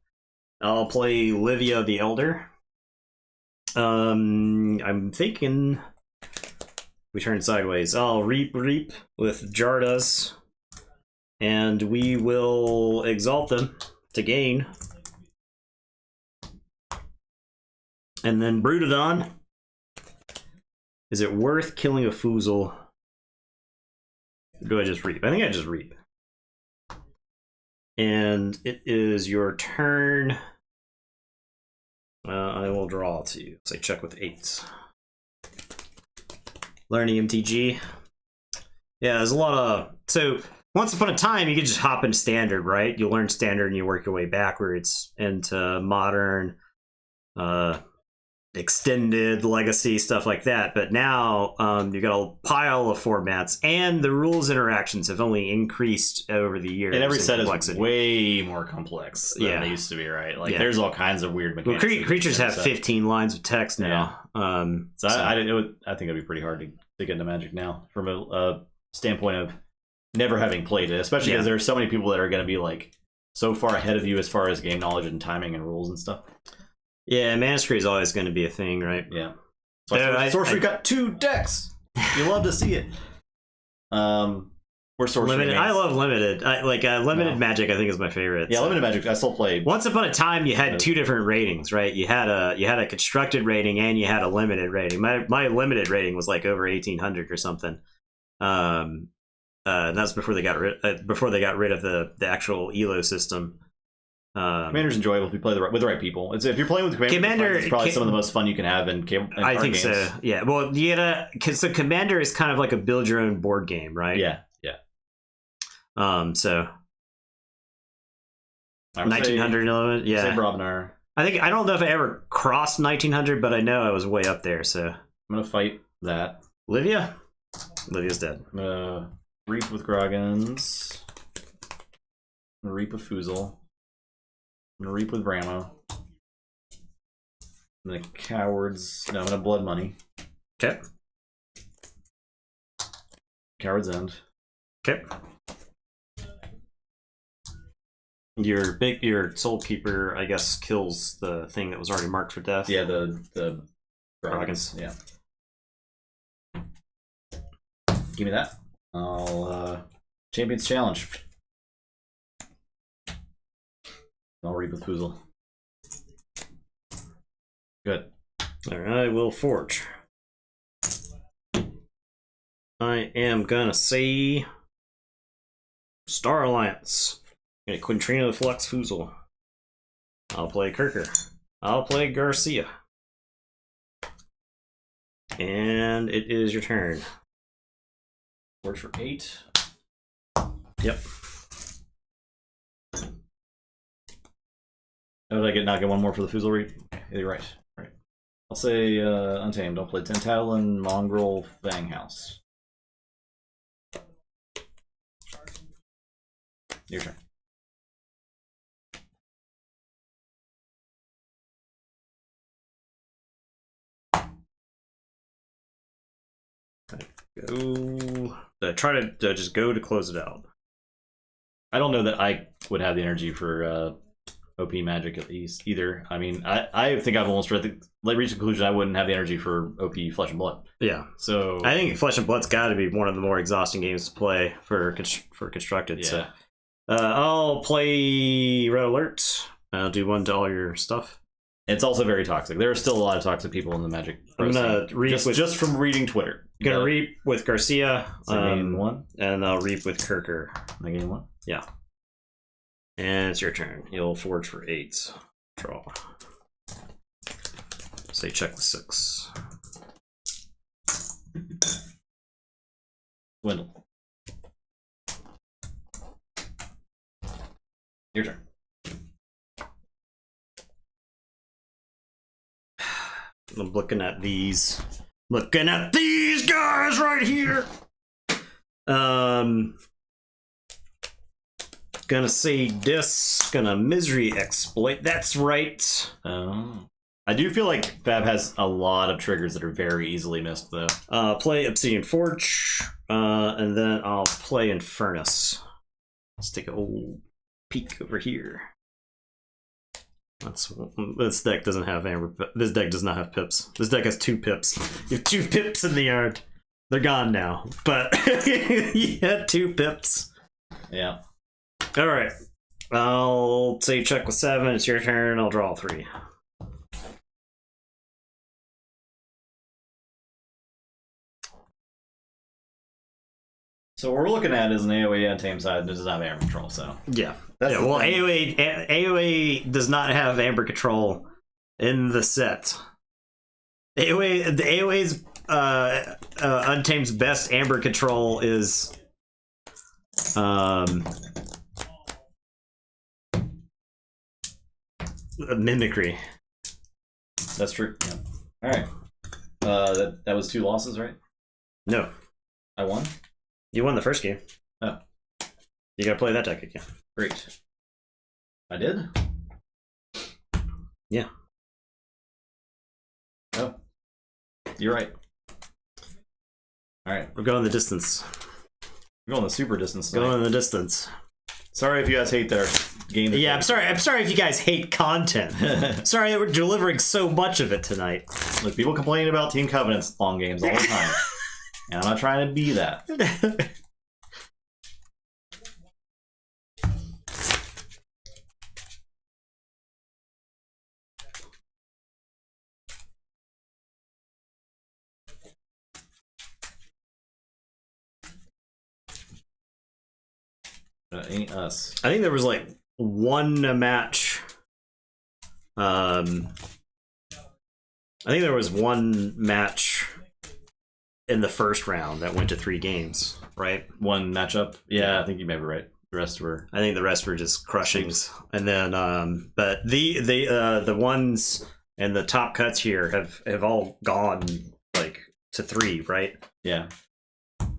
S1: I'll play Livia the Elder. I'm thinking we turn sideways. I'll reap with Jardas, and we will exalt them to gain. And then Brutodon. Is it worth killing a Foozle? Or do I just reap? I think I just reap. And it is your turn. I will draw to you. Say check with 8s. Learning MTG. Yeah, there's a lot of... So, once upon a time, you could just hop into Standard, right? You learn Standard and you work your way backwards into Modern, Extended, Legacy, stuff like that. But now, you've got a pile of formats, and the rules interactions have only increased over the years.
S2: And every set is way more complex than they used to be, right? Like, there's all kinds of weird mechanics.
S1: Well, creatures have 15 lines of text now.
S2: So I think it'd be pretty hard to get into Magic now, from a standpoint of never having played it, especially because there are so many people that are going to be like so far ahead of you as far as game knowledge and timing and rules and stuff.
S1: Yeah, Mastery is always going to be a thing, right?
S2: Yeah. So Sorcery got 2 decks. You love to see it. We're Sorcery
S1: limited. I love Limited. Limited Magic, I think, is my favorite.
S2: Yeah, so. Limited Magic, I still play.
S1: Once upon a time, you had 2 different ratings, right? You had a constructed rating and you had a limited rating. My limited rating was like over 1800 or something. And that's before they got rid of the actual ELO system.
S2: Commander's enjoyable if you play with the right people. If you're playing with Commander, it's probably some of the most fun you can have in
S1: I think
S2: games.
S1: So. Yeah. Well, so Commander is kind of like a build your own board game, right?
S2: Yeah.
S1: So 1900, yeah.
S2: Say Brobnar.
S1: I don't know if I ever crossed 1900, but I know I was way up there. So
S2: I'm gonna fight that.
S1: Livia's dead.
S2: I'm gonna reap with Groggins. I'm gonna reap with Foozle. I'm gonna reap with Bramo. And the Cowards. No, I'm gonna Blood Money.
S1: Okay.
S2: Coward's End.
S1: Okay. Your Soul Keeper, I guess, kills the thing that was already marked for death.
S2: Yeah, the
S1: Groggins.
S2: Yeah. Give me that. I'll Champions Challenge. I'll reap with Foozle. Good.
S1: Alright, we'll forge. I am gonna say Star Alliance. Okay, Quintrino the Flux Foozle. I'll play Kirker. I'll play Garcia. And it is your turn.
S2: Forge for 8.
S1: Yep.
S2: Oh, did I not get one more for the Foozle read? Okay, you're right. Right. I'll say Untamed. I'll play Tentatlin, Mongrel, Fanghouse. Your turn.
S1: Go. Try to just go to close it out.
S2: I don't know that I would have the energy for OP Magic at least either. I mean, I think I've almost reached the conclusion I wouldn't have the energy for OP Flesh and Blood.
S1: Yeah.
S2: So
S1: I think Flesh and Blood's got to be one of the more exhausting games to play for constructed.
S2: Yeah.
S1: So I'll play Red Alert. I'll do 1 to all your stuff.
S2: It's also very toxic. There are still a lot of toxic people in the Magic.
S1: I'm gonna reap
S2: just from reading Twitter.
S1: Gonna reap with Garcia.
S2: Game 1,
S1: and I'll reap with Kirker.
S2: My game 1.
S1: Yeah. And it's your turn. You'll forge for 8. Draw. Say check the 6.
S2: Swindle. Your turn.
S1: I'm looking at these. Looking at these guys right here. Gonna say this. Gonna misery exploit. That's right.
S2: Oh. I do feel like Fab has a lot of triggers that are very easily missed, though.
S1: Play Obsidian Forge, and then I'll play Infernus. Let's take a old peek over here. This deck doesn't have amber. This deck does not have pips. This deck has 2 pips. You have 2 pips in the yard. They're gone now, but you had 2 pips.
S2: Yeah.
S1: All right. I'll say check with 7. It's your turn. I'll draw 3.
S2: So what we're looking at is an AoE on tame side that does not have amber control. So
S1: yeah. Well, AoE does not have amber control in the set. The AoE's Untamed's best amber control is mimicry.
S2: That's true. Yeah. All right. That was 2 losses, right?
S1: No,
S2: I won.
S1: you won the first game.
S2: Oh,
S1: You gotta play that deck again.
S2: great. I did.
S1: Yeah.
S2: Oh, you're right. All right,
S1: We're going the distance.
S2: we're going the super distance. Tonight.
S1: Going the distance.
S2: Sorry if you guys hate their game.
S1: Yeah, I'm sorry if you guys hate content. Sorry that we're delivering so much of it tonight.
S2: Look, people complain about Team Covenant's long games all the time, and I'm not trying to be that. Ain't us.
S1: I think there was like one match. I think there was one match in the first round that went to 3 games, right?
S2: One matchup. Yeah, I think you may be right. The rest were.
S1: I think the rest were just crushings. And then, but the ones and the top cuts here have all gone like to 3, right?
S2: Yeah.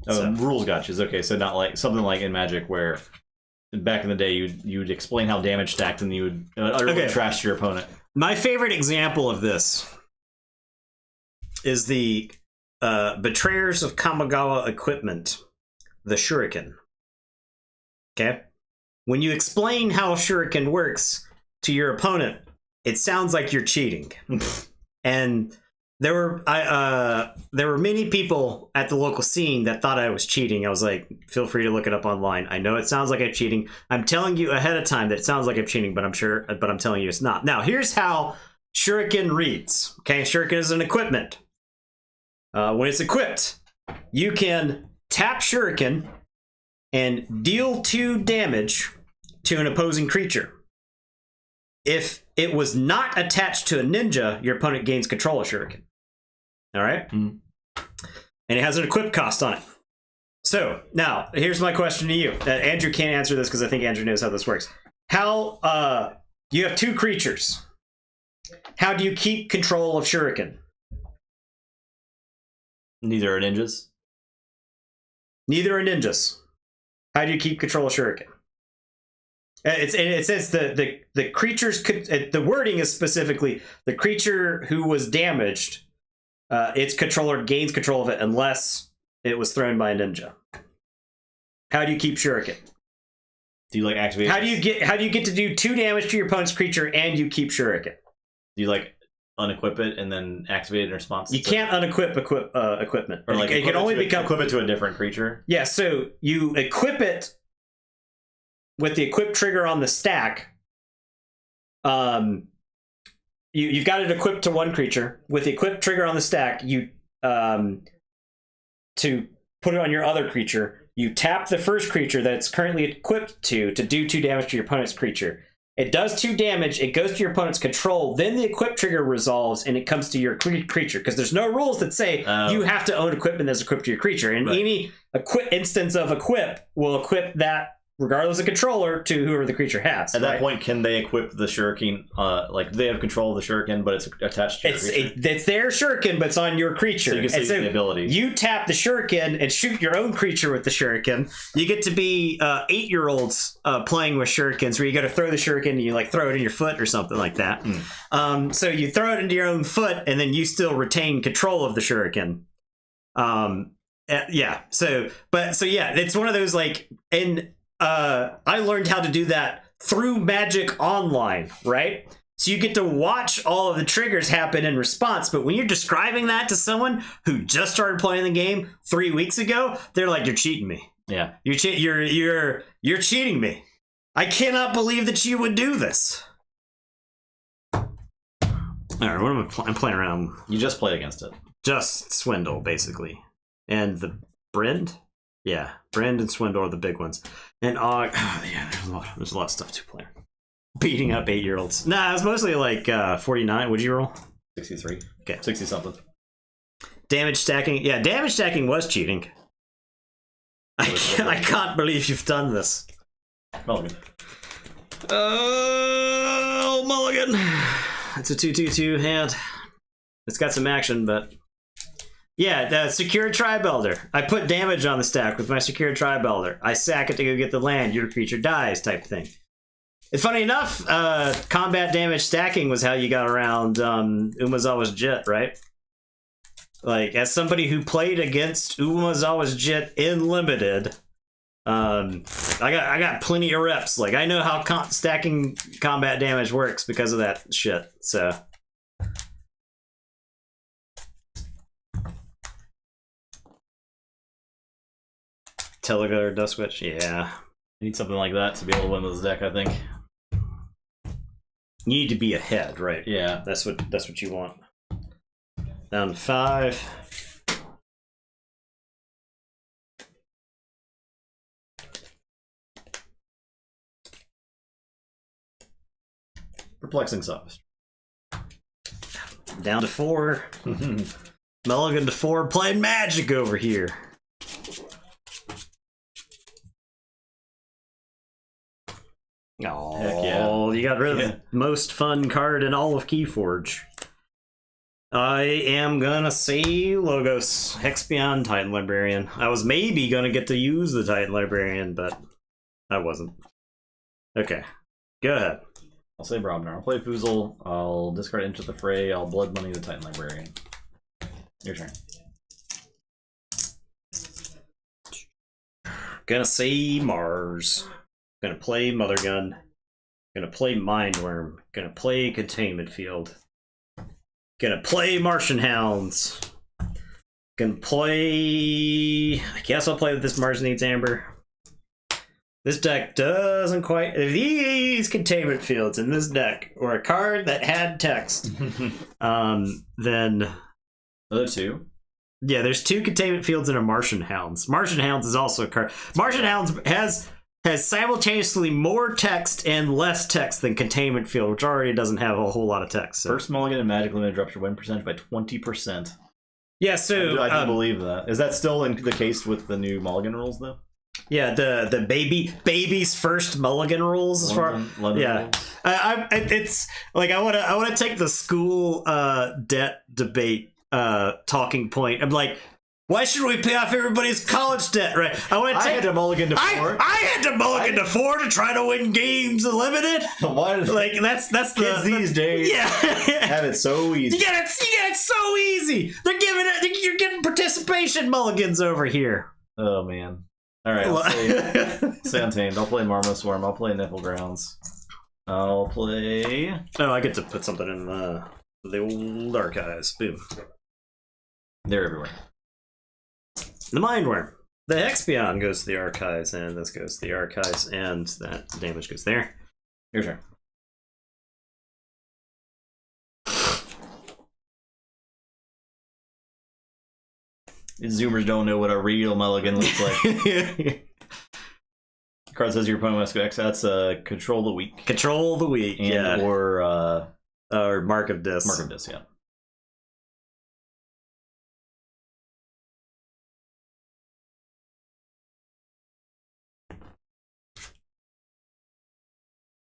S2: Oh,
S1: So-
S2: rules gotchas. Okay, so not like something like in Magic where back in the day you'd explain how damage stacked and you would utterly
S1: Okay.
S2: trash your opponent.
S1: My favorite example of this is the Betrayers of Kamigawa Equipment, the Shuriken. Okay? When you explain how a Shuriken works to your opponent, it sounds like you're cheating. And there were many people at the local scene that thought I was cheating. I was like, feel free to look it up online. I know it sounds like I'm cheating. I'm telling you ahead of time that it sounds like I'm cheating, but I'm telling you it's not. Now, here's how Shuriken reads. Okay, Shuriken is an equipment. When it's equipped, you can tap Shuriken and deal 2 damage to an opposing creature. If it was not attached to a ninja, your opponent gains control of Shuriken. All right?
S2: Mhm.
S1: And it has an equip cost on it. So, now, here's my question to you. Andrew can't answer this because I think Andrew knows how this works. How, you have 2 creatures. How do you keep control of Shuriken?
S2: Neither are ninjas.
S1: Neither are ninjas. How do you keep control of Shuriken? It says the creatures could. The wording is specifically the creature who was damaged. Its controller gains control of it unless it was thrown by a ninja. How do you keep Shuriken?
S2: Do you like activate?
S1: How do you get to do 2 damage to your opponent's creature and you keep Shuriken?
S2: Do you like unequip it and then activate it in response?
S1: You can't unequip equipment.
S2: Or like
S1: it can only become
S2: equip it to a different creature.
S1: Yeah, so you equip it with the equip trigger on the stack. you've got it equipped to one creature. With the equip trigger on the stack, you to put it on your other creature, you tap the first creature that it's currently equipped to do 2 damage to your opponent's creature. It does 2 damage, it goes to your opponent's control, then the equip trigger resolves and it comes to your creature. Because there's no rules that say you have to own equipment that's equipped to your creature. And any instance of equip will equip that, regardless of controller, to whoever the creature has.
S2: At that point, can they equip the shuriken? Like, they have control of the shuriken, but it's attached to your creature?
S1: It's their shuriken, but it's on your creature.
S2: So you can use the ability.
S1: You tap the shuriken and shoot your own creature with the shuriken. You get to be 8-year-olds playing with shurikens, where you got to throw the shuriken and you like throw it in your foot or something like that. So you throw it into your own foot, and then you still retain control of the shuriken. Yeah. So yeah, it's one of those like I learned how to do that through Magic Online, right? So you get to watch all of the triggers happen in response, but when you're describing that to someone who just started playing the game 3 weeks ago, they're like, "You're cheating me.
S2: Yeah,
S1: you're cheating me. I cannot believe that you would do this." All right, what am I I'm playing around?
S2: You just played against it.
S1: Just Swindle, basically, and the Brend. Yeah, Brand and Swindle are the big ones. And yeah, there's a lot of stuff to play. Beating up 8-year-olds. Nah, it was mostly like 49. What'd you roll?
S2: 63.
S1: Okay.
S2: 60-something.
S1: Damage stacking. Yeah, damage stacking was cheating. I can't believe you've done this.
S2: Mulligan.
S1: Oh, Mulligan. It's a 2/2/2 hand. It's got some action, but... Yeah, the Secure Tribe Elder. I put damage on the stack with my Secure Tribe Elder. I sack it to go get the land, your creature dies type thing. It's funny enough, combat damage stacking was how you got around Umazawa's Jit, right? Like, as somebody who played against Umazawa's Jit in Limited, I got plenty of reps. Like, I know how stacking combat damage works because of that shit, so... Telegar Dust Witch, yeah.
S2: You need something like that to be able to win this deck, I think.
S1: You need to be ahead, right?
S2: Yeah.
S1: That's what you want. Down to 5.
S2: Perplexing Sophist.
S1: Down to 4. Mulligan to 4, playing Magic over here. Oh, yeah. You got rid of the most fun card in all of Keyforge. I am gonna say Logos, Hex-Beyond, Titan Librarian. I was maybe gonna get to use the Titan Librarian, but I wasn't. Okay, go ahead.
S2: I'll say Brobnar. I'll play Foozle. I'll discard Into the Fray. I'll Blood Money the Titan Librarian. Your turn.
S1: Gonna say Mars. Gonna play Mother Gun. Gonna play Mindworm. Gonna play Containment Field. Gonna play Martian Hounds. Gonna play... I guess I'll play with this Mars Needs Amber. This deck doesn't quite... If these Containment Fields in this deck were a card that had text, then...
S2: Other 2?
S1: Yeah, there's 2 Containment Fields and a Martian Hounds. Martian Hounds is also a card... Martian Hounds has simultaneously more text and less text than Containment Field, which already doesn't have a whole lot of text. So.
S2: First Mulligan and Magic Limited drops your win percentage by 20%.
S1: Yeah, so...
S2: I do believe that. Is that still the case with the new Mulligan rules, though?
S1: Yeah, the baby's first Mulligan rules as far...
S2: London
S1: yeah.
S2: rules?
S1: It's... Like, I want to take the school debt debate talking point. I'm like... Why should we pay off everybody's college debt, right? I
S2: had to mulligan to 4.
S1: I had to mulligan to 4 to try to win games unlimited.
S2: Why?
S1: Like that's
S2: kids these days.
S1: Yeah,
S2: have it so easy.
S1: You get it so easy. They're giving it. You're getting participation mulligans over here.
S2: Oh man. All right. I'll say Untamed. I'll play Marmo Swarm. I'll play Nipple Grounds. I'll play.
S1: Oh, I get to put something in the old archives. Boom.
S2: They're everywhere.
S1: The Mindworm. The Hex-Beyond goes to the archives, and this goes to the archives, and that damage goes there.
S2: Your turn. Zoomers don't know what a real mulligan looks like. Card says your opponent must go X. That's control the weak.
S1: Control the weak, yeah.
S2: Or
S1: Mark of Dis.
S2: Mark of Dis, yeah.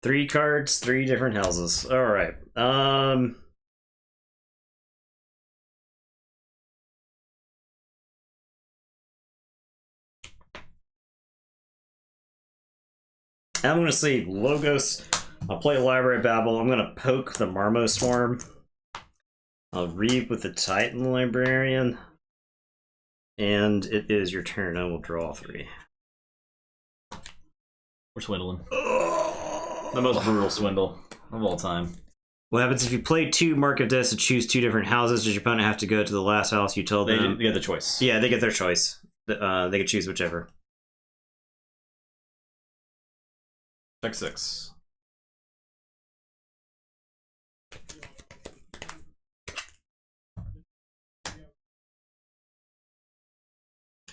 S1: Three cards, three different houses. All right. I'm going to say Logos. I'll play Library Babble. I'm going to poke the Marmo Swarm. I'll read with the Titan Librarian. And it is your turn. I will draw 3.
S2: We're swindling. The most brutal swindle of all time.
S1: What happens if you play 2 Mark of Dis and choose 2 different houses? Does your opponent have to go to the last house you told them?
S2: They get the choice.
S1: Yeah, they get their choice. They can choose whichever.
S2: Check 6.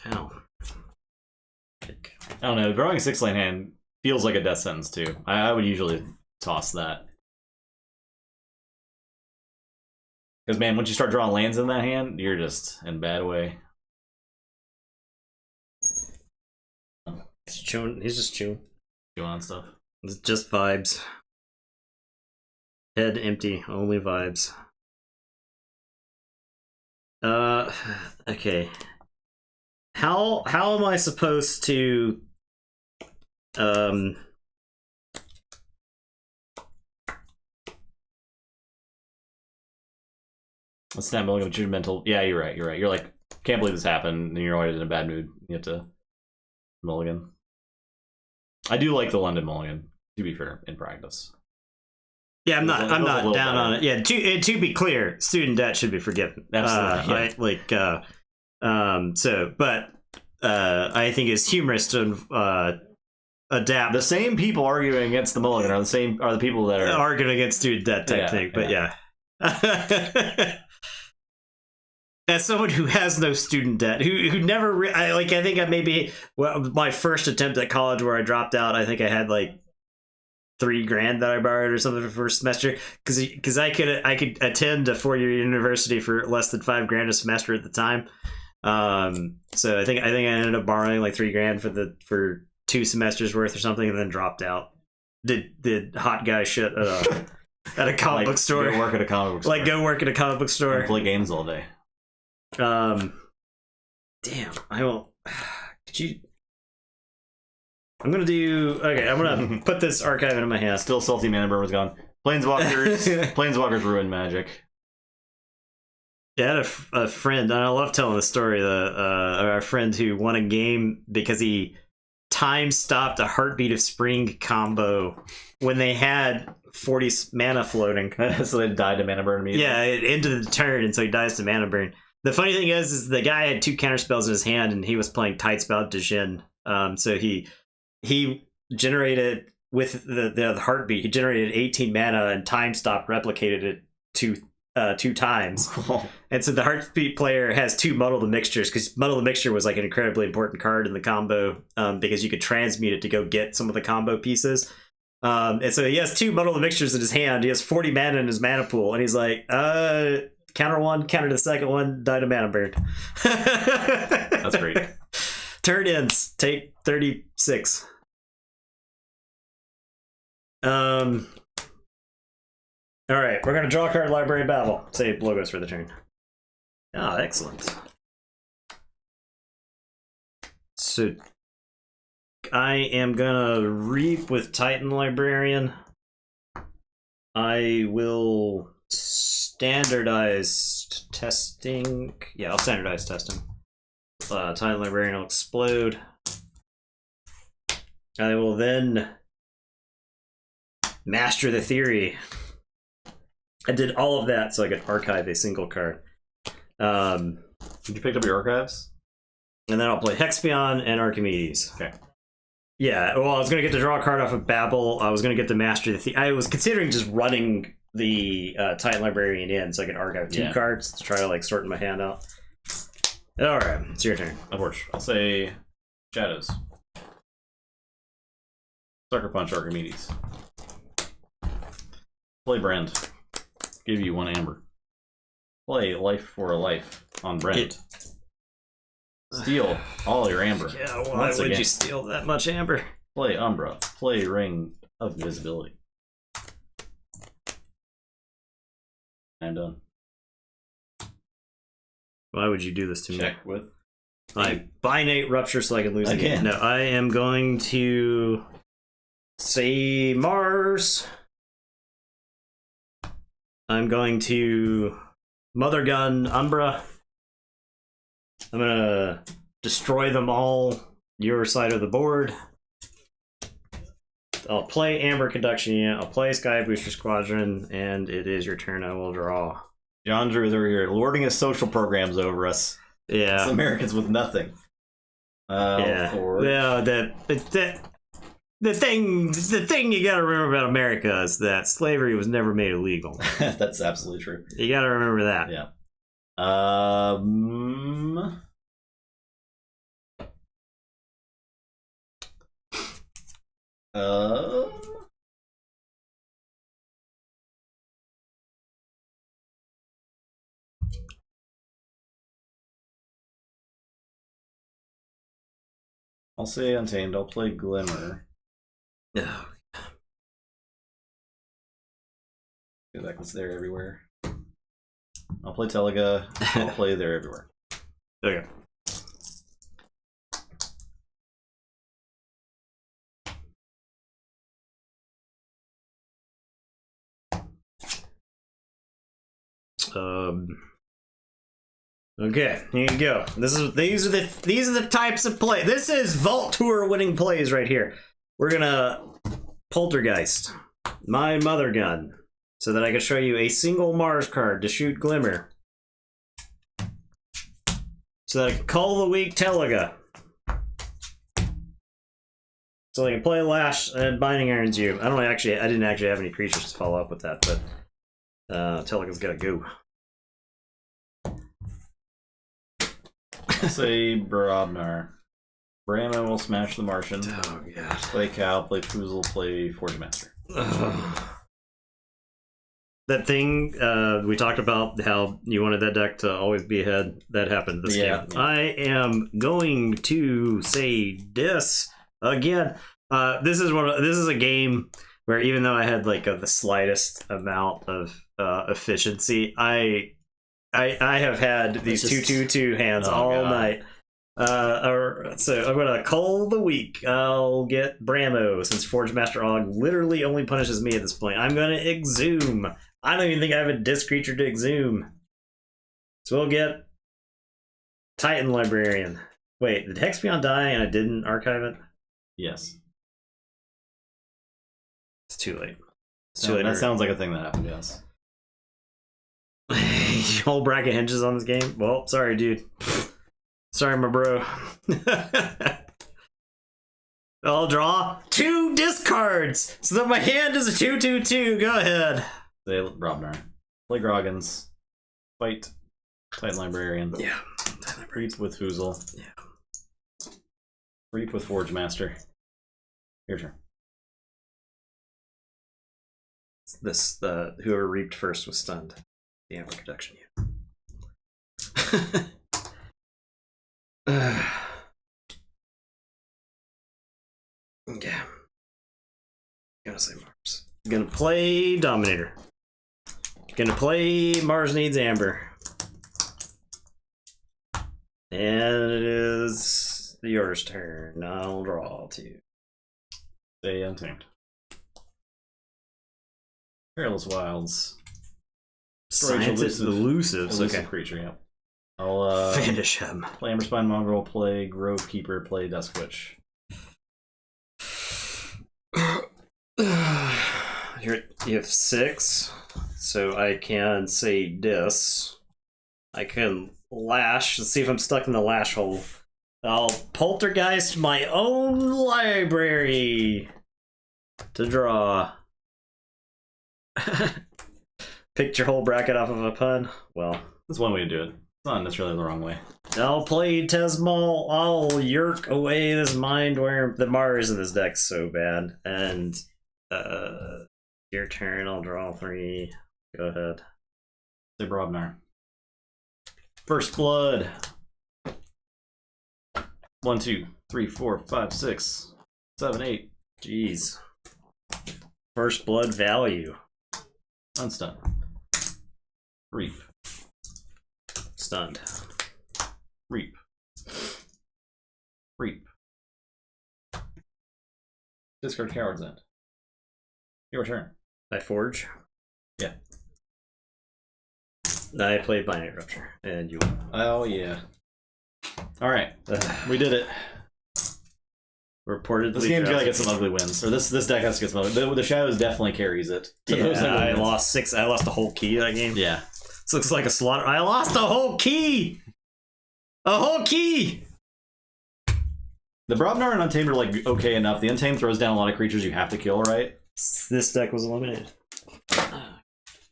S1: Ow.
S2: I don't know. Drawing a 6-lane hand feels like a death sentence too. I would usually toss that. Because man, once you start drawing lands in that hand, you're just in a bad way.
S1: He's chewing. He's just chewing.
S2: Chewing on stuff.
S1: It's just vibes. Head empty. Only vibes. Okay. How am I supposed to
S2: What's that mulligan with your mental? Yeah, you're right. You're right. You're like, can't believe this happened, and you're always in a bad mood. You have to mulligan. I do like the London mulligan, to be fair, in practice.
S1: Yeah, I'm not down on it. Yeah, to be clear, student debt should be forgiven.
S2: Absolutely.
S1: Yeah. But I think it's humorous to adapt.
S2: The same people arguing against the mulligan are the people that are
S1: arguing against student debt type thing. But yeah. As someone who has no student debt, who never I think I maybe my first attempt at college where I dropped out, I think I had like $3,000 that I borrowed or something for first semester because I could attend a 4-year university for less than $5,000 a semester at the time. So I think I ended up borrowing like $3,000 for 2 semesters worth or something, and then dropped out. Did hot guy shit at a comic book store.
S2: Go work at a comic book store.
S1: Like go work at a comic book store.
S2: And play games all day.
S1: Damn, I won't. Could you? I'm gonna put this archive into my hand.
S2: Still salty mana burn was gone. Planeswalkers ruined Magic.
S1: Yeah, I had a friend, and I love telling the story. Our friend who won a game because he time stopped a Heartbeat of Spring combo when they had 40 mana floating.
S2: So they died to mana burn immediately.
S1: Yeah, it ended the turn, and so he dies to mana burn. The funny thing is the guy had 2 counter spells in his hand, and he was playing Tidespout Djinn. So he generated with the Heartbeat. He generated 18 mana, and time stopped replicated it 2 times. And so the Heartbeat player has 2 Muddle the Mixtures, because Muddle the Mixture was like an incredibly important card in the combo, because you could transmute it to go get some of the combo pieces. And so he has 2 Muddle the Mixtures in his hand. He has 40 mana in his mana pool, and he's like, counter 1, counter the second one, die to mana burn.
S2: That's great.
S1: Turn ends, take 36. All right, we're gonna draw a card, Library Babble. Save Logos for the turn. Ah, excellent. So I am gonna Reap with Titan Librarian. I will standardize testing. Yeah, I'll standardize testing. Titan Librarian will explode. I will then Master the Theory. I did all of that so I could archive a single card.
S2: Did you pick up your archives?
S1: And then I'll play Hexpion and Archimedes.
S2: Okay.
S1: Yeah, well, I was going to get to draw a card off of Babel. I was going to get to Master the Theory. I was considering just running the Titan Librarian in so I could archive 2 cards to try to like sort my hand out. Alright, it's your turn.
S2: Unfortunately, I'll say Shadows. Sucker Punch Archimedes. Play Brand. Give you 1 amber. Play Life for a Life on Brand. Steal all your amber.
S1: Yeah, why would you steal that much amber?
S2: Play Umbra. Play Ring of Invisibility. I'm done.
S1: Why would you do this to me?
S2: Check with.
S1: I binate Rupture so I can lose again.
S2: Again.
S1: No, I am going to say Mars. I'm going to Mother Gun Umbra. I'm gonna destroy them all. Your side of the board. I'll play Amber Conduction Unit. I'll play Sky Booster Squadron, and it is your turn. I will draw.
S2: John Drew is over here lording his social programs over us.
S1: Yeah.
S2: It's Americans with nothing.
S1: Yeah. The thing you gotta remember about America is that slavery was never made illegal.
S2: That's absolutely true.
S1: You gotta remember that.
S2: Yeah. I'll say Untamed. I'll play Glimmer.
S1: Yeah.
S2: Because that was there everywhere. I'll play Teliga. I'll play there everywhere.
S1: Okay. Okay, here you go. These are the types of play. This is Vault Tour winning plays right here. We're gonna Poltergeist my Mother Gun so that I can show you a single Mars card to shoot Glimmer. So that I can call the weak Teliga. So I can play Lash and Binding Irons you. I didn't actually have any creatures to follow up with that, but Teliga's gotta go.
S2: I'll say Brobnar. Brahma will smash the Martian.
S1: Oh god.
S2: Play Cow, play Foozle, play Forge Master.
S1: That thing we talked about, how you wanted that deck to always be ahead. That happened this game.
S2: Yeah.
S1: I am going to say this again. This is a game where even though I had like the slightest amount of efficiency, I have had these 2/2/2 hands all night. So I'm gonna call the weak. I'll get Bramo since Forge Master Og literally only punishes me at this point. I'm gonna Exhume. I don't even think I have a disc creature to Exhume. So we'll get Titan Librarian. Wait, did Hexpion die and I didn't archive it?
S2: Yes.
S1: It's too late.
S2: That sounds like a thing that happened, yes.
S1: Your whole bracket hinges on this game? Well, sorry, dude. Sorry, my bro. I'll draw 2 discards so that my hand is a 2/2/2. Go ahead.
S2: Say Brobnar. Play Groggins. Fight Titan Librarian.
S1: Yeah.
S2: Reap with Foozle.
S1: Yeah.
S2: Reap with Forge Master. Your turn.
S1: This whoever reaped first was stunned. The Amber Conduction Yeah. Gonna say Mars. Gonna play Dominator. Gonna play Mars Needs Amber. And it is yours turn. I'll draw 2.
S2: Stay Untamed. Perilous Wilds.
S1: Scientist elusives.
S2: Elusive
S1: Okay.
S2: creature, yeah. I'll
S1: Vanish him.
S2: play Emberspine Mongrel, play Grove Keeper, play Dusk Witch.
S1: You have 6, so I can say this. I can Lash. Let's see if I'm stuck in the Lash hole. I'll Poltergeist my own library to draw. Picked your whole bracket off of a pun? Well,
S2: That's one way to do it. not necessarily the wrong way.
S1: I'll play Tesmal. I'll yerk away this mind where the Mars in this deck's so bad. And your turn. I'll draw 3. Go ahead.
S2: Say Brobnar. First blood. 1, 2, 3, 4, 5, 6, 7, 8.
S1: Jeez. First blood value.
S2: Unstunned. Reap.
S1: Stunned.
S2: Reap. Reap. Discard Coward's End. Your turn.
S1: I forge.
S2: Yeah.
S1: I played Binary Rupture, and you.
S2: Oh yeah. All right, we did it.
S1: Reportedly,
S2: This game's gotta get some ugly wins, or this deck has to get some ugly. The Shadows definitely carries it.
S1: Yeah, I lost 6. I lost the whole key that game.
S2: Yeah.
S1: This looks like a slaughter. I lost a whole key. A whole key.
S2: The Brobnar and Untamed are like okay enough. The Untamed throws down a lot of creatures you have to kill, right?
S1: This deck was eliminated.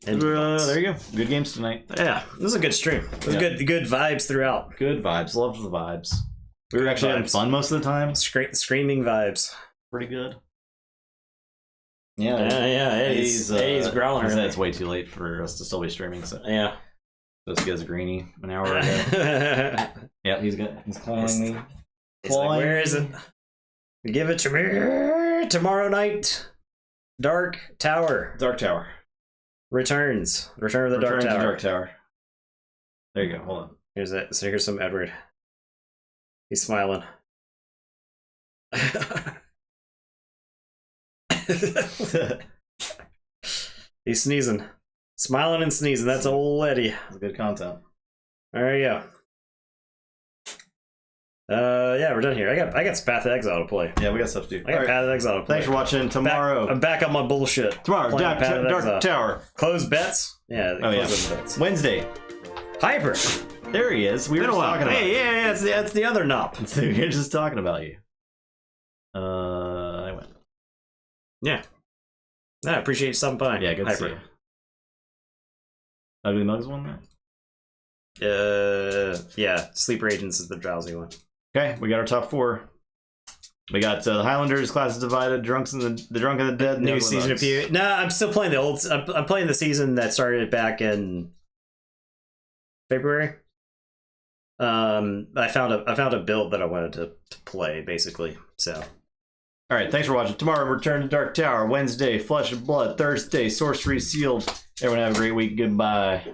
S1: And
S2: there you go. Good games tonight.
S1: Yeah, this is a good stream. It was good vibes throughout.
S2: Good vibes. Loved the vibes. We were actually having fun most of the time.
S1: Screaming vibes.
S2: Pretty good.
S1: Yeah, Eddie's growling.
S2: It's way too late for us to still be streaming. So
S1: yeah,
S2: this guy's greeny an hour ago. Yeah, he's calling me.
S1: He's like, where is it? Give it to me tomorrow night. Dark Tower.
S2: Dark Tower.
S1: Returns. Return of the Dark Tower.
S2: Dark Tower. There you go. Hold on.
S1: Here's it. So here's some Edward. He's smiling. He's sneezing. Smiling and sneezing. That's old Eddie.
S2: That's good content.
S1: There you go. Yeah, we're done here. I got Path of Exile to play.
S2: Yeah, we got stuff to do.
S1: I got Path of Exile to play.
S2: Thanks for watching. Tomorrow.
S1: I'm back on my bullshit.
S2: Tomorrow, Dark Tower.
S1: Close bets? Yeah, close bets.
S2: Wednesday.
S1: Hyper.
S2: There he is. We were just talking about you.
S1: Yeah, that's the other knob.
S2: We were just talking about you. I went.
S1: Yeah. I appreciate you stopping by.
S2: Yeah, good to see you. Ugly Mugs won that?
S1: Yeah. Sleeper Agents is the drowsy one.
S2: Okay, we got our top 4. We got the Highlanders, Classes Divided, Drunk and the Dead.
S1: New season of PvE. No, I'm still playing the old. I'm playing the season that started back in February. I found a build that I wanted to play basically. So,
S2: all right, thanks for watching. Tomorrow, Return to Dark Tower. Wednesday, Flesh and Blood. Thursday, Sorcery Sealed. Everyone have a great week. Goodbye.